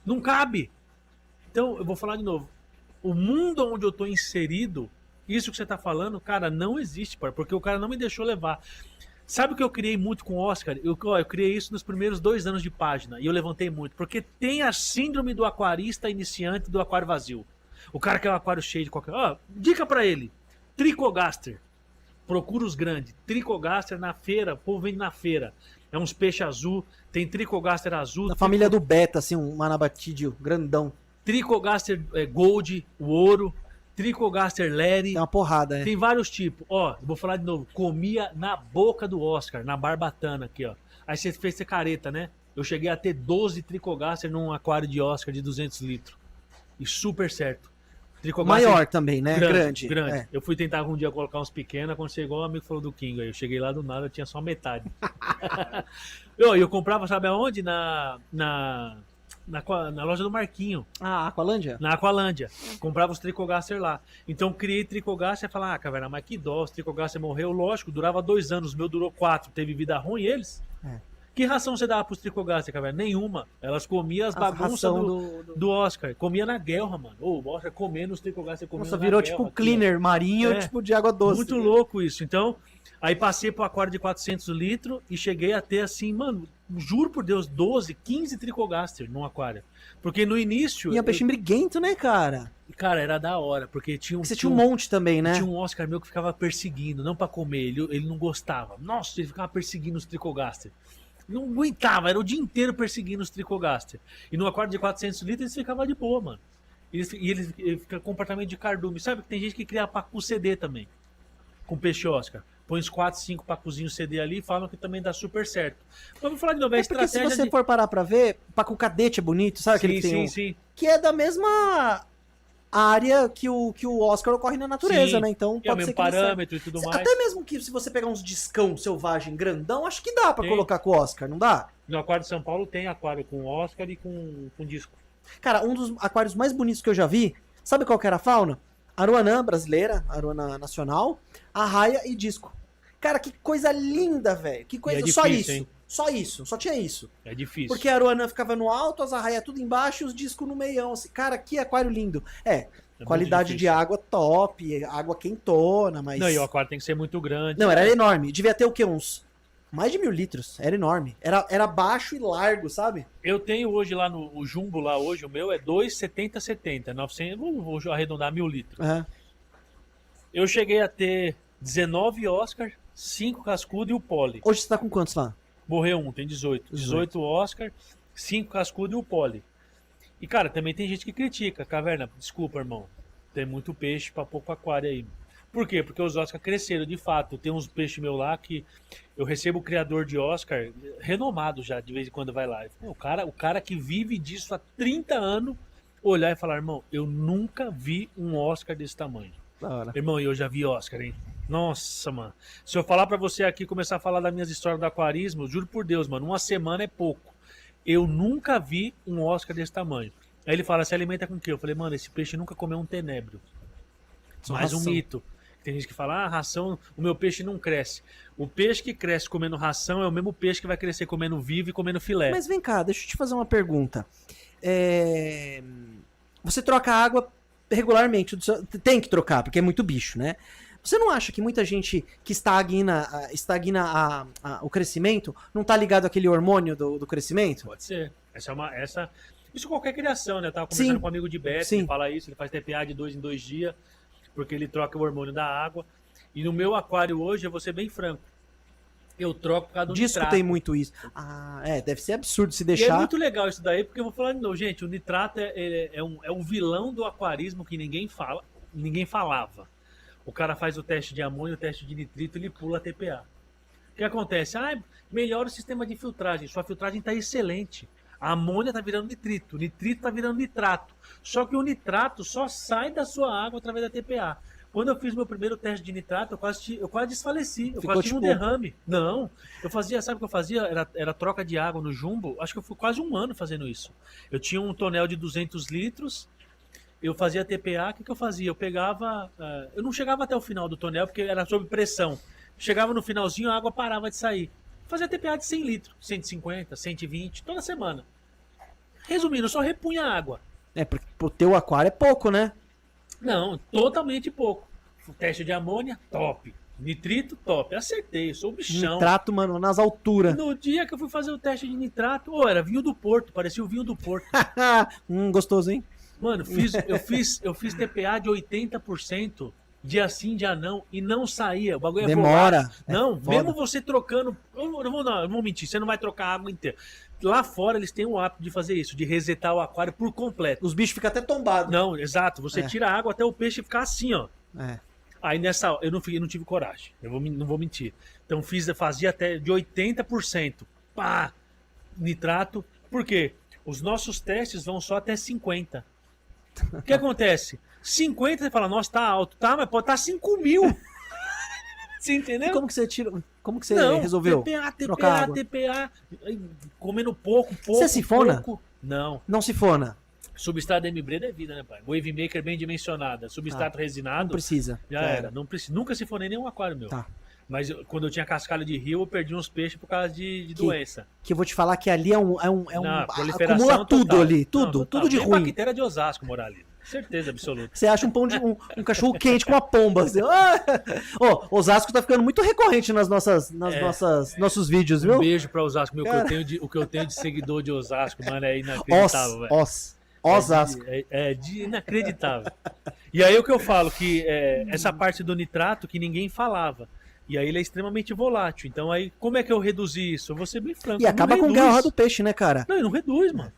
Não cabe. Então, eu vou falar de novo. O mundo onde eu tô inserido, isso que você tá falando, cara, não existe, porque o cara não me deixou levar. Sabe o que eu criei muito com o Oscar? Eu criei isso nos primeiros 2 anos de página. E eu levantei muito. Porque tem a síndrome do aquarista iniciante do aquário vazio. O cara quer um aquário cheio de qualquer... dica pra ele. Tricogaster. Procura os grandes. Tricogaster na feira. O povo vende na feira. É uns peixes azul. Tem Tricogaster azul.
Na família do Beta, assim, um Manabatídeo grandão.
Tricogaster Gold, o ouro. Tricogaster Larry.
Tem uma porrada,
Tem vários tipos. Ó, eu vou falar de novo. Comia na boca do Oscar, na barbatana aqui, ó. Aí você fez essa careta, né? Eu cheguei a ter 12 Tricogaster num aquário de Oscar de 200 litros. E super certo. Tricogaster
Maior também, né? Grande. É.
Eu fui tentar algum dia colocar uns pequenos, aconteceu igual o amigo falou do King. Aí eu cheguei lá do nada, eu tinha só metade. eu comprava, sabe aonde? Na loja do Marquinho.
Ah, Aqualândia?
Na Aqualândia. Comprava os Tricogaster lá. Então criei Tricogaster e falava, caverna, mas que dó, os Tricogaster morreu. Lógico, durava 2 anos, o meu durou 4. Teve vida ruim eles?
É.
Que ração você dava pros Tricogaster, caverna? Nenhuma. Elas comiam as bagunças do Oscar. Comia na guelra, mano. O Oscar comendo os Tricogaster, comendo
Nossa,
na
virou
guelra,
tipo
aqui,
cleaner marinho, tipo de água doce.
Muito louco isso. Então, aí passei pro aquário de 400 litros e cheguei a ter assim, mano, juro por Deus, 12, 15 Tricogaster num aquário. Porque no início...
E é um peixinho briguento, né, cara?
Cara, era da hora, porque tinha
Você tinha um monte também, né?
Tinha um Oscar meu que ficava perseguindo, não pra comer, ele não gostava. Nossa, ele ficava perseguindo os Tricogaster. Não aguentava, era o dia inteiro perseguindo os Tricogaster. E no aquário de 400 litros eles ficavam de boa, mano. Eles ficam com comportamento de cardume. Sabe que tem gente que cria pacu CD também, com peixe Oscar. Põe uns 4, 5 pacuzinhos CD ali e falam que também dá super certo. Mas vamos falar de novo,
É porque se você for parar pra ver, pacu cadete é bonito, sabe aquele que tem
sim.
Que é da mesma área que o Oscar ocorre na natureza,
Sim.
né? Então
É o
pode ser
mesmo
que ele
parâmetro e tudo mais.
Até mesmo que se você pegar uns discão selvagem grandão, acho que dá pra
Tem.
colocar com o Oscar, não dá?
No aquário de São Paulo tem aquário com Oscar e com disco.
Cara, um dos aquários mais bonitos que eu já vi, sabe qual que era a fauna? Aruanã brasileira, Aruanã nacional, arraia e disco. Cara, que coisa linda, velho. Que coisa.
E é
Só
difícil,
isso.
hein?
Só isso. Só tinha isso.
É difícil.
Porque a Aruanã ficava no alto, as arraias tudo embaixo e os discos no meião. Assim. Cara, que aquário lindo.
É
Qualidade
muito
de
difícil.
água top, água quentona, mas...
Não, e o aquário tem que ser muito grande.
Não, era enorme. Devia ter o quê? Uns Mais de 1.000 litros. Era enorme. Era baixo e largo, sabe?
Eu tenho hoje lá no o Jumbo, lá hoje, o meu é 2,70, 900, vou arredondar 1.000 litros.
É.
Eu cheguei a ter 19 Oscar, 5 cascudo e o Poli.
Hoje você tá com quantos lá?
Morreu um, tem 18. 18 Oscar, 5 cascudo e o Poli. E, cara, também tem gente que critica. Caverna, desculpa, irmão. Tem muito peixe pra pouco aquário aí. Por quê? Porque os Oscar cresceram, de fato. Tem uns peixes meu lá que eu recebo o criador de Oscar, renomado já, de vez em quando vai lá. O cara que vive disso há 30 anos, olhar e falar, irmão, eu nunca vi um Oscar desse tamanho.
Da hora.
Irmão, eu já vi Oscar, hein? Nossa, mano. Se eu falar pra você aqui, começar a falar das minhas histórias do aquarismo, eu juro por Deus, mano, uma semana é pouco. Eu nunca vi um Oscar desse tamanho. Aí ele fala, se alimenta com o quê? Eu falei, mano, esse peixe nunca comeu um tenebro. Mais um
ração.
mito. Tem gente que fala, ração, o meu peixe não cresce. O peixe que cresce comendo ração é o mesmo peixe que vai crescer comendo vivo e comendo filé.
Mas vem cá, deixa eu te fazer uma pergunta. Você troca água regularmente. Tem que trocar, porque é muito bicho, né? Você não acha que muita gente que estagna o crescimento não tá ligado àquele hormônio do crescimento?
Pode ser. Isso qualquer criação, né? Eu tava conversando
Sim.
com um amigo de Beto,
Sim.
ele fala isso, ele faz TPA de 2 em 2 dias, porque ele troca o hormônio da água. E no meu aquário hoje, eu vou ser bem franco, eu troco por causa do nitrato.
Discutei muito isso. Deve ser absurdo se
E é
deixar.
muito legal isso daí, porque eu vou falar de novo, gente, o nitrato é um vilão do aquarismo que ninguém falava. O cara faz o teste de amônio, o teste de nitrito, ele pula a TPA. O que acontece? Melhora o sistema de filtragem, sua filtragem está excelente. A amônia está virando nitrito, o nitrito está virando nitrato. Só que o nitrato só sai da sua água através da TPA. Quando eu fiz meu primeiro teste de nitrato, eu quase desfaleci. Eu quase tive um derrame. Não. Eu fazia, sabe o que eu fazia? Era troca de água no Jumbo. Acho que eu fui quase um ano fazendo isso. Eu tinha um tonel de 200 litros. Eu fazia TPA. O que eu fazia? Eu pegava... eu não chegava até o final do tonel, porque era sob pressão. Chegava no finalzinho, a água parava de sair. Fazia TPA de 100 litros. 150, 120, toda semana. Resumindo, eu só repunha água.
Porque pro teu aquário é pouco, né?
Não, totalmente pouco. O teste de amônia, top. Nitrito, top. Acertei, eu sou o bichão.
Nitrato, mano, nas alturas.
No dia que eu fui fazer o teste de nitrato, era vinho do Porto, parecia o vinho do Porto.
Gostoso, hein?
Mano, eu fiz TPA de 80%, dia sim, dia não, e não saía. O bagulho é
Demora.
volátil. Não,
foda.
mesmo você trocando. Eu não vou mentir, você não vai trocar a água inteira. Lá fora eles têm o hábito de fazer isso, de resetar o aquário por completo.
Os bichos ficam até tombados.
Não, exato. Você tira a água até o peixe ficar assim, ó. Aí nessa eu não tive coragem. Não vou mentir. Então fazia até de 80%. Pá! Nitrato. Por quê? Os nossos testes vão só até 50%. O que acontece? 50% você fala, nossa, tá alto. Tá, mas pode estar 5.000. Você entendeu?
E como que você tira? Como que você
Não,
resolveu? trocar água?
TPA. Comendo pouco.
Você sifona?
Pouco. Não.
Não sifona.
Substrato M-Breda é vida, né, pai? Wave Maker bem dimensionada. Substrato resinado.
Não precisa.
Já era. Não precisa. Nunca sifonei nenhum aquário meu.
Tá.
Mas quando eu tinha cascalho de rio, eu perdi uns peixes por causa de doença.
Que eu vou te falar que ali
Não, proliferação
acumula tudo
total.
ali.
Não,
Tudo.
total.
Tudo de
Tem
ruim.
bactéria de Osasco morar ali. Certeza absoluta.
Você acha um cachorro quente com uma pomba. Assim. Osasco tá ficando muito recorrente nas nossos vídeos, viu?
Um beijo pra Osasco. O que eu tenho de seguidor de Osasco, mano, é inacreditável, velho.
Osasco.
É inacreditável. E aí o que eu falo, que essa parte do nitrato que ninguém falava. E aí ele é extremamente volátil. Então aí, como é que eu reduzi isso? Eu vou ser bem franco.
E acaba com o garra do peixe, né, cara?
Não, não reduz, mano.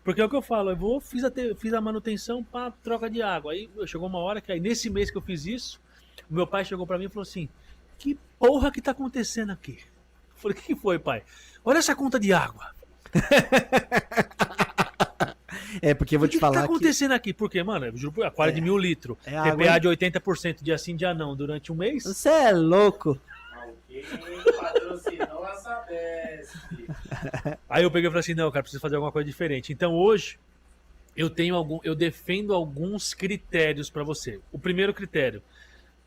Porque é o que eu falo, fiz a manutenção, pá, troca de água. Aí chegou uma hora que aí, nesse mês que eu fiz isso, o meu pai chegou pra mim e falou assim, que porra que tá acontecendo aqui? Eu falei, o que foi, pai? Olha essa conta de água.
Porque eu vou te falar
O que tá acontecendo aqui? Porque, mano, eu juro, aquário de 1.000 litros, TPA de 80% dia sim, dia não, durante um mês.
Você é louco.
Alguém patrocinou a Sabesp.
Aí eu peguei e falei assim, não, cara, preciso fazer alguma coisa diferente. Então hoje, eu defendo alguns critérios pra você. O primeiro critério,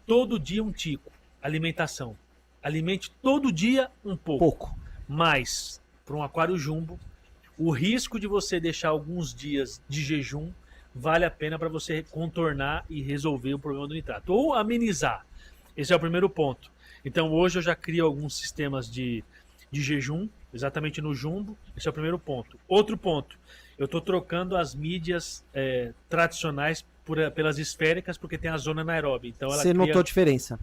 todo dia um tico, alimentação. Alimente todo dia um pouco. Mas, para um aquário jumbo, o risco de você deixar alguns dias de jejum vale a pena para você contornar e resolver o problema do nitrato. Ou amenizar. Esse é o primeiro ponto. Então hoje eu já crio alguns sistemas de de jejum, exatamente no jumbo. Esse é o primeiro ponto. Outro ponto, eu estou trocando as mídias tradicionais pelas esféricas, porque tem a zona anaeróbia. Então ela
Você notou diferença?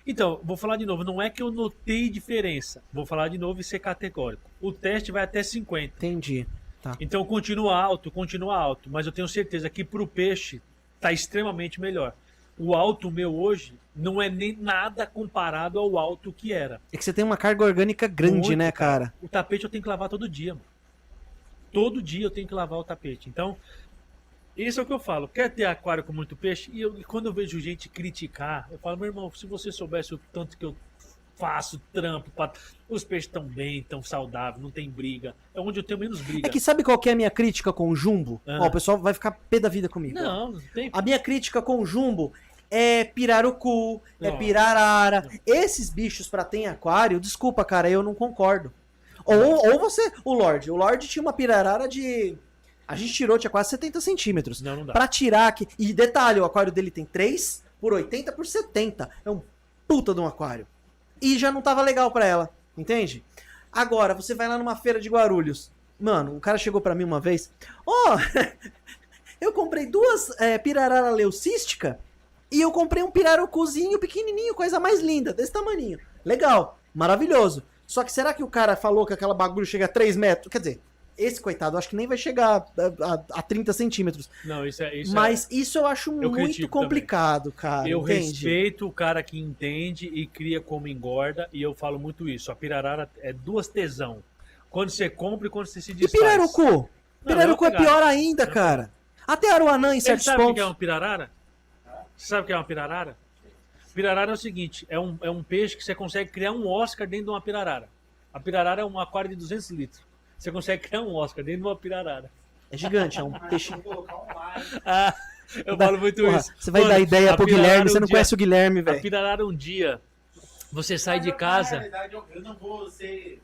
Então, vou falar de novo, não é que eu notei diferença. Vou falar de novo e ser categórico. O teste vai até 50.
Entendi. Tá.
Então continua alto, mas eu tenho certeza que para o peixe está extremamente melhor. O alto meu hoje não é nem nada comparado ao alto que era.
É que você tem uma carga orgânica grande,
Muito,
né, cara?
O tapete eu tenho que lavar todo dia, mano. Todo dia eu tenho que lavar o tapete. Então, isso é o que eu falo. Quer ter aquário com muito peixe? E quando eu vejo gente criticar, eu falo, meu irmão, se você soubesse o tanto que eu faço trampo, os peixes estão bem, estão saudáveis, não tem briga. É onde eu tenho menos briga.
É que sabe qual que é a minha crítica com o jumbo?
Ah.
Ó, o pessoal vai ficar pé da vida comigo.
Não tem.
A minha crítica com o jumbo é pirarucu, é
Não.
pirarara. Esses bichos pra ter em aquário, desculpa, cara, eu não concordo. Ou você, o Lorde tinha uma pirarara de... A gente tirou, tinha quase 70 centímetros.
Não dá.
Pra tirar aqui... E detalhe, o aquário dele tem 3 por 80 por 70. É um puta de um aquário. E já não tava legal pra ela, entende? Agora, você vai lá numa feira de Guarulhos. Mano, um cara chegou pra mim uma vez. Ó, eu comprei 2 pirarara leucística e eu comprei um pirarucuzinho pequenininho, coisa mais linda, desse tamaninho. Legal, maravilhoso. Só que será que o cara falou que aquela bagulho chega a 3 metros? Quer dizer, esse coitado, eu acho que nem vai chegar a 30 centímetros.
Não,
Mas isso eu acho
Eu
muito
critico
complicado, cara.
eu
entende?
respeito o cara que entende e cria como engorda, e eu falo muito isso. A pirarara é 2 tesão. Quando você compra e quando você se
E
desfaz.
pirarucu? Pirarucu é
pegar.
pior ainda, cara. Até aruanã em
Você
certos
sabe o que é
pontos.
uma pirarara? Você sabe o que é uma pirarara? Pirarara é o seguinte, é um peixe que você consegue criar um Oscar dentro de uma pirarara. A pirarara é um aquário de 200 litros. Você consegue criar um Oscar dentro de uma pirarara.
É gigante, é um
Mas
peixe.
vou colocar um like.
Ah, eu falo muito
Porra,
isso.
você vai
Mano,
dar ideia
a
pro
pirarara
Guilherme, você
um
não
dia-
conhece o Guilherme,
A
velho.
pirarara um dia, você sai
Mas
de
Na
casa...
realidade, eu não vou ser.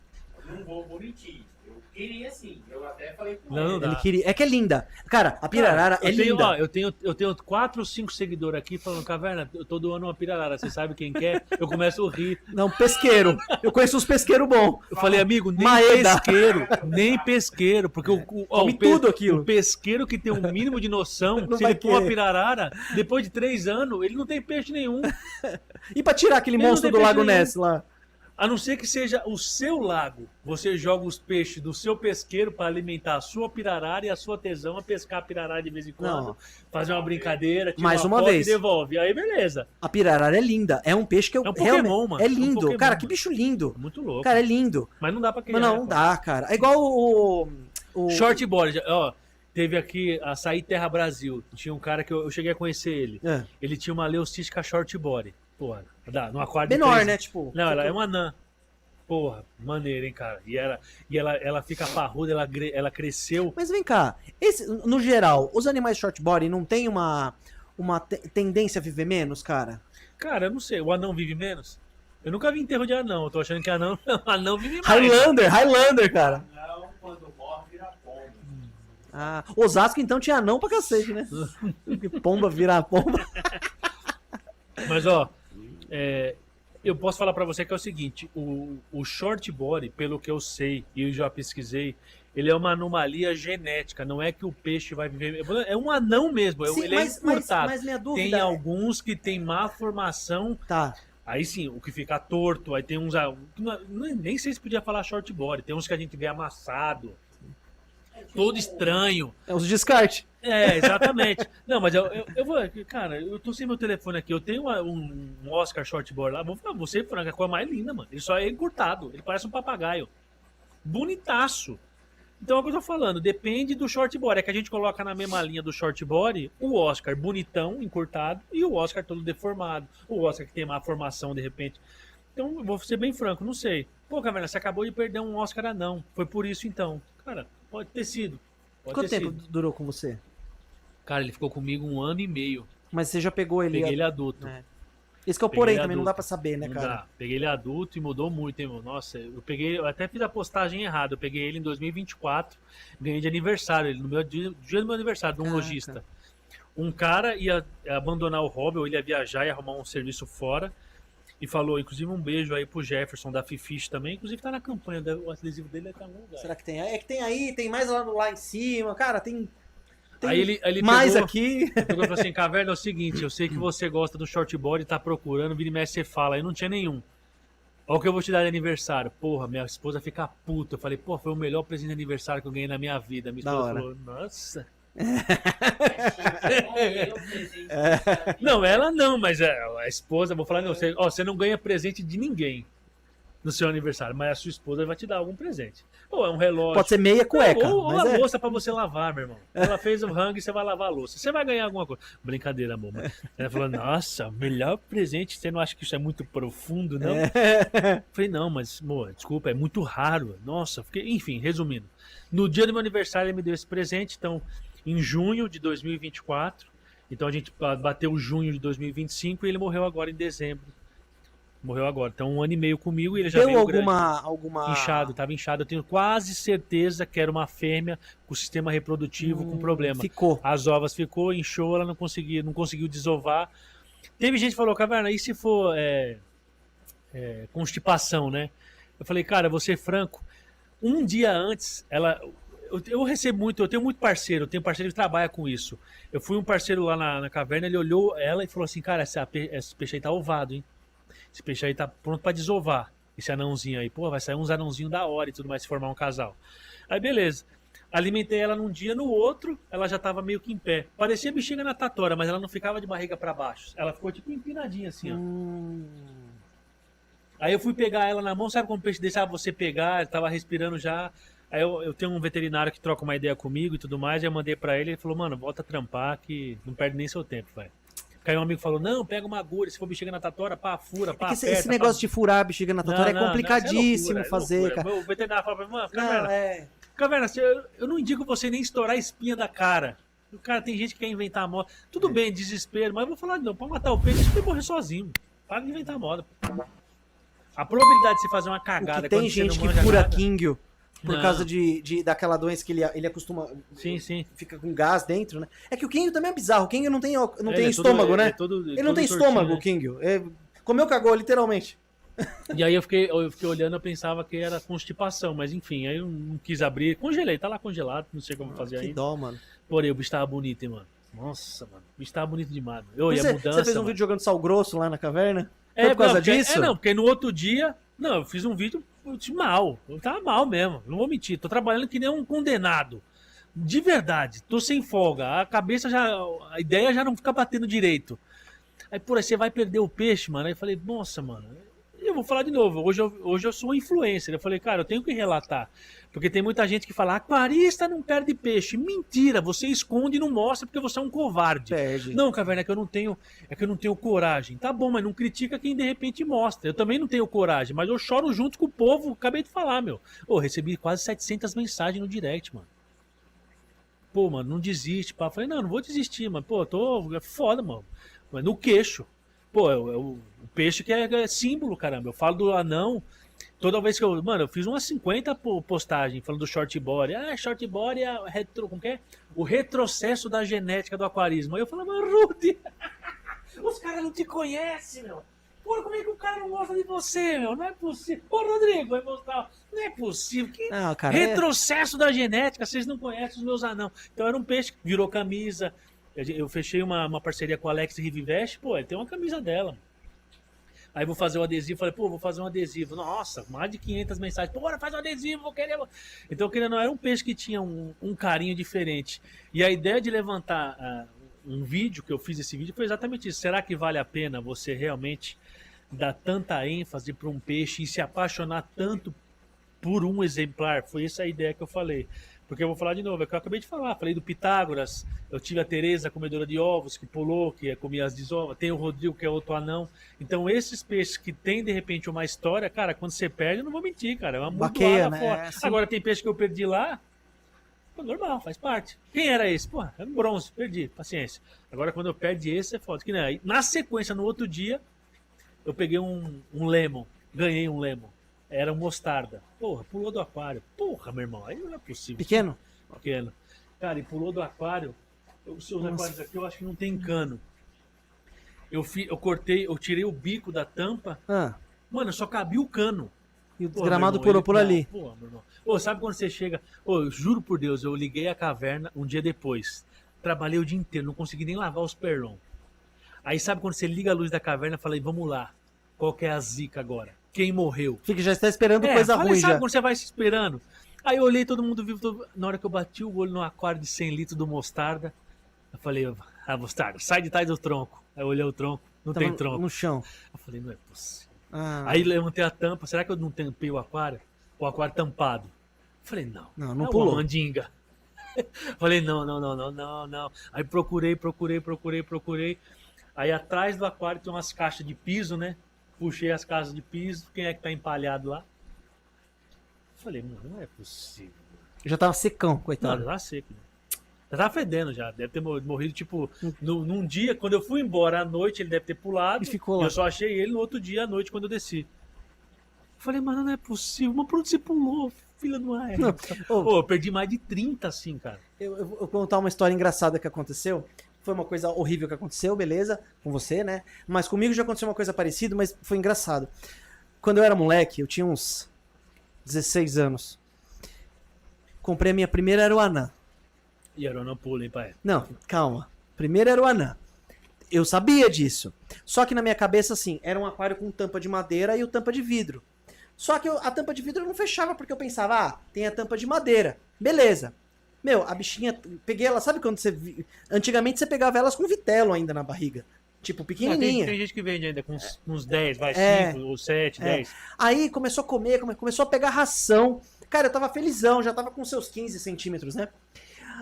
Não vou mentir. Eu queria sim. Eu até falei com
Não
ele.
dá.
Ele queria. É que é linda. Cara, a pirarara
Cara,
é linda.
Eu tenho 4 ou 5 seguidores aqui falando, Caverna, eu tô doando uma pirarara, você sabe quem quer? Eu começo a rir.
Não, pesqueiro. Eu conheço uns pesqueiros bons.
Eu falei, amigo,
Maeda.
nem pesqueiro, porque
Come tudo aquilo.
o pesqueiro que tem um mínimo de noção,
Não
se
vai
ele pôr uma
querer.
pirarara, depois de 3 anos, ele não tem peixe nenhum.
E pra tirar aquele
Ele não
monstro
tem
do Lago
peixe nenhum.
Ness lá?
A não ser que seja o seu lago. Você joga os peixes do seu pesqueiro para alimentar a sua pirarara e a sua tesão a pescar a pirarara de vez em quando.
Não.
Fazer uma brincadeira, tirar
Mais uma
foto
vez.
e devolve. Aí beleza.
A pirarara é linda. É um peixe que eu
É um Pokémon,
realmente...
mano.
É
É um
lindo.
Pokémon,
Cara,
mano.
que bicho lindo.
Muito louco.
Cara, é lindo.
Mas não dá pra criar.
Mas não
né,
dá, cara. É igual o...
Shortboard, ó. Teve aqui a Açaí Terra Brasil. Tinha um cara que eu cheguei a conhecer ele.
É.
Ele tinha uma leucística shortboard. Porra, dá, no aquário de
Menor,
3.
né? Tipo...
Não, ela é uma anã. Porra, maneira, hein, cara. E ela fica parruda, ela cresceu.
Mas vem cá. No geral, os animais shortbody não tem uma tendência a viver menos, cara?
Cara, eu não sei, o anão vive menos? Eu nunca vi enterro de anão, eu tô achando que anão vive mais.
Highlander, cara.
Não, quando morre, vira pomba.
Ah, Osasco então tinha anão pra cacete, né? Pomba virar pomba.
Mas, ó, eu posso falar pra você que é o seguinte, o shortboard, pelo que eu sei e eu já pesquisei, ele é uma anomalia genética, não é que o peixe vai viver... É um anão mesmo,
Sim,
ele é encurtado.
mas minha dúvida
Tem
é...
alguns que tem má formação,
Tá.
aí sim, o que fica torto, aí tem uns... Nem sei se podia falar shortboard, tem uns que a gente vê amassado, todo estranho.
É os descarte.
É, exatamente. Não, mas eu vou... Cara, eu tô sem meu telefone aqui, eu tenho um Oscar shortboard lá, vou falar, você, Franca, a coisa mais linda, mano. Ele só é encurtado, ele parece um papagaio. Bonitaço. Então é o que eu tô falando, depende do shortboard. É que a gente coloca na mesma linha do shortboard o Oscar bonitão, encurtado, e o Oscar todo deformado. O Oscar que tem má formação de repente. Então, eu vou ser bem franco, não sei. Pô, Caverna, você acabou de perder um Oscar anão. Foi por isso então. Cara, pode ter sido.
Quanto tempo durou com você?
Cara, ele ficou comigo 1 ano e meio.
Mas você já pegou ele...
Peguei ele adulto.
É. Esse que é o
Peguei
porém
ele
também, não
adulto.
dá pra saber, né,
Não
cara?
dá. Peguei ele adulto e mudou muito, hein, meu? Nossa, eu até fiz a postagem errada. Eu peguei ele em 2024, ganhei de aniversário, ele no meu dia do meu aniversário, de um
Caraca.
lojista. Um cara ia abandonar o hobby, ou ele ia viajar e arrumar um serviço fora. E falou, inclusive, um beijo aí pro Jefferson da Fifish também. Inclusive tá na campanha, o adesivo dele tá em algum lugar.
Será que tem? É que tem aí, tem mais lá em cima. Cara, tem
Aí ele
mais
pegou,
aqui.
pegou e falou assim, Caverna, é o seguinte, eu sei que você gosta do shortboard e tá procurando, vira e mexe, você fala, aí não tinha nenhum. Olha o que eu vou te dar de aniversário. Porra, minha esposa fica puta. Eu falei, pô, foi o melhor presente de aniversário que eu ganhei na minha vida. Minha esposa falou, nossa. Não, ela não, mas a esposa, vou falar, não, você não ganha presente de ninguém no seu aniversário, mas a sua esposa vai te dar algum presente. Ou é um relógio.
Pode ser meia cueca.
Ou
mas
a louça pra você lavar, meu irmão. Ela fez o rango e você vai lavar a louça. Você vai ganhar alguma coisa. Brincadeira, amor. Ela falou, nossa, melhor presente. Você não acha que isso é muito profundo, não? Falei, não, mas, amor, desculpa, é muito raro. Nossa, fiquei... Enfim, resumindo. No dia do meu aniversário, ele me deu esse presente. Então, em junho de 2024. Então, a gente bateu junho de 2025 e ele morreu agora em dezembro. Morreu agora. Então, 1 ano e meio comigo e ele já
Deu
veio
alguma...
inchado, tava inchado. Eu tenho quase certeza que era uma fêmea com sistema reprodutivo com problema.
Ficou.
As ovas ficou, inchou, ela não conseguiu desovar. Teve gente que falou, Caverna, e se for constipação, né? Eu falei, cara, vou ser franco. Um dia antes, eu recebo muito, eu tenho muito parceiro, eu tenho parceiro que trabalha com isso. Eu fui um parceiro lá na caverna, ele olhou ela e falou assim, cara, esse peixe aí tá ovado, hein? Esse peixe aí tá pronto pra desovar. Esse anãozinho aí. Pô, vai sair uns anãozinhos da hora e tudo mais, se formar um casal. Aí, beleza. Alimentei ela num dia, no outro, ela já tava meio que em pé. Parecia bexiga natatória, mas ela não ficava de barriga pra baixo. Ela ficou tipo empinadinha assim, ó. Aí eu fui pegar ela na mão, sabe como o peixe deixava você pegar? Ele tava respirando já. Aí eu tenho um veterinário que troca uma ideia comigo e tudo mais. Aí eu mandei pra ele, ele falou, mano, volta a trampar que não perde nem seu tempo, velho. Aí um amigo falou, não, pega uma agulha, se for bexiga natatória, pá, fura, pá, aperta.
Esse negócio de furar a bexiga natatória é complicadíssimo fazer, cara.
O veterinário fala pra mim, mano, Caverna, eu não indico você nem estourar a espinha da cara. O cara, tem gente que quer inventar moda. Tudo bem, desespero, mas eu vou falar, não, pra matar o peixe, você morrer sozinho. Para de inventar moda. A probabilidade de você fazer uma cagada
tem
quando
gente
você não
que
manja
fura
nada,
Kingio por causa daquela doença que ele acostuma.
Sim, sim.
Fica com gás dentro, né? É que o Kingio também é bizarro. O Kingio não tem estômago,
todo,
né?
Ele
não tem estômago,
né?
o Kingio. Comeu, cagou, literalmente.
E aí eu fiquei olhando, eu pensava que era constipação, mas enfim, aí eu não quis abrir. Congelei, tá lá congelado, não sei como fazer ainda.
Que dó, mano.
Porém, o bicho tava bonito, hein, mano. Nossa, mano. O bicho tava bonito demais.
Você fez um vídeo jogando sal grosso lá na caverna? Foi por causa disso?
Porque no outro dia... Não, eu fiz um vídeo mal. Eu tava mal mesmo, não vou mentir. Tô trabalhando que nem um condenado. De verdade, tô sem folga. A ideia já não fica batendo direito. Aí, pô, você vai perder o peixe, mano. Aí eu falei, nossa, mano... Eu vou falar de novo, hoje eu sou um influencer. Eu falei, cara, eu tenho que relatar. Porque tem muita gente que fala, aquarista não perde peixe. Mentira, você esconde e não mostra porque você é um covarde.
Perde.
Não, Caverna, é que eu não tenho coragem. Tá bom, mas não critica quem de repente mostra. Eu também não tenho coragem, mas eu choro junto com o povo. Acabei de falar, meu. Recebi quase 700 mensagens no direct, mano. Pô, mano, não desiste, pá. Eu falei, não vou desistir, mano. Pô, é foda, mano. Mas no queixo. Pô, o peixe que é símbolo, caramba. Eu falo do anão, toda vez que eu fiz umas 50 postagens falando do shortboard. Shortboard é como que é? O retrocesso da genética do aquarismo. Aí eu falava, Rudy, os caras não te conhecem, meu. Pô, como é que o cara não gosta de você, meu? Não é possível. Ô, Rodrigo, vai mostrar. Não é possível. Que retrocesso da genética, vocês não conhecem os meus anãos. Então era um peixe que virou camisa. Eu fechei uma parceria com a Alex Rivivest, pô, ele tem uma camisa dela. Aí vou fazer o adesivo, falei, pô, vou fazer um adesivo. Nossa, mais de 500 mensagens. Pô, bora fazer um adesivo, vou querer. Então, querendo ou não, era um peixe que tinha um carinho diferente. E a ideia de levantar um vídeo, que eu fiz esse vídeo, foi exatamente isso. Será que vale a pena você realmente dar tanta ênfase para um peixe e se apaixonar tanto por um exemplar? Foi essa a ideia que eu falei. Porque eu vou falar de novo, é o que eu acabei de falar. Falei do Pitágoras, eu tive a Tereza, comedora de ovos, que pulou, que comia as desovas. Tem o Rodrigo, que é outro anão. Então, esses peixes que tem, de repente, uma história, cara, quando você perde, eu não vou mentir, cara. É uma
baqueia, né?
fora. Assim. Agora, tem peixe que eu perdi lá, pô, normal, faz parte. Quem era esse? Pô, é um bronze, perdi, paciência. Agora, quando eu perdi esse, é foda. Que, né? Na sequência, no outro dia, eu peguei um lemon, ganhei um lemon. Era um mostarda. Porra, pulou do aquário. Porra, meu irmão, aí não é possível.
Pequeno?
Pequeno. Cara, e pulou do aquário. Os seus aquários aqui eu acho que não tem cano. eu tirei o bico da tampa,
Ah,
mano, só cabia o cano.
e o
Pô,
desgramado
meu irmão,
pulou por
não,
ali.
Pô, meu irmão. Ô, sabe quando você chega... Ô, eu juro por Deus, eu liguei a caverna um dia depois. Trabalhei o dia inteiro, não consegui nem lavar os perlon. Aí sabe quando você liga a luz da caverna, eu falei, vamos lá. Qual que é a zica agora? Quem morreu?
Fica, já está esperando coisa
falei,
ruim
sabe
já.
quando você vai se esperando? Aí eu olhei todo mundo vivo. Na hora que eu bati o olho no aquário de 100 litros do mostarda, eu falei, mostarda, sai de trás do tronco. Aí eu olhei o tronco, não
Tava
tem tronco.
no chão.
Eu falei, não é possível.
Ah,
Aí levantei a tampa, será que eu não tampei o aquário? O aquário tampado. Eu falei, não.
Não
é
pulou.
uma mandinga. Falei, não. Aí procurei. Aí atrás do aquário tem umas caixas de piso, né? Puxei as caixas de piso, quem é que tá empalhado lá? Falei, mano, não é possível.
já tava secão,
Não,
coitado.
já tava seco. Né? Já tava fedendo já. Deve ter morrido, tipo, num dia, quando eu fui embora à noite, ele deve ter pulado.
E ficou lá.
Eu só achei ele no outro dia à noite, quando eu desci. Falei, mano, não é possível. Mas por onde você pulou, filha do ar?
Não.
Pô, eu perdi mais de 30 assim, cara.
Eu vou contar uma história engraçada que aconteceu. Foi uma coisa horrível que aconteceu, beleza? Com você, né? Mas comigo já aconteceu uma coisa parecida, mas foi engraçado. Quando eu era moleque, eu tinha uns 16 anos. Comprei a minha primeira aruanã.
E era não pula, hein, pai?
Não, calma. Primeiro era o anã. Eu sabia disso. Só que na minha cabeça, assim, era um aquário com tampa de madeira e o tampa de vidro. Só que a tampa de vidro eu não fechava porque eu pensava, tem a tampa de madeira. Beleza. Meu, a bichinha, peguei ela, sabe quando você... Antigamente você pegava elas com vitelo ainda na barriga. Tipo, pequenininha.
Tem gente que vende ainda com uns 10, vai,
É.
5 ou 7, 10.
Aí começou a comer, começou a pegar ração. Cara, eu tava felizão, já tava com seus 15 centímetros, né?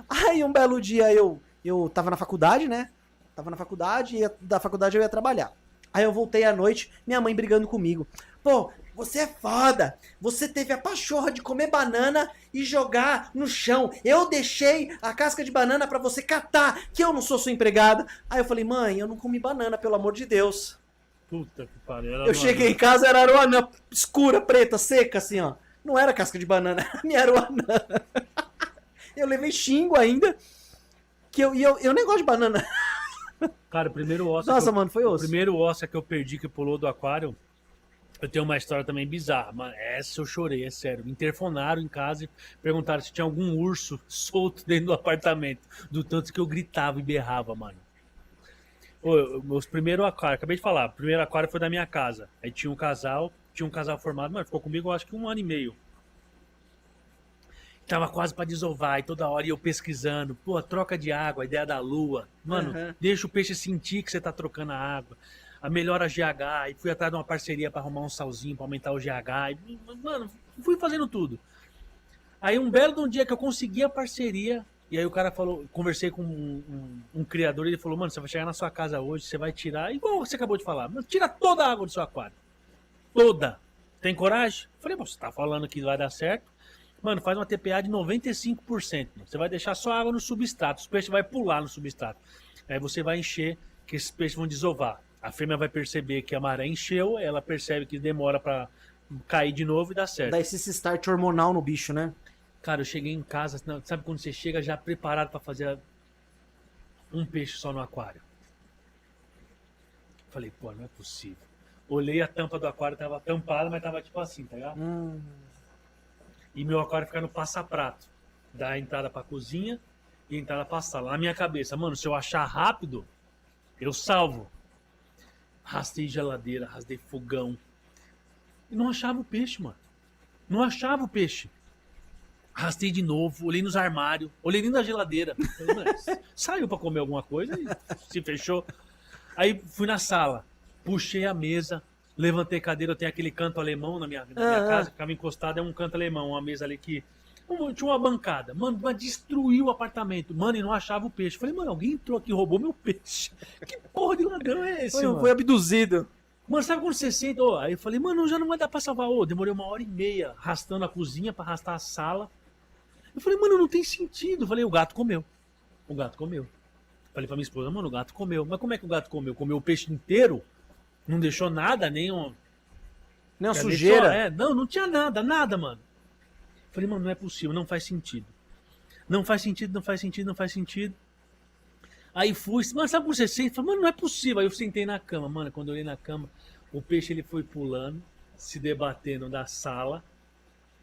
Aí um belo dia eu tava na faculdade, né? Tava na faculdade e da faculdade eu ia trabalhar. Aí eu voltei à noite, minha mãe brigando comigo. Pô, você é foda. Você teve a pachorra de comer banana e jogar no chão. Eu deixei a casca de banana pra você catar, que eu não sou sua empregada. Aí eu falei, mãe, eu não comi banana, pelo amor de Deus.
Puta que pariu.
Eu cheguei em casa, era aruanã escura, preta, seca, assim, ó. Não era casca de banana, era minha aruanã. Eu levei xingo ainda. Eu nem gosto de banana.
Cara, o primeiro osso.
Nossa, mano, foi
O
osso.
primeiro osso que eu perdi que pulou do aquário. Eu tenho uma história também bizarra, mas essa eu chorei, é sério. Me interfonaram em casa e perguntaram se tinha algum urso solto dentro do apartamento. Do tanto que eu gritava e berrava, mano. Meus primeiros aquários, acabei de falar, o primeiro aquário foi da minha casa. Aí tinha um casal formado, mano, ficou comigo eu acho que 1 ano e meio. Tava quase pra desovar, e toda hora eu pesquisando. Pô, troca de água, a ideia da lua. Mano, deixa o peixe sentir que você tá trocando a água. A melhora GH. E fui atrás de uma parceria pra arrumar um salzinho, pra aumentar o GH. E, mano, fui fazendo tudo. Aí um belo de um dia que eu consegui a parceria, e aí o cara falou, conversei com um criador, e ele falou, mano, você vai chegar na sua casa hoje, você vai tirar, igual você acabou de falar, mas tira toda a água do seu aquário. Toda. Tem coragem? Falei, você tá falando que vai dar certo. Mano, faz uma TPA de 95%. Mano. Você vai deixar só água no substrato. Os peixes vão pular no substrato. Aí você vai encher, que esses peixes vão desovar. A fêmea vai perceber que a maré encheu, ela percebe que demora pra cair de novo e dá certo.
Dá esse start hormonal no bicho, né?
Cara, eu cheguei em casa, sabe quando você chega já preparado pra fazer um peixe só no aquário? Falei, pô, não é possível. Olhei a tampa do aquário, tava tampada, mas tava tipo assim, tá ligado? E meu aquário fica no passaprato. Dá a entrada pra cozinha e a entrada pra sala. Na minha cabeça, mano, se eu achar rápido, eu salvo. Rastei geladeira, rastei fogão. E não achava o peixe, mano. Não achava o peixe. Rastei de novo, olhei nos armários, olhei dentro da geladeira. Falei, mano, saiu pra comer alguma coisa e se fechou. Aí fui na sala, puxei a mesa, levantei a cadeira, eu tenho aquele canto alemão na minha casa, ficava encostado, é um canto alemão, uma mesa ali que... Tinha uma bancada, mano, mas destruiu o apartamento, mano, e não achava o peixe. Falei, mano, alguém entrou aqui e roubou meu peixe. Que porra de ladrão é esse, mano?
Foi abduzido.
Mano, sabe quando você senta? Aí eu falei, mano, já não vai dar pra salvar. Demorei 1h30 arrastando a cozinha pra arrastar a sala. Eu falei, mano, não tem sentido. Eu falei, o gato comeu. O gato comeu. Falei pra minha esposa, mano, o gato comeu. Mas como é que o gato comeu? Comeu o peixe inteiro? Não deixou nada, nem uma
sujeira.
Não tinha nada, mano. Falei, mano, não é possível, não faz sentido. Não faz sentido. Aí fui, mano, sabe como você sente? Falei, mano, não é possível. Aí eu sentei na cama, mano, quando eu olhei na cama, o peixe ele foi pulando, se debatendo da sala,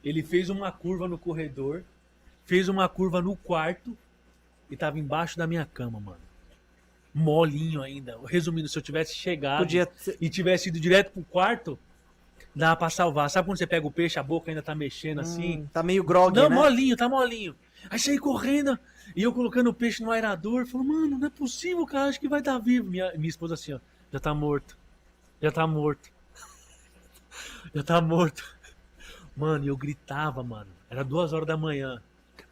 ele fez uma curva no corredor, fez uma curva no quarto e tava embaixo da minha cama, mano. Molinho ainda. Resumindo, se eu tivesse chegado
Podia ser-
e tivesse ido direto pro quarto, dava pra salvar. Sabe quando você pega o peixe, a boca ainda tá mexendo assim?
Tá meio grog,
Não,
né?
molinho, tá molinho. Aí saí correndo e eu colocando o peixe no aerador. Falei, mano, não é possível, cara, acho que vai estar vivo. Minha esposa assim, ó, já tá morto. Já tá morto. Já tá morto. Mano, e eu gritava, mano. Era 2 horas da manhã.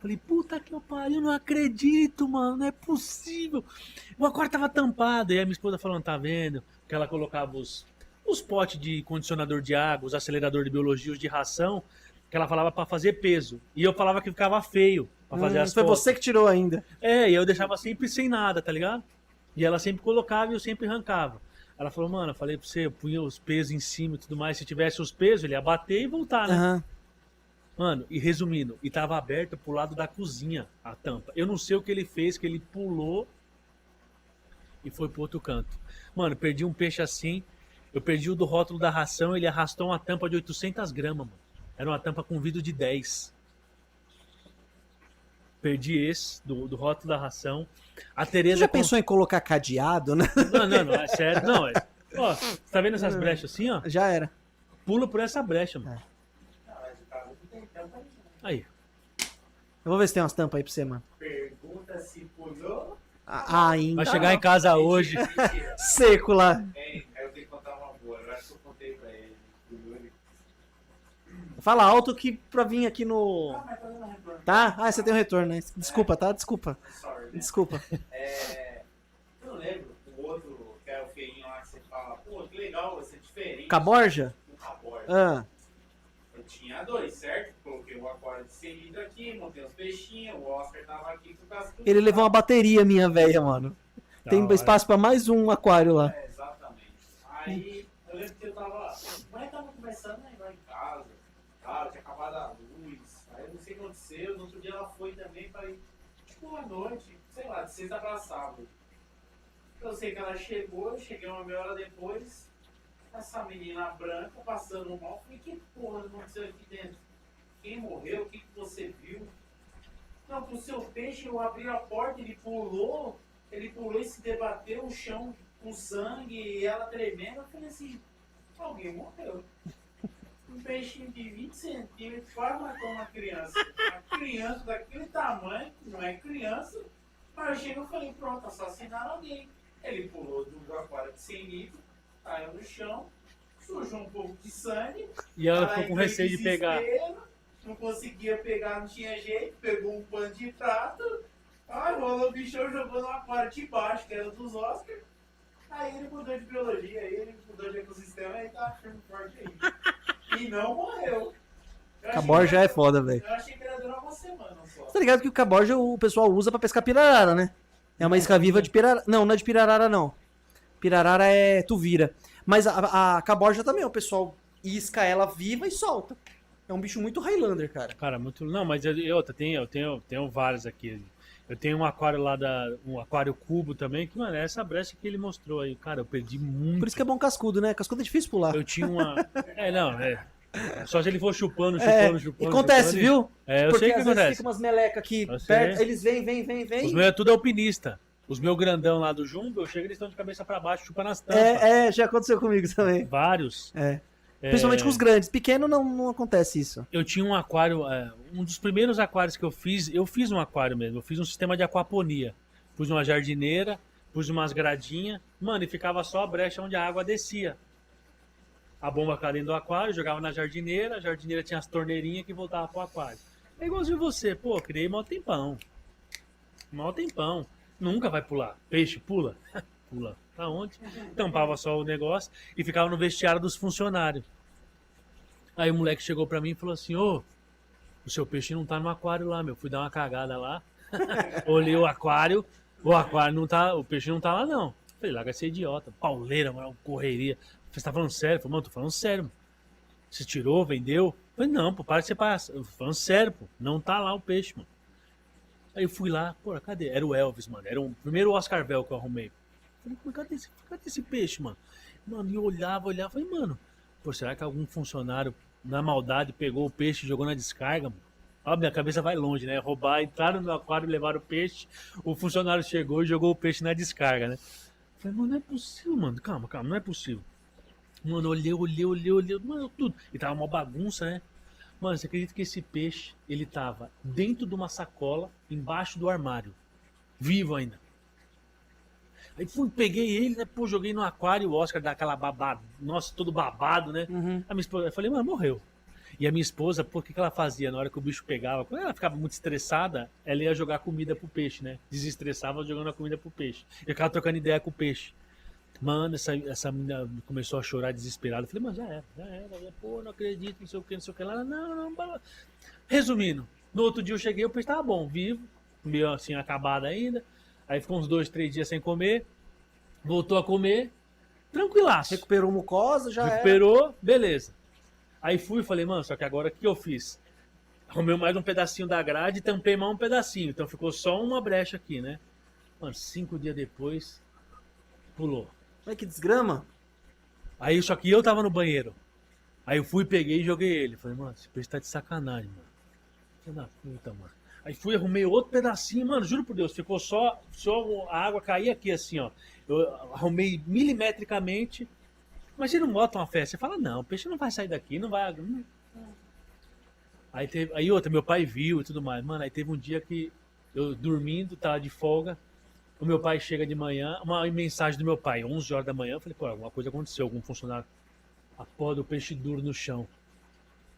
Falei, puta que pariu, eu não acredito, mano, não é possível. O aquário tava tampado. E aí minha esposa falando, tá vendo? Que ela colocava os potes de condicionador de água, os acelerador de biologia, os de ração, que ela falava pra fazer peso. E eu falava que ficava feio pra fazer as
Foi
fotos.
você que tirou ainda.
É, e eu deixava sempre sem nada, tá ligado? E ela sempre colocava e eu sempre arrancava. Ela falou, mano, eu falei pra você, eu punha os pesos em cima e tudo mais. Se tivesse os pesos, ele ia bater e voltar, né?
Aham.
Mano, e resumindo, e tava aberto pro lado da cozinha a tampa. Eu não sei o que ele fez, que ele pulou e foi pro outro canto. Mano, perdi um peixe assim, eu perdi o do rótulo da ração, ele arrastou uma tampa de 800 gramas, mano. Era uma tampa com vidro de 10. Perdi esse, do rótulo da ração. A
Você
Tereza...
já pensou em colocar cadeado, né?
Não, é sério. Não, é... Ó, você tá vendo essas brechas assim, ó?
Já era.
Pula por essa brecha, mano. Aí.
Eu vou ver se tem umas tampas aí pra você, mano.
Pergunta se pulou.
Ainda.
Vai chegar em casa hoje.
Mentira.
Seco lá.
Aí eu tenho que contar uma boa. Eu acho que eu contei pra ele.
Fala alto que pra vir aqui no...
Ah, mas tá dando retorno.
Tá? Ah, você tem um retorno, né? Desculpa, tá? Desculpa.
Sorry, né?
Desculpa.
Eu não lembro o outro, que é o feinho lá que você fala, pô, que legal, vai ser diferente.
Caborja?
O Caborja.
Ah.
Eu tinha 2, certo? Coloquei o aquário de 100 litros aqui, montei os peixinhos, o Oscar tava aqui com o casco.
Ele levou uma bateria, minha velha, mano. Tem
Da hora.
espaço pra mais um aquário lá.
Exatamente. Aí eu lembro que eu tava. O moleque tava começando a ir lá em casa. Cara, tinha acabado a luz. Aí eu não sei o que aconteceu. No outro dia ela foi também pra ir, tipo, à noite, sei lá, de sexta pra sábado. Eu sei que ela chegou, eu cheguei uma meia hora depois. Essa menina branca passando mal. Falei, que porra aconteceu aqui dentro? Quem morreu? O que você viu? Não, pro seu peixe eu abri a porta, ele pulou e se debateu no chão com sangue e ela tremendo. Eu falei assim, alguém morreu. Um peixinho de 20 centímetros quase matou uma criança. Uma criança daquele tamanho, que não é criança, mas eu chego e falei, pronto, assassinaram alguém. Ele pulou do aquário de 100 litros, caiu no chão, sujou um pouco de sangue.
E ela
Aí
ficou com
foi
receio de pegar.
desespero, não conseguia pegar, não tinha jeito, pegou um pano de prato, rolou o bichão, jogou no aquário de baixo, que era dos Oscars. Aí ele mudou de biologia, aí ele mudou de ecossistema e tá firme e forte aí. E não morreu. Eu achei
Caborja
que
é
era-
foda, velho.
Eu achei que ia durar uma semana só.
Você tá ligado que o caborja o pessoal usa pra pescar pirarara, né? É uma isca viva de pirarara. Não, não é de pirarara, não. Pirarara é tuvira. Mas a caborja também, o pessoal isca ela viva e solta. É um bicho muito Highlander, cara.
Cara, muito. Não, mas eu tenho vários aqui. Eu tenho um aquário lá um aquário cubo também, que, mano, é essa brecha que ele mostrou aí. Cara, eu perdi muito.
Por isso que é bom cascudo, né? Cascudo é difícil pular.
Eu tinha uma. Só se ele for chupando.
E acontece, viu?
É, eu
Porque
sei o que
às vezes
acontece.
fica umas melecas aqui
Eu sei.
perto, eles vêm.
Os meus é tudo alpinista. Os meus grandão lá do Jumbo, eu chego eles estão de cabeça pra baixo, chupando as tampas.
Já aconteceu comigo também.
Vários.
É. Principalmente com os grandes. Pequeno não acontece isso.
Eu tinha um aquário, um dos primeiros aquários que eu fiz um aquário mesmo, eu fiz um sistema de aquaponia. Pus uma jardineira, pus umas gradinhas, mano, e ficava só a brecha onde a água descia. A bomba ficava dentro do aquário, jogava na jardineira, a jardineira tinha as torneirinhas que voltava pro aquário. É igualzinho você, pô, criei mó tempão. Mó tempão. Nunca vai pular. Peixe pula? Pula. Pra onde? Tampava só o negócio e ficava no vestiário dos funcionários. Aí o moleque chegou pra mim e falou assim, ô, o seu peixe não tá no aquário lá, meu. Fui dar uma cagada lá. Olhei o aquário não tá, o peixe não tá lá não. Falei, larga ser idiota. Pauleira, mano, correria. Você tá falando sério? Falei, mano, tô falando sério, mano. Você tirou, vendeu? Falei, não, pô, para de ser palhaço. Eu tô falando sério, pô. Não tá lá o peixe, mano. Aí eu fui lá, pô, cadê? Era o Elvis, mano. Era o primeiro Oscar Bell que eu arrumei. Falei, mas cadê esse peixe, mano? Mano, e eu olhava, falei, mano, pô, será que algum funcionário, na maldade, pegou o peixe e jogou na descarga, mano? Ó, minha cabeça vai longe, né? Roubar, entraram no aquário e levaram o peixe, o funcionário chegou e jogou o peixe na descarga, né? Falei, mano, não é possível, mano. Calma, não é possível. Mano, olhei, mano, tudo. E tava uma bagunça, né? Mano, você acredita que esse peixe, ele tava dentro de uma sacola, embaixo do armário. Vivo ainda. Aí peguei ele, né? Pô, joguei no aquário, o Oscar dá aquela babada. Nossa, todo babado, né? A minha esposa, eu falei, mano, morreu. E a minha esposa, pô, o que ela fazia na hora que o bicho pegava? Quando ela ficava muito estressada, ela ia jogar comida pro peixe, né? Desestressava jogando a comida pro peixe. E ficava trocando ideia com o peixe. Mano, essa menina começou a chorar desesperada. Eu falei, mas já era. Pô, não acredito, não sei o que. Ela, não. Resumindo, no outro dia eu cheguei, o peixe tava bom, vivo, meio assim, acabado ainda. Aí ficou uns 2, 3 dias sem comer. Voltou a comer, tranquilaço.
Recuperou mucosa, já
Recuperou, beleza. Aí fui e falei, mano, só que agora o que eu fiz? Arrumei mais um pedacinho da grade e tampei mais um pedacinho. Então ficou só uma brecha aqui, né? Mano, 5 dias depois, pulou.
Ai, que desgrama.
Aí, só que eu tava no banheiro. Aí eu fui, peguei e joguei ele. Falei, mano, esse peixe tá de sacanagem, mano. Filho da puta, mano. Aí fui, arrumei outro pedacinho, mano, juro por Deus, ficou só a água cair aqui assim, ó. Eu arrumei milimetricamente. Mas você não bota uma fé, você fala, não, o peixe não vai sair daqui, não vai. Aí outra, meu pai viu e tudo mais. Mano, aí teve um dia que eu dormindo, tava de folga. O meu pai chega de manhã, uma mensagem do meu pai, 11 horas da manhã. Eu falei, pô, alguma coisa aconteceu, algum funcionário. A porra do peixe duro no chão.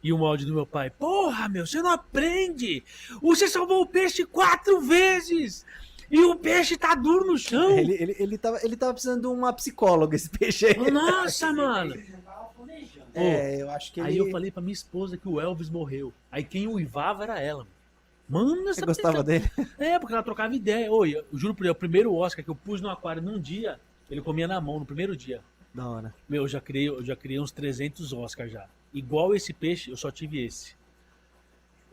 E um áudio do meu pai, porra, meu, você não aprende! Você salvou o peixe 4 vezes! E o peixe tá duro no chão!
Ele tava precisando de uma psicóloga, esse peixe aí.
Nossa, mano!
Eu acho que
Aí eu falei pra minha esposa que o Elvis morreu. Aí quem uivava era ela. Mano,
Você gostava dele?
Porque ela trocava ideia. Oi, eu juro por Deus, o primeiro Oscar que eu pus no aquário num dia, ele comia na mão, no primeiro dia.
Da hora.
Meu, eu já criei uns 300 Oscars já. Igual esse peixe, eu só tive esse.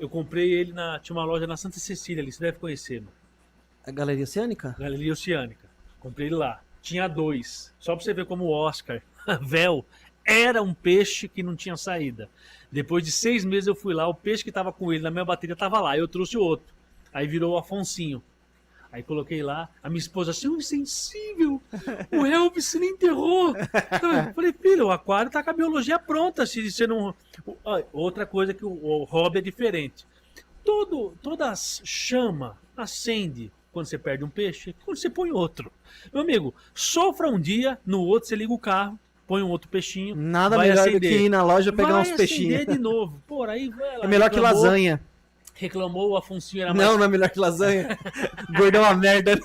Eu comprei ele tinha uma loja na Santa Cecília ali, você deve conhecer, mano.
A Galeria Oceânica?
Galeria Oceânica. Comprei ele lá. Tinha 2. Só pra você ver como o Oscar, véu, era um peixe que não tinha saída. Depois de 6 meses eu fui lá, o peixe que tava com ele na minha bateria tava lá. Eu trouxe outro. Aí virou o Afonsinho. Aí coloquei lá, a minha esposa, assim, insensível, o Elvis se nem enterrou. Eu falei, filho, o aquário tá com a biologia pronta, se você não... Outra coisa que o hobby é diferente. Toda chama acende quando você perde um peixe, quando você põe outro. Meu amigo, sofra um dia, no outro você liga o carro, põe um outro peixinho,
nada melhor do que ir na loja pegar uns peixinhos.
Vai acender de novo. Por aí, vai lá,
é melhor que lasanha.
Reclamou, o Afonsinho era mais...
Não é melhor que lasanha. Gordão é uma merda.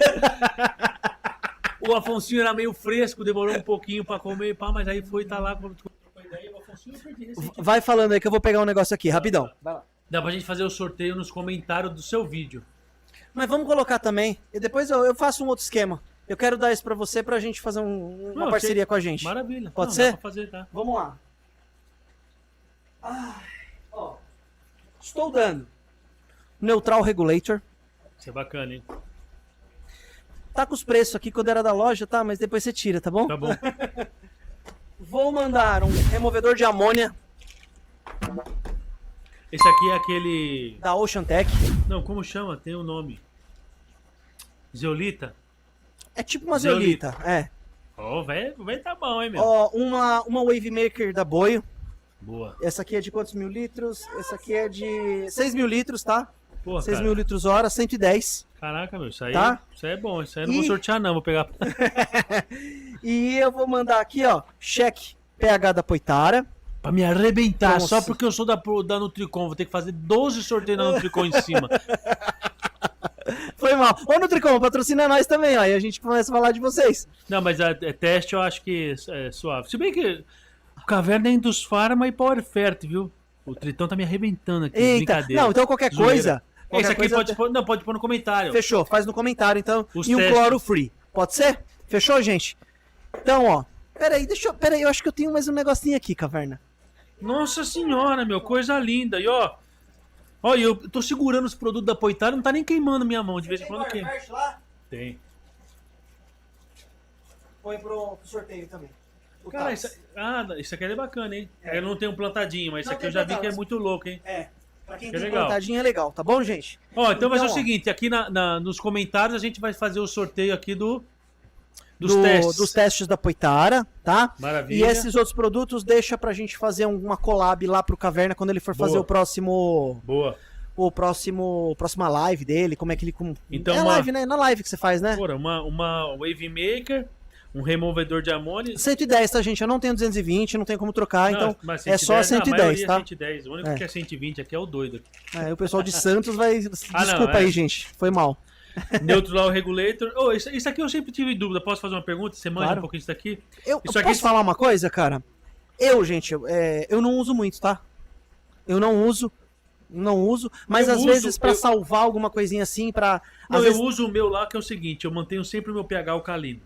O Afonsinho era meio fresco, demorou um pouquinho pra comer, mas aí foi, tá lá com a ideia. O Afonsinho eu perdi recentemente.
Vai falando aí que eu vou pegar um negócio aqui, rapidão. Vai lá.
Dá pra gente fazer o sorteio nos comentários do seu vídeo.
Mas vamos colocar também, e depois eu faço um outro esquema. Eu quero dar isso pra você, pra gente fazer uma parceria com a gente.
Maravilha.
Pode ser?
Dá pra fazer, tá?
Vamos lá. Estou dando Neutral Regulator.
Isso é bacana, hein?
Tá com os preços aqui quando era da loja, tá? Mas depois você tira, tá bom?
Tá bom.
Vou mandar um removedor de amônia
Esse aqui é aquele...
da Ocean Tech.
Não, como chama? Tem um nome. Zeolita?
É tipo uma zeolita, é.
Ó, velho, tá bom, hein, meu?
Ó, uma Wave Maker da Boio.
Boa.
Essa aqui é de quantos mil litros? Essa aqui é de 6 mil litros, tá?
Pô,
6
cara.
mil litros hora, 110.
Caraca, meu, isso aí,
Tá?
isso aí é bom. Isso aí eu não vou sortear, não. Vou pegar.
E eu vou mandar aqui, ó, cheque PH da Poitara.
Pra me arrebentar,
Nossa.
só porque eu sou da Nutricom. Vou ter que fazer 12 sorteios na Nutricom em cima.
Foi mal. Ô, Nutricom, patrocina nós também, ó. E a gente começa a falar de vocês.
Não, mas teste eu acho que é suave. Se bem que o Caverna é Indusfarma e Power Fert, viu? O Tritão tá me arrebentando aqui.
Eita,
Brincadeira.
não, então qualquer
Zoeira.
coisa...
Esse aqui
coisa-
pode pôr no comentário.
Fechou, faz no comentário, então.
Os
E um
testes.
cloro free. Pode ser? Fechou, gente? Então, ó. Peraí, eu acho que eu tenho mais um negocinho aqui, Caverna.
Nossa senhora, meu, coisa linda. E ó, Olha, eu tô segurando os produtos da Poitara, não tá nem queimando minha mão. De vez em quando queima.
lá?
Tem.
Põe pro sorteio também.
Cara, isso aqui é bacana, hein?
É.
Eu não tenho plantadinho, mas isso
Não
aqui eu
tem
já vi que é
plantado.
muito louco, hein?
É. Pra quem
Que
tem
legal.
plantadinha é legal, tá bom, gente?
Ó, então vai ser o
ó,
seguinte, aqui nos comentários a gente vai fazer o sorteio aqui dos testes.
Dos testes da Poitara, tá?
Maravilha.
E esses outros produtos deixa pra gente fazer uma collab lá pro Caverna quando ele for
Boa.
fazer o próximo...
Boa.
Próxima live dele, como é que ele...
Então,
é live, né? Na live que você faz, né?
Porra, uma Wave Maker, um removedor de amônia.
110, tá, gente? Eu não tenho 220, não tenho como trocar,
Não,
então
mas
é só
110, não, a
110,
maioria
tá?
É 110. O único
É.
que é 120 aqui é o doido.
O pessoal de Santos vai...
Ah, não,
Desculpa
é.
aí, gente. Foi mal.
Neutro lá o regulator. Oh, isso aqui eu sempre tive dúvida. Posso fazer uma pergunta? Você manja
Claro.
um pouquinho disso aqui?
Eu
Isso aqui-
posso falar uma coisa, cara? Gente, eu não uso muito, tá? Eu não uso, mas
Eu
às
uso,
vezes pra
eu-
salvar alguma coisinha assim, pra...
Não,
às
eu
vezes...
uso o meu lá, que é o seguinte, eu mantenho sempre o meu pH alcalino.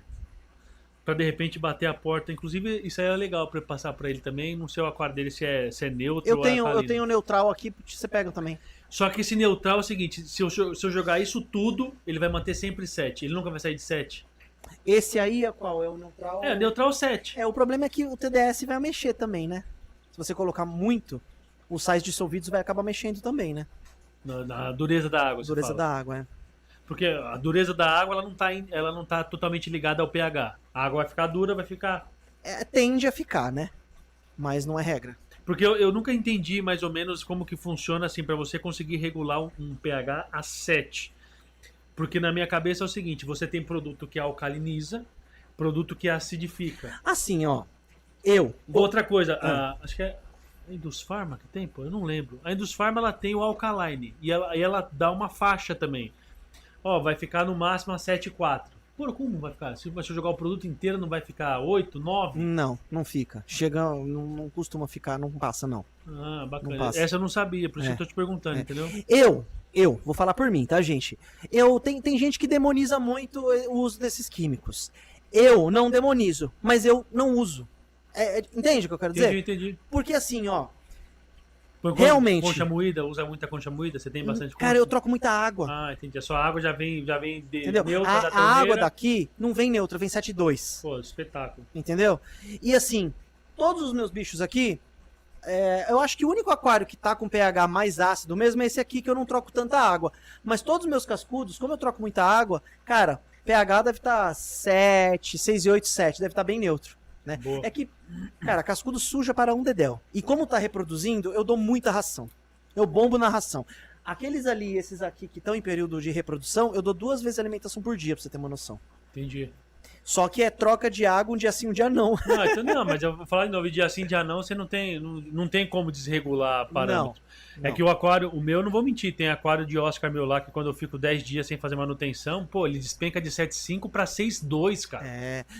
Pra de repente bater a porta. Inclusive, isso aí é legal pra eu passar pra ele também. Não sei o aquário dele se é neutro
Eu
ou é
tenho
alcalino.
neutral aqui, você pega também.
Só que esse neutral é o seguinte, se eu jogar isso tudo, ele vai manter sempre 7. Ele nunca vai sair de 7.
Esse aí é qual? É o neutral?
É, neutral 7.
O problema é que o TDS vai mexer também, né? Se você colocar muito, os sais dissolvidos vai acabar mexendo também, né?
Na dureza da água,
A
você
dureza
fala.
da água,
Porque a dureza da água, ela não tá totalmente ligada ao pH. A água vai ficar dura, vai ficar...
Tende a ficar, né? Mas não é regra.
Porque eu nunca entendi mais ou menos como que funciona assim para você conseguir regular um pH a 7. Porque na minha cabeça é o seguinte, você tem produto que alcaliniza, produto que acidifica.
Assim, ó.
Outra coisa, acho que é a Indusfarma que tem, pô, eu não lembro. A Indusfarma ela tem o alkaline e ela dá uma faixa também. Ó, vai ficar no máximo a 7,4. Pô, como vai ficar? Se você jogar o produto inteiro, não vai ficar 8, 9?
Não fica. Chega, não costuma ficar, não passa, não.
Ah,
Não
bacana.
passa.
Essa eu não sabia, por isso
É.
eu tô te perguntando, entendeu?
Eu, vou falar por mim, tá, gente? Tem gente que demoniza muito o uso desses químicos. Eu não demonizo, mas eu não uso. Entende o que eu quero dizer?
Entendi.
Porque assim, ó,
Põe
Realmente.
Concha moída, usa muita concha moída? Você tem bastante concha?
cara, eu troco muita água.
Ah, entendi. A sua água já vem de
Entendeu?
neutra da
A
torneira.
água daqui não vem neutra, vem 7,2.
Pô, espetáculo.
Entendeu? E assim, todos os meus bichos aqui, eu acho que o único aquário que tá com pH mais ácido mesmo é esse aqui, que eu não troco tanta água. Mas todos os meus cascudos, como eu troco muita água, cara, pH deve estar 7, 6,8, 7, deve estar bem neutro. Né?
Boa.
É que, cara, cascudo suja para um dedéu. E como tá reproduzindo, eu dou muita ração. Eu bombo na ração. Aqueles ali, esses aqui que estão em período de reprodução, eu dou 2 vezes alimentação por dia, pra você ter uma noção.
Entendi.
Só que é troca de água um dia sim, um dia não.
Não, então não, mas eu vou falar de novo, dia sim, dia não, você não tem como desregular parâmetro. É
Não.
que o aquário, o meu, não vou mentir, tem aquário de Oscar meu lá, que quando eu fico 10 dias sem fazer manutenção, pô, ele despenca de 7,5 para 6,2, cara.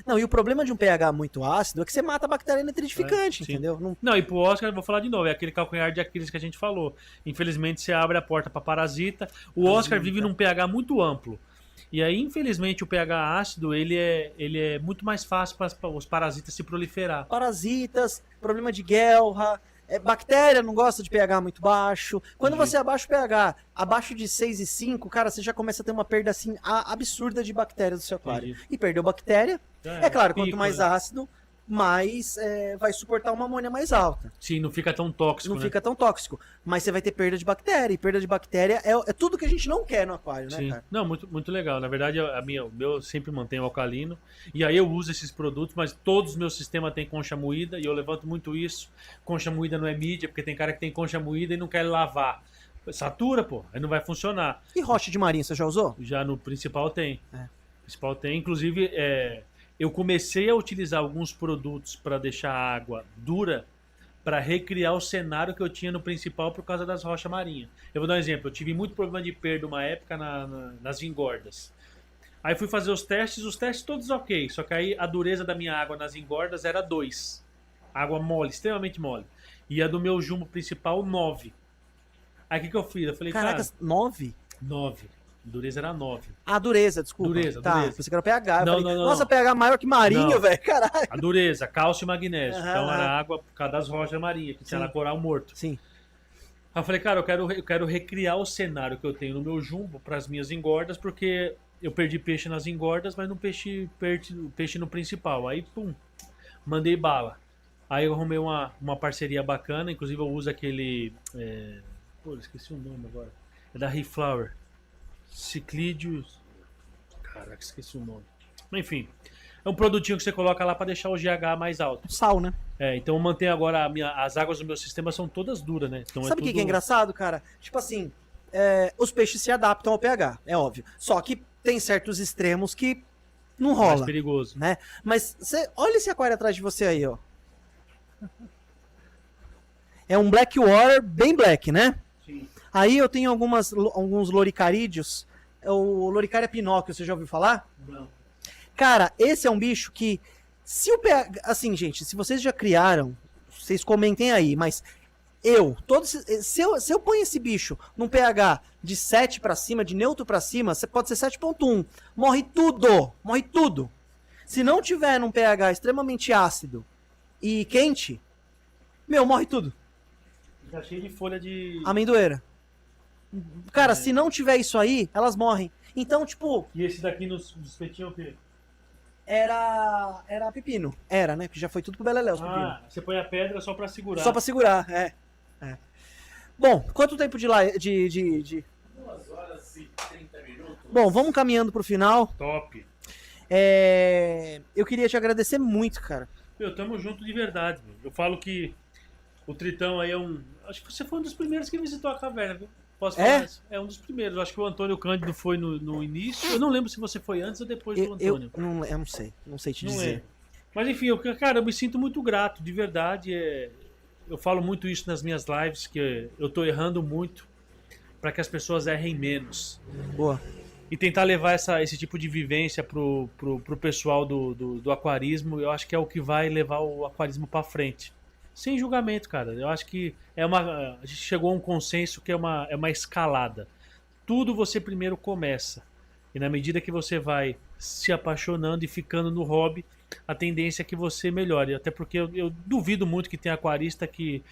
Não, e o problema de um pH muito ácido é que você mata a bactéria nitrificante,
sim.
entendeu?
Não, e pro Oscar, eu vou falar de novo, é aquele calcanhar de Aquiles que a gente falou. Infelizmente, você abre a porta para parasita. O Oscar vive num pH muito amplo. E aí, infelizmente, o pH ácido, ele é muito mais fácil para os parasitas se proliferar.
Parasitas, problema de guelra, bactéria não gosta de pH muito baixo. Quando
Entendi.
você abaixa o pH abaixo de 6,5, cara, você já começa a ter uma perda assim absurda de bactérias do seu aquário.
Entendi.
E perdeu bactéria,
Já
é claro,
pico,
quanto mais
né?
ácido, mais vai suportar uma amônia mais alta.
Sim, não fica tão tóxico,
Não
né?
fica tão tóxico. Mas você vai ter perda de bactéria. E perda de bactéria é tudo que a gente não quer no aquário, né,
Sim.
cara?
Não, muito, muito legal. Na verdade, o meu sempre mantém o alcalino. E aí eu uso esses produtos, mas todos os meus sistemas têm concha moída. E eu levanto muito isso. Concha moída não é mídia, porque tem cara que tem concha moída e não quer lavar. Satura, pô. Aí não vai funcionar.
E rocha de marinha, você já usou?
Já no principal tem.
É.
Principal tem. Inclusive, eu comecei a utilizar alguns produtos para deixar a água dura para recriar o cenário que eu tinha no principal por causa das rochas marinhas. Eu vou dar um exemplo. Eu tive muito problema de perda uma época nas engordas. Aí fui fazer os testes todos ok. Só que aí a dureza da minha água nas engordas era 2. Água mole, extremamente mole. E a do meu jumbo principal, 9. Aí o que eu fiz? Eu falei,
Caraca,
cara,
9?
9. A dureza era 9.
Ah, dureza, desculpa.
Dureza,
tá,
dureza.
pensei que era pH. Eu
Não,
falei,
não.
nossa, pH maior que marinho,
Não.
velho, caralho.
A dureza, cálcio e magnésio.
Aham,
Então era
aham.
água por causa das rochas marinhas, que tinha
Sim.
lá coral morto.
Sim.
Aí eu falei, cara, eu quero recriar o cenário que eu tenho no meu jumbo para as minhas engordas, porque eu perdi peixe nas engordas, mas não peixe no principal. Aí, pum, mandei bala. Aí eu arrumei uma parceria bacana, inclusive eu uso aquele... Pô, esqueci o nome agora. É da Reflower. Ciclídeos... Caraca, esqueci o nome. Enfim, é um produtinho que você coloca lá para deixar o GH mais alto.
Sal, né?
Então eu mantenho agora, as águas do meu sistema são todas duras, né? Então
Sabe o que
tudo...
é engraçado, cara? Tipo assim, os peixes se adaptam ao pH, é óbvio. Só que tem certos extremos que não
mais
rola,
perigoso.
né? Mas olha esse aquário atrás de você aí, ó. É um black water bem black, né?
Sim.
Aí eu tenho alguns loricarídeos. O Loricaria Pinóquio, você já ouviu falar?
Não.
Cara, esse é um bicho que, se o pH... Assim, gente, se vocês já criaram, vocês comentem aí, mas se eu ponho esse bicho num pH de 7 pra cima, de neutro pra cima, você pode ser 7.1. Morre tudo! Morre tudo! Se não tiver num pH extremamente ácido e quente, morre tudo.
Tá cheio de folha de...
Amendoeira. Cara, se não tiver isso aí, elas morrem. Então, tipo...
E esse daqui nos espetinhos é o quê?
Era pepino. Era, né? Porque já foi tudo pro Beleléu, os pepino.
Você põe a pedra só pra segurar.
Só pra segurar, Bom, quanto tempo de live...
2 horas e 30 minutos.
Bom, vamos caminhando pro final.
Top.
Eu queria te agradecer muito, cara.
Meu, tamo junto de verdade. Meu. Eu falo que o Tritão aí é um... Acho que você foi um dos primeiros que visitou a caverna, viu? Posso falar isso? É um dos primeiros. Eu acho que o Antônio Cândido foi no início. Eu não lembro se você foi antes ou depois do Antônio.
Eu não sei. Não sei te
Não
dizer.
lembro. Mas enfim, cara, eu me sinto muito grato, de verdade. Eu falo muito isso nas minhas lives, que eu tô errando muito para que as pessoas errem menos.
Boa.
E tentar levar esse tipo de vivência pro pessoal do aquarismo, eu acho que é o que vai levar o aquarismo para frente. Sem julgamento, cara. Eu acho que a gente chegou a um consenso que é uma escalada. Tudo você primeiro começa. E na medida que você vai se apaixonando e ficando no hobby, a tendência é que você melhore. Até porque eu duvido muito que tem aquarista que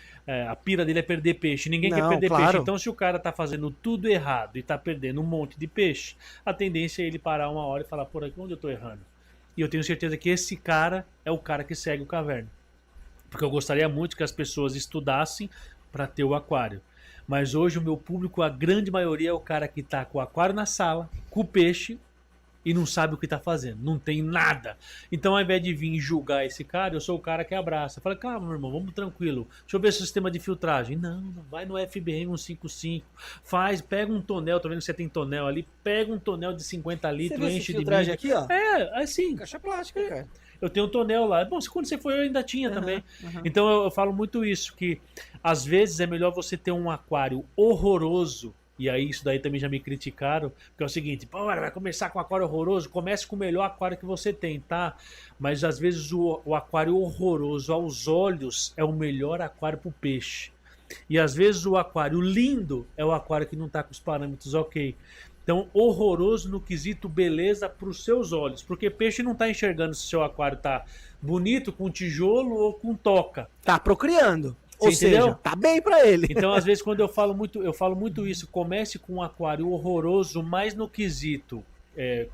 a pira dele é perder peixe. Ninguém quer perder peixe. Então, se o cara tá fazendo tudo errado e tá perdendo um monte de peixe, a tendência é ele parar uma hora e falar, por aqui onde eu tô errando? E eu tenho certeza que esse cara é o cara que segue o Caverna. Porque eu gostaria muito que as pessoas estudassem para ter o aquário. Mas hoje o meu público, a grande maioria, é o cara que tá com o aquário na sala, com o peixe, e não sabe o que tá fazendo. Não tem nada. Então, ao invés de vir julgar esse cara, eu sou o cara que abraça. Fala, calma, meu irmão, vamos tranquilo. Deixa eu ver o sistema de filtragem. Não, vai no FBM 155. Pega um tonel, tô vendo que você tem tonel ali. Pega um tonel de 50 litros,
Você viu
enche
essa
de
filtragem
mídia.
aqui, ó?
Assim.
Caixa plástica, cara.
Eu tenho um tonel lá. Bom, quando você foi, eu ainda tinha também. Então eu falo muito isso, que às vezes é melhor você ter um aquário horroroso. E aí isso daí também já me criticaram, porque é o seguinte, pô, vai começar com um aquário horroroso, comece com o melhor aquário que você tem, tá? Mas às vezes o aquário horroroso aos olhos é o melhor aquário pro peixe. E às vezes o aquário lindo é o aquário que não tá com os parâmetros ok. Então, horroroso no quesito beleza para os seus olhos. Porque peixe não tá enxergando se o seu aquário tá bonito com tijolo ou com toca.
Tá procriando.
Você
Ou
entendeu?
seja, tá bem pra ele.
Então, às vezes, quando eu falo muito isso, comece com um aquário horroroso, mas no quesito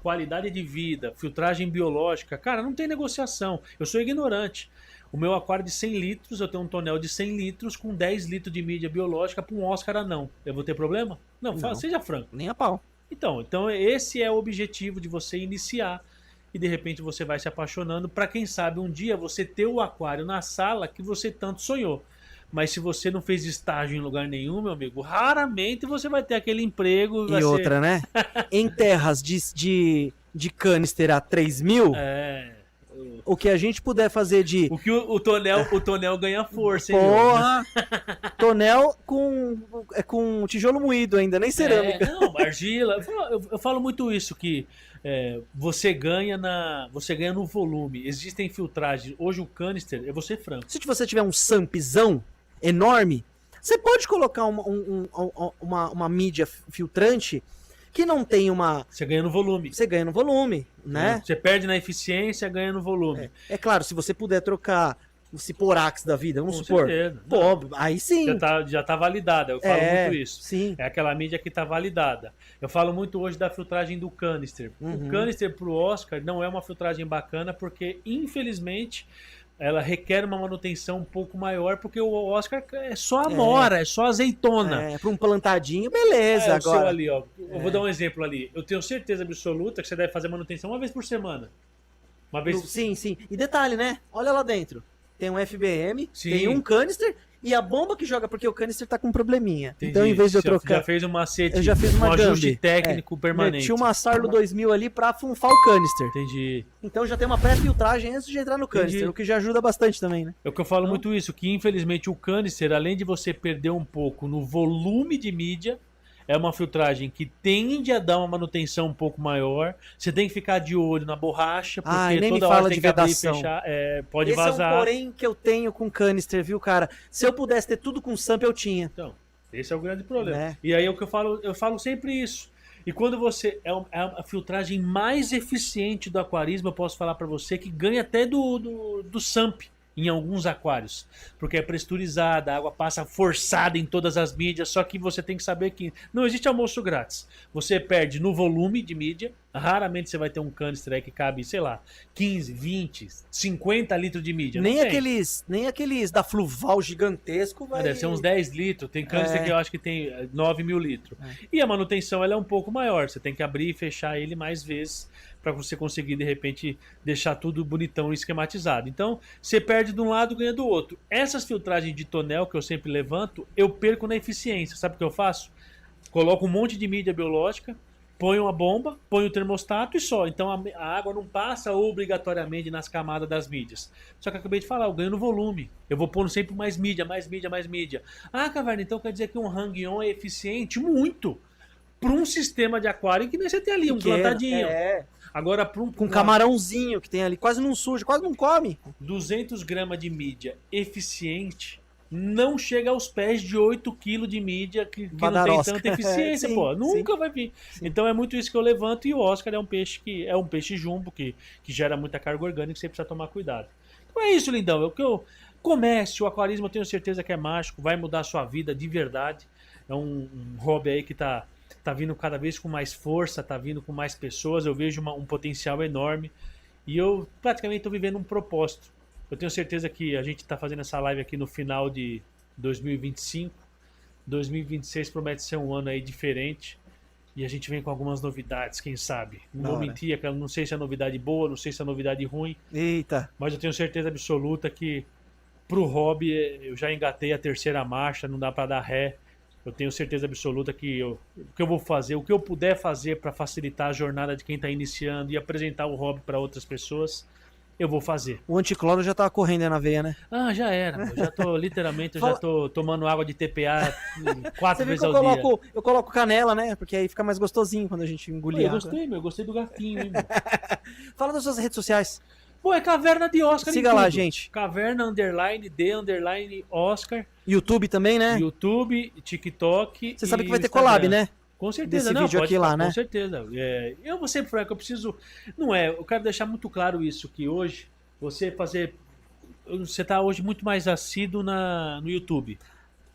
qualidade de vida, filtragem biológica, cara, não tem negociação. Eu sou ignorante. O meu aquário de 100 litros, eu tenho um tonel de 100 litros com 10 litros de mídia biológica para um Oscar anão. Eu vou ter problema? Não. Seja franco.
Nem a pau.
Então esse é o objetivo de você iniciar e de repente você vai se apaixonando para quem sabe um dia você ter o aquário na sala que você tanto sonhou. Mas se você não fez estágio em lugar nenhum, meu amigo, raramente você vai ter aquele emprego.
E outra, né? Em terras de canister a 3.000, o que a gente puder fazer de...
O que o tonel ganha força, hein?
Porra! Tonel com tijolo moído ainda, nem cerâmica.
Não, argila. Eu falo muito isso, que você ganha no volume. Existem filtragens. Hoje o canister, eu vou ser franco.
Se você tiver um sampzão enorme, você pode colocar uma mídia filtrante que não tem uma...
Você ganha no volume.
Você ganha no volume, né?
Você perde na eficiência, ganha no volume.
É claro, se você puder trocar o Ciporax da vida, vamos
Com
supor.
certeza.
Pô, aí sim.
Já tá validada, eu falo muito isso.
Sim.
É aquela mídia que tá validada. Eu falo muito hoje da filtragem do canister.
Uhum.
O canister pro Oscar não é uma filtragem bacana porque, infelizmente, ela requer uma manutenção um pouco maior porque o Oscar é só amora, é só azeitona.
Pra um plantadinho, beleza.
O seu
Agora.
ali, ó. Eu vou dar um exemplo ali. Eu tenho certeza absoluta que você deve fazer manutenção uma vez por semana. Uma vez.
Sim, sim. E detalhe, né? Olha lá dentro. Tem um FBM,
Sim.
tem um canister e a bomba que joga, porque o canister tá com um probleminha.
Entendi.
Então, em vez de eu
Já
trocar.
fez um macete,
Eu já fiz uma
um ajuste
gambi.
técnico permanente.
Meti uma Sarlo 2000 ali pra funfar o canister.
Entendi.
Então já tem uma pré-filtragem antes de entrar no canister,
Entendi.
o que já ajuda bastante também, né?
É o que eu falo muito isso, que infelizmente o canister, além de você perder um pouco no volume de mídia, é uma filtragem que tende a dar uma manutenção um pouco maior. Você tem que ficar de olho na borracha, porque
Nem me
toda hora
fala
tem
de
que abrir e
vedação.
fechar. Pode
Esse
vazar.
é um porém que eu tenho com canister, viu, cara? Se eu pudesse ter tudo com samp, eu tinha.
Então, esse é o grande problema.
Né?
E aí é o que eu falo sempre isso. E quando você é a filtragem mais eficiente do aquarismo, eu posso falar para você que ganha até do SAMP em alguns aquários, porque é pressurizada, a água passa forçada em todas as mídias, só que você tem que saber que não existe almoço grátis. Você perde no volume de mídia, raramente você vai ter um canister aí que cabe, sei lá, 15, 20, 50 litros de mídia.
Nem
Não tem.
nem aqueles da Fluval gigantesco vai...
Deve ser uns 10 litros. Tem canister que eu acho que tem 9 mil litros. E a manutenção ela é um pouco maior. Você tem que abrir e fechar ele mais vezes para você conseguir, de repente, deixar tudo bonitão e esquematizado. Então, você perde de um lado, ganha do outro. Essas filtragens de tonel que eu sempre levanto, eu perco na eficiência. Sabe o que eu faço? Coloco um monte de mídia biológica, ponho uma bomba, ponho o termostato e só. Então a água não passa obrigatoriamente nas camadas das mídias. Só que eu acabei de falar, eu ganho no volume. Eu vou pondo sempre mais mídia, mais mídia, mais mídia. Ah, Caverna, então quer dizer que um hang-on é eficiente? Muito! Para um sistema de aquário que nem você tem ali, um plantadinho. Agora,
com camarãozinho que tem ali, quase não suja, quase não come.
200 gramas de mídia eficiente não chega aos pés de 8 kg de mídia que não tem tanta eficiência,
sim,
pô. Nunca
sim.
vai vir. Sim. Então é muito isso que eu levanto e o Oscar é um peixe jumbo que gera muita carga orgânica, você precisa tomar cuidado. Então é isso, lindão. Comece, o aquarismo eu tenho certeza que é mágico, vai mudar a sua vida de verdade. É um hobby aí que tá vindo cada vez com mais força, tá vindo com mais pessoas, eu vejo um potencial enorme e eu praticamente estou vivendo um propósito. Eu tenho certeza que a gente está fazendo essa live aqui no final de 2025, 2026 promete ser um ano aí diferente e a gente vem com algumas novidades, quem sabe. Não vou mentir, não sei se é novidade boa, não sei se é novidade ruim.
Eita.
Mas eu tenho certeza absoluta que pro hobby eu já engatei a terceira marcha, não dá para dar ré. Eu tenho certeza absoluta que o que eu vou fazer, o que eu puder fazer para facilitar a jornada de quem está iniciando e apresentar o hobby para outras pessoas, eu vou fazer.
O anticloro já tava correndo aí na veia, né?
Ah, já era. Eu já tô, literalmente, já tô tomando água de TPA 4 vezes ao dia.
Eu coloco canela, né? Porque aí fica mais gostosinho quando a gente engolir água.
Eu gostei do gatinho, hein, meu.
Fala das suas redes sociais.
Pô, é Caverna de Oscar.
Siga lá, gente.
Caverna _ Oscar.
YouTube também, né?
YouTube, TikTok.
Você sabe que vai ter collab, né?
Com certeza,
desse vídeo aqui lá, né?
Com certeza. Eu vou ser franco, eu preciso. Não é, eu quero deixar muito claro isso, que hoje você tá hoje muito mais assíduo no YouTube.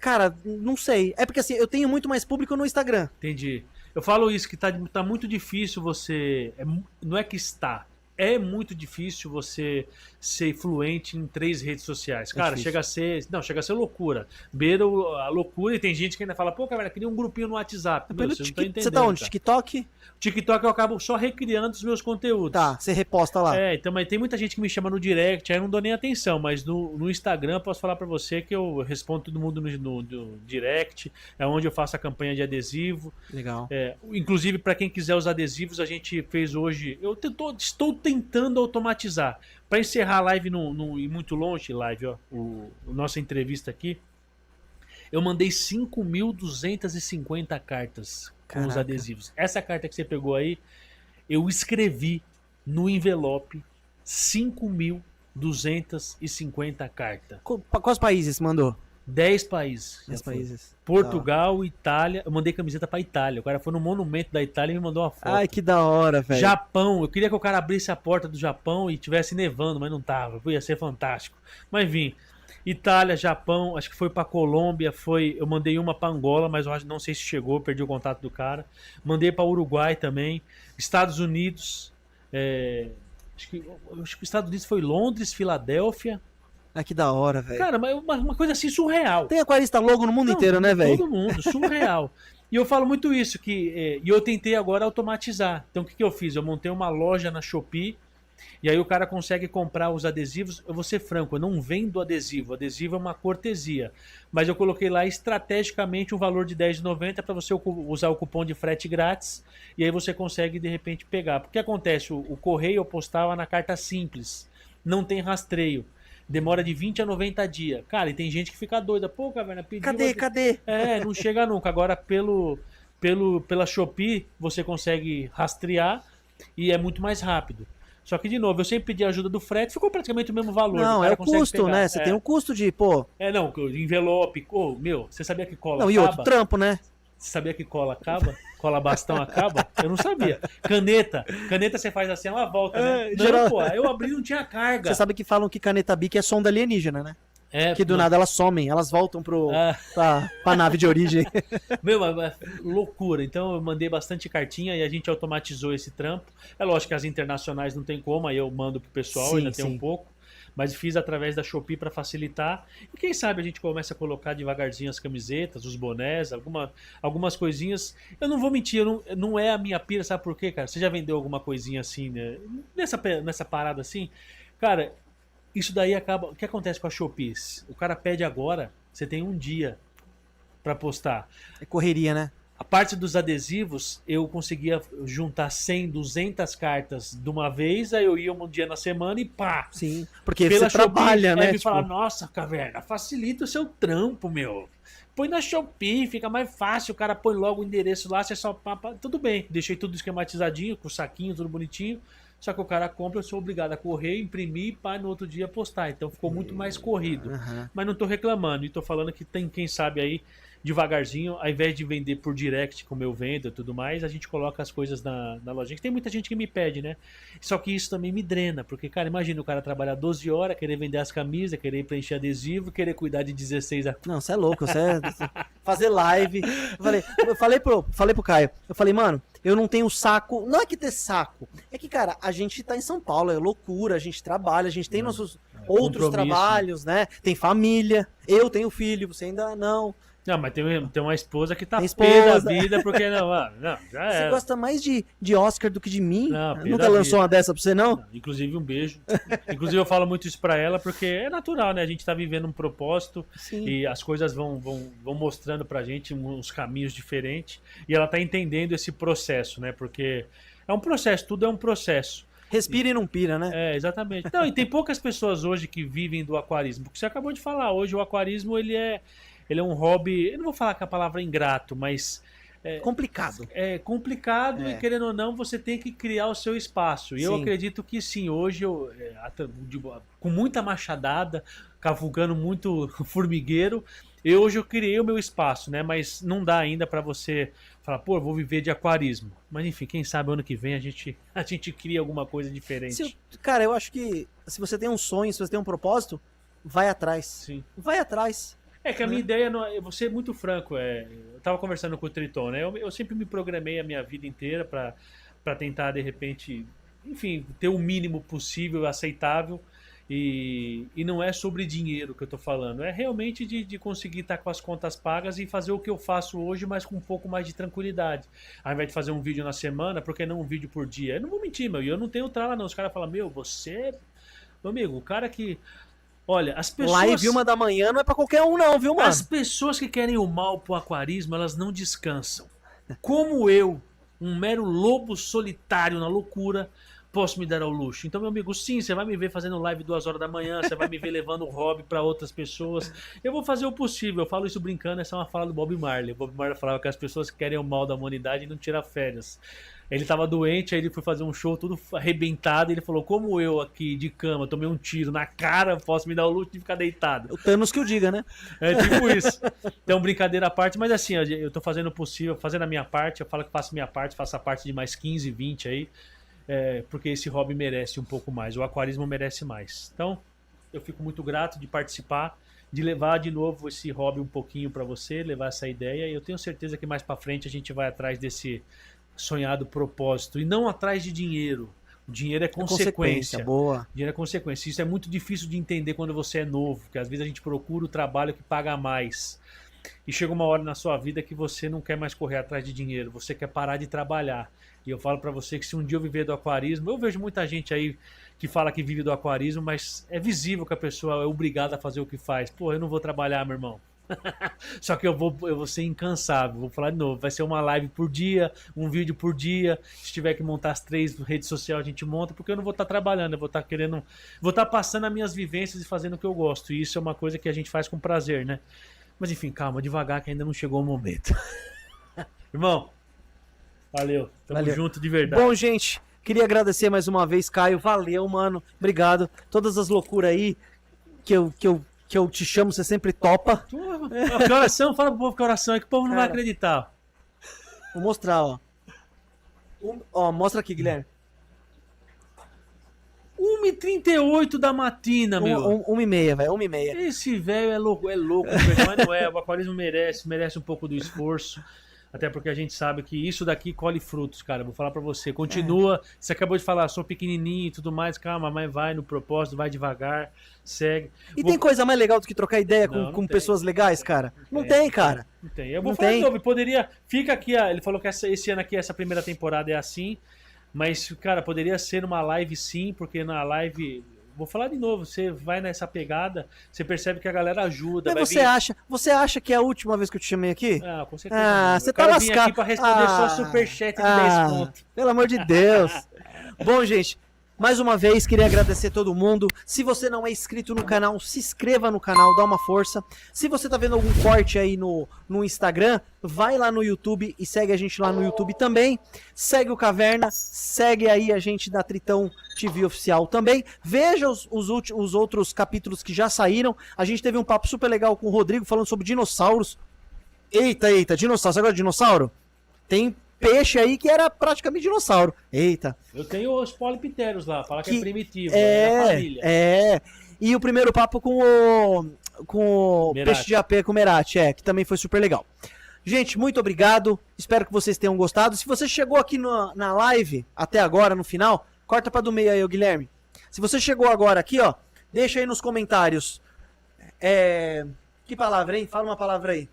Cara, não sei. É porque assim, eu tenho muito mais público no Instagram.
Entendi. Eu falo isso, que tá muito difícil você. Não é que está. É muito difícil você ser fluente em 3 redes sociais. Cara, chega a ser loucura. Beira a loucura e tem gente que ainda fala, pô, cara, queria um grupinho no WhatsApp. Meu, você não tá entendendo.
Você tá onde? TikTok?
TikTok eu acabo só recriando os meus conteúdos.
Tá, você reposta lá.
Então, mas tem muita gente que me chama no direct, aí eu não dou nem atenção, mas no Instagram eu posso falar pra você que eu respondo todo mundo no direct, é onde eu faço a campanha de adesivo.
Legal.
Inclusive, para quem quiser os adesivos, a gente fez hoje, estou tentando automatizar. Para encerrar a live não ir muito longe, nossa entrevista aqui, eu mandei 5.250 cartas com os adesivos. Essa carta que você pegou aí, eu escrevi no envelope 5.250 cartas.
Quais países você mandou?
10 países.
10 países.
Portugal, Itália. Eu mandei camiseta pra Itália. O cara foi no monumento da Itália e me mandou uma foto.
Ai, que da hora, velho.
Japão. Eu queria que o cara abrisse a porta do Japão e tivesse nevando, mas não tava. Ia ser fantástico. Mas enfim. Itália, Japão, acho que foi pra Colômbia, eu mandei uma pra Angola, mas eu não sei se chegou, perdi o contato do cara. Mandei pra Uruguai também. Estados Unidos. Acho que os Estados Unidos foi Londres, Filadélfia.
Ah, que da hora, velho.
Cara, mas uma coisa assim surreal.
Tem aquarista logo no mundo inteiro, né, velho?
Todo mundo, surreal. E eu falo muito isso, e eu tentei agora automatizar. Então o que eu fiz? Eu montei uma loja na Shopee, e aí o cara consegue comprar os adesivos. Eu vou ser franco, eu não vendo adesivo. Adesivo é uma cortesia. Mas eu coloquei lá estrategicamente um valor de R$10,90 para você usar o cupom de frete grátis. E aí você consegue, de repente, pegar. Porque acontece? O correio eu postava na carta simples. Não tem rastreio. Demora de 20 a 90 dias. Cara, e tem gente que fica doida. Pô, Caverna, pediu...
Cadê?
Não chega nunca. Agora, pela Shopee, você consegue rastrear e é muito mais rápido. Só que, de novo, eu sempre pedi ajuda do frete, ficou praticamente o mesmo valor.
Não, é o custo, pegar, né? Você tem o custo de, pô...
Não, envelope. Você sabia que cola
acaba? Não, e outro trampo, né?
Você sabia que cola acaba? Cola bastão acaba? Eu não sabia. Caneta você faz assim, ela volta, né? Não, pô, eu abri e não tinha carga.
Você sabe que falam que caneta Bic é sonda alienígena, né? Que do nada elas somem, elas voltam pra nave de origem.
Meu, loucura. Então eu mandei bastante cartinha e a gente automatizou esse trampo. É lógico que as internacionais não tem como, aí eu mando pro pessoal, ainda tem um pouco. Mas fiz através da Shopee para facilitar. E quem sabe a gente começa a colocar devagarzinho as camisetas, os bonés, algumas coisinhas. Eu não vou mentir, não é a minha pira, sabe por quê, cara? Você já vendeu alguma coisinha assim, né? Nessa parada assim? Cara, isso daí acaba... O que acontece com a Shopee? O cara pede agora, você tem um dia para postar.
É correria, né?
A parte dos adesivos, eu conseguia juntar 100, 200 cartas de uma vez, aí eu ia um dia na semana e pá!
Sim, porque você trabalha, né?
Me falar, nossa, Caverna, facilita o seu trampo, meu. Põe na Shopee, fica mais fácil, o cara põe logo o endereço lá, você só... Tudo bem, deixei tudo esquematizadinho, com o saquinho, tudo bonitinho. Só que o cara compra, eu sou obrigado a correr, imprimir e pá, no outro dia postar. Então ficou muito mais corrido. Mas não tô reclamando, e tô falando que tem, quem sabe aí, devagarzinho, ao invés de vender por direct, como eu vendo e tudo mais, a gente coloca as coisas na lojinha. Tem muita gente que me pede, né? Só que isso também me drena, porque, cara, imagina o cara trabalhar 12 horas, querer vender as camisas, querer preencher adesivo, querer cuidar de 16
Não, você é louco, fazer live. Eu falei pro Caio, eu falei, mano, eu não tenho saco, não é que ter saco, é que, cara, a gente tá em São Paulo, é loucura, a gente trabalha, a gente tem nossos outros trabalhos, né? Tem família, eu tenho filho, você ainda não.
Não, mas tem uma esposa que tá pé da vida, porque não, já era.
Você gosta mais de Oscar do que de mim?
Não,
nunca lançou uma dessa pra você, não?
Inclusive, um beijo. Inclusive, eu falo muito isso pra ela, porque é natural, né? A gente tá vivendo um propósito. Sim. E as coisas vão mostrando pra gente uns caminhos diferentes. E ela tá entendendo esse processo, né? Porque é um processo, tudo é um processo.
Respira e não pira, né?
Exatamente. Não, e tem poucas pessoas hoje que vivem do aquarismo. Porque você acabou de falar, hoje o aquarismo, ele é um hobby, eu não vou falar com a palavra ingrato, mas...
complicado.
É complicado e, querendo ou não, você tem que criar o seu espaço. E eu acredito que sim, hoje, com muita machadada, cavugando muito formigueiro, hoje eu criei o meu espaço, né? Mas não dá ainda para você falar, pô, eu vou viver de aquarismo. Mas enfim, quem sabe ano que vem a gente cria alguma coisa diferente.
Cara, eu acho que se você tem um sonho, se você tem um propósito, vai atrás. Sim. Vai atrás.
É que a minha ideia, eu vou ser muito franco, eu tava conversando com o Triton, né? Eu sempre me programei a minha vida inteira para tentar, de repente, enfim, ter o mínimo possível, aceitável, e não é sobre dinheiro que eu tô falando, é realmente de conseguir estar com as contas pagas e fazer o que eu faço hoje, mas com um pouco mais de tranquilidade. Ao invés de fazer um vídeo na semana, por que não um vídeo por dia? Eu não vou mentir, eu não tenho trala não, os caras falam, meu amigo, o cara que... Olha, as pessoas...
Live 1 da manhã não é pra qualquer um não, viu, mano?
As pessoas que querem o mal pro aquarismo, elas não descansam. Como eu, um mero lobo solitário na loucura, posso me dar ao luxo. Então, meu amigo, sim, você vai me ver fazendo live 2 horas da manhã, você vai me ver levando o hobby para outras pessoas. Eu vou fazer o possível. Eu falo isso brincando, essa é uma fala do Bob Marley. O Bob Marley falava que as pessoas que querem o mal da humanidade e não tiram férias. Ele tava doente, aí ele foi fazer um show tudo arrebentado e ele falou, como eu aqui de cama tomei um tiro na cara, posso me dar o luxo de ficar deitado.
O Thanos que o diga, né?
É tipo isso. Então, brincadeira à parte, mas assim, eu tô fazendo o possível, fazendo a minha parte, eu falo que faço a minha parte, faço a parte de mais 15, 20 aí, porque esse hobby merece um pouco mais, o aquarismo merece mais. Então, eu fico muito grato de participar, de levar de novo esse hobby um pouquinho para você, levar essa ideia, e eu tenho certeza que mais para frente a gente vai atrás desse sonhado propósito, e não atrás de dinheiro. O dinheiro é consequência.
Boa.
Dinheiro é consequência. Isso é muito difícil de entender quando você é novo, porque às vezes a gente procura o trabalho que paga mais. E chega uma hora na sua vida que você não quer mais correr atrás de dinheiro, você quer parar de trabalhar. E eu falo pra você que se um dia eu viver do aquarismo, eu vejo muita gente aí que fala que vive do aquarismo, mas é visível que a pessoa é obrigada a fazer o que faz. Pô, eu não vou trabalhar, meu irmão. Só que eu vou ser incansável. Vou falar de novo, vai ser uma live por dia, um vídeo por dia. Se tiver que montar as 3 redes sociais, a gente monta, porque eu não vou estar trabalhando, eu vou estar querendo, vou estar passando as minhas vivências e fazendo o que eu gosto. E isso é uma coisa que a gente faz com prazer, né? Mas enfim, calma, devagar, que ainda não chegou o momento. Irmão, valeu, tamo junto de verdade.
Bom, gente, queria agradecer mais uma vez, Caio. Valeu, mano. Obrigado. Todas as loucuras aí que eu te chamo, você sempre topa.
Que oração? Fala pro povo que oração é que o povo não vai acreditar.
Vou mostrar, ó. Ó, mostra aqui, Guilherme.
1h38 da matina, meu.
1h30, velho, 1h30.
Esse velho é louco, mas não é. O aquarismo merece um pouco do esforço. Até porque a gente sabe que isso daqui colhe frutos, cara. Vou falar pra você. Continua. Você acabou de falar, sou pequenininho e tudo mais. Calma, mas vai no propósito, vai devagar, segue.
E tem coisa mais legal do que trocar ideia com pessoas legais, cara? Não tem, cara.
Não tem. Eu vou falar de novo. Poderia... Fica aqui, ele falou que esse ano aqui, essa primeira temporada é assim. Mas, cara, poderia ser uma live sim, porque na live... Vou falar de novo, você vai nessa pegada, você percebe que a galera ajuda.
Mas você acha que é a última vez que eu te chamei aqui?
Ah, com certeza.
Ah, você tá lascado.
Aqui pra responder só superchat de 10 pontos.
Pelo amor de Deus. Bom, gente, mais uma vez queria agradecer todo mundo. Se você não é inscrito no canal, se inscreva no canal, dá uma força. Se você tá vendo algum corte aí no Instagram, vai lá no YouTube e segue a gente lá no YouTube também. Segue o Caverna, segue aí a gente da Tritão TV Oficial também. Veja os outros capítulos que já saíram. A gente teve um papo super legal com o Rodrigo falando sobre dinossauros. Eita, dinossauro. Você gosta de dinossauro? Tem peixe aí que era praticamente dinossauro. Eita.
Eu tenho os polipteros lá, fala que é primitivo, é da família.
E o primeiro papo com o peixe de AP, com o Merati, que também foi super legal. Gente, muito obrigado. Espero que vocês tenham gostado. Se você chegou aqui na live, até agora, no final, corta pra do meio aí, Guilherme. Se você chegou agora aqui, ó, deixa aí nos comentários. Que palavra, hein? Fala uma palavra aí.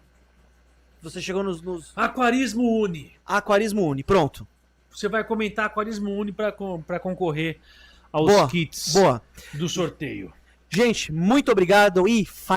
Você chegou nos...
Aquarismo Uni.
Aquarismo Uni, pronto.
Você vai comentar Aquarismo Uni para concorrer aos kits do sorteio.
Gente, muito obrigado e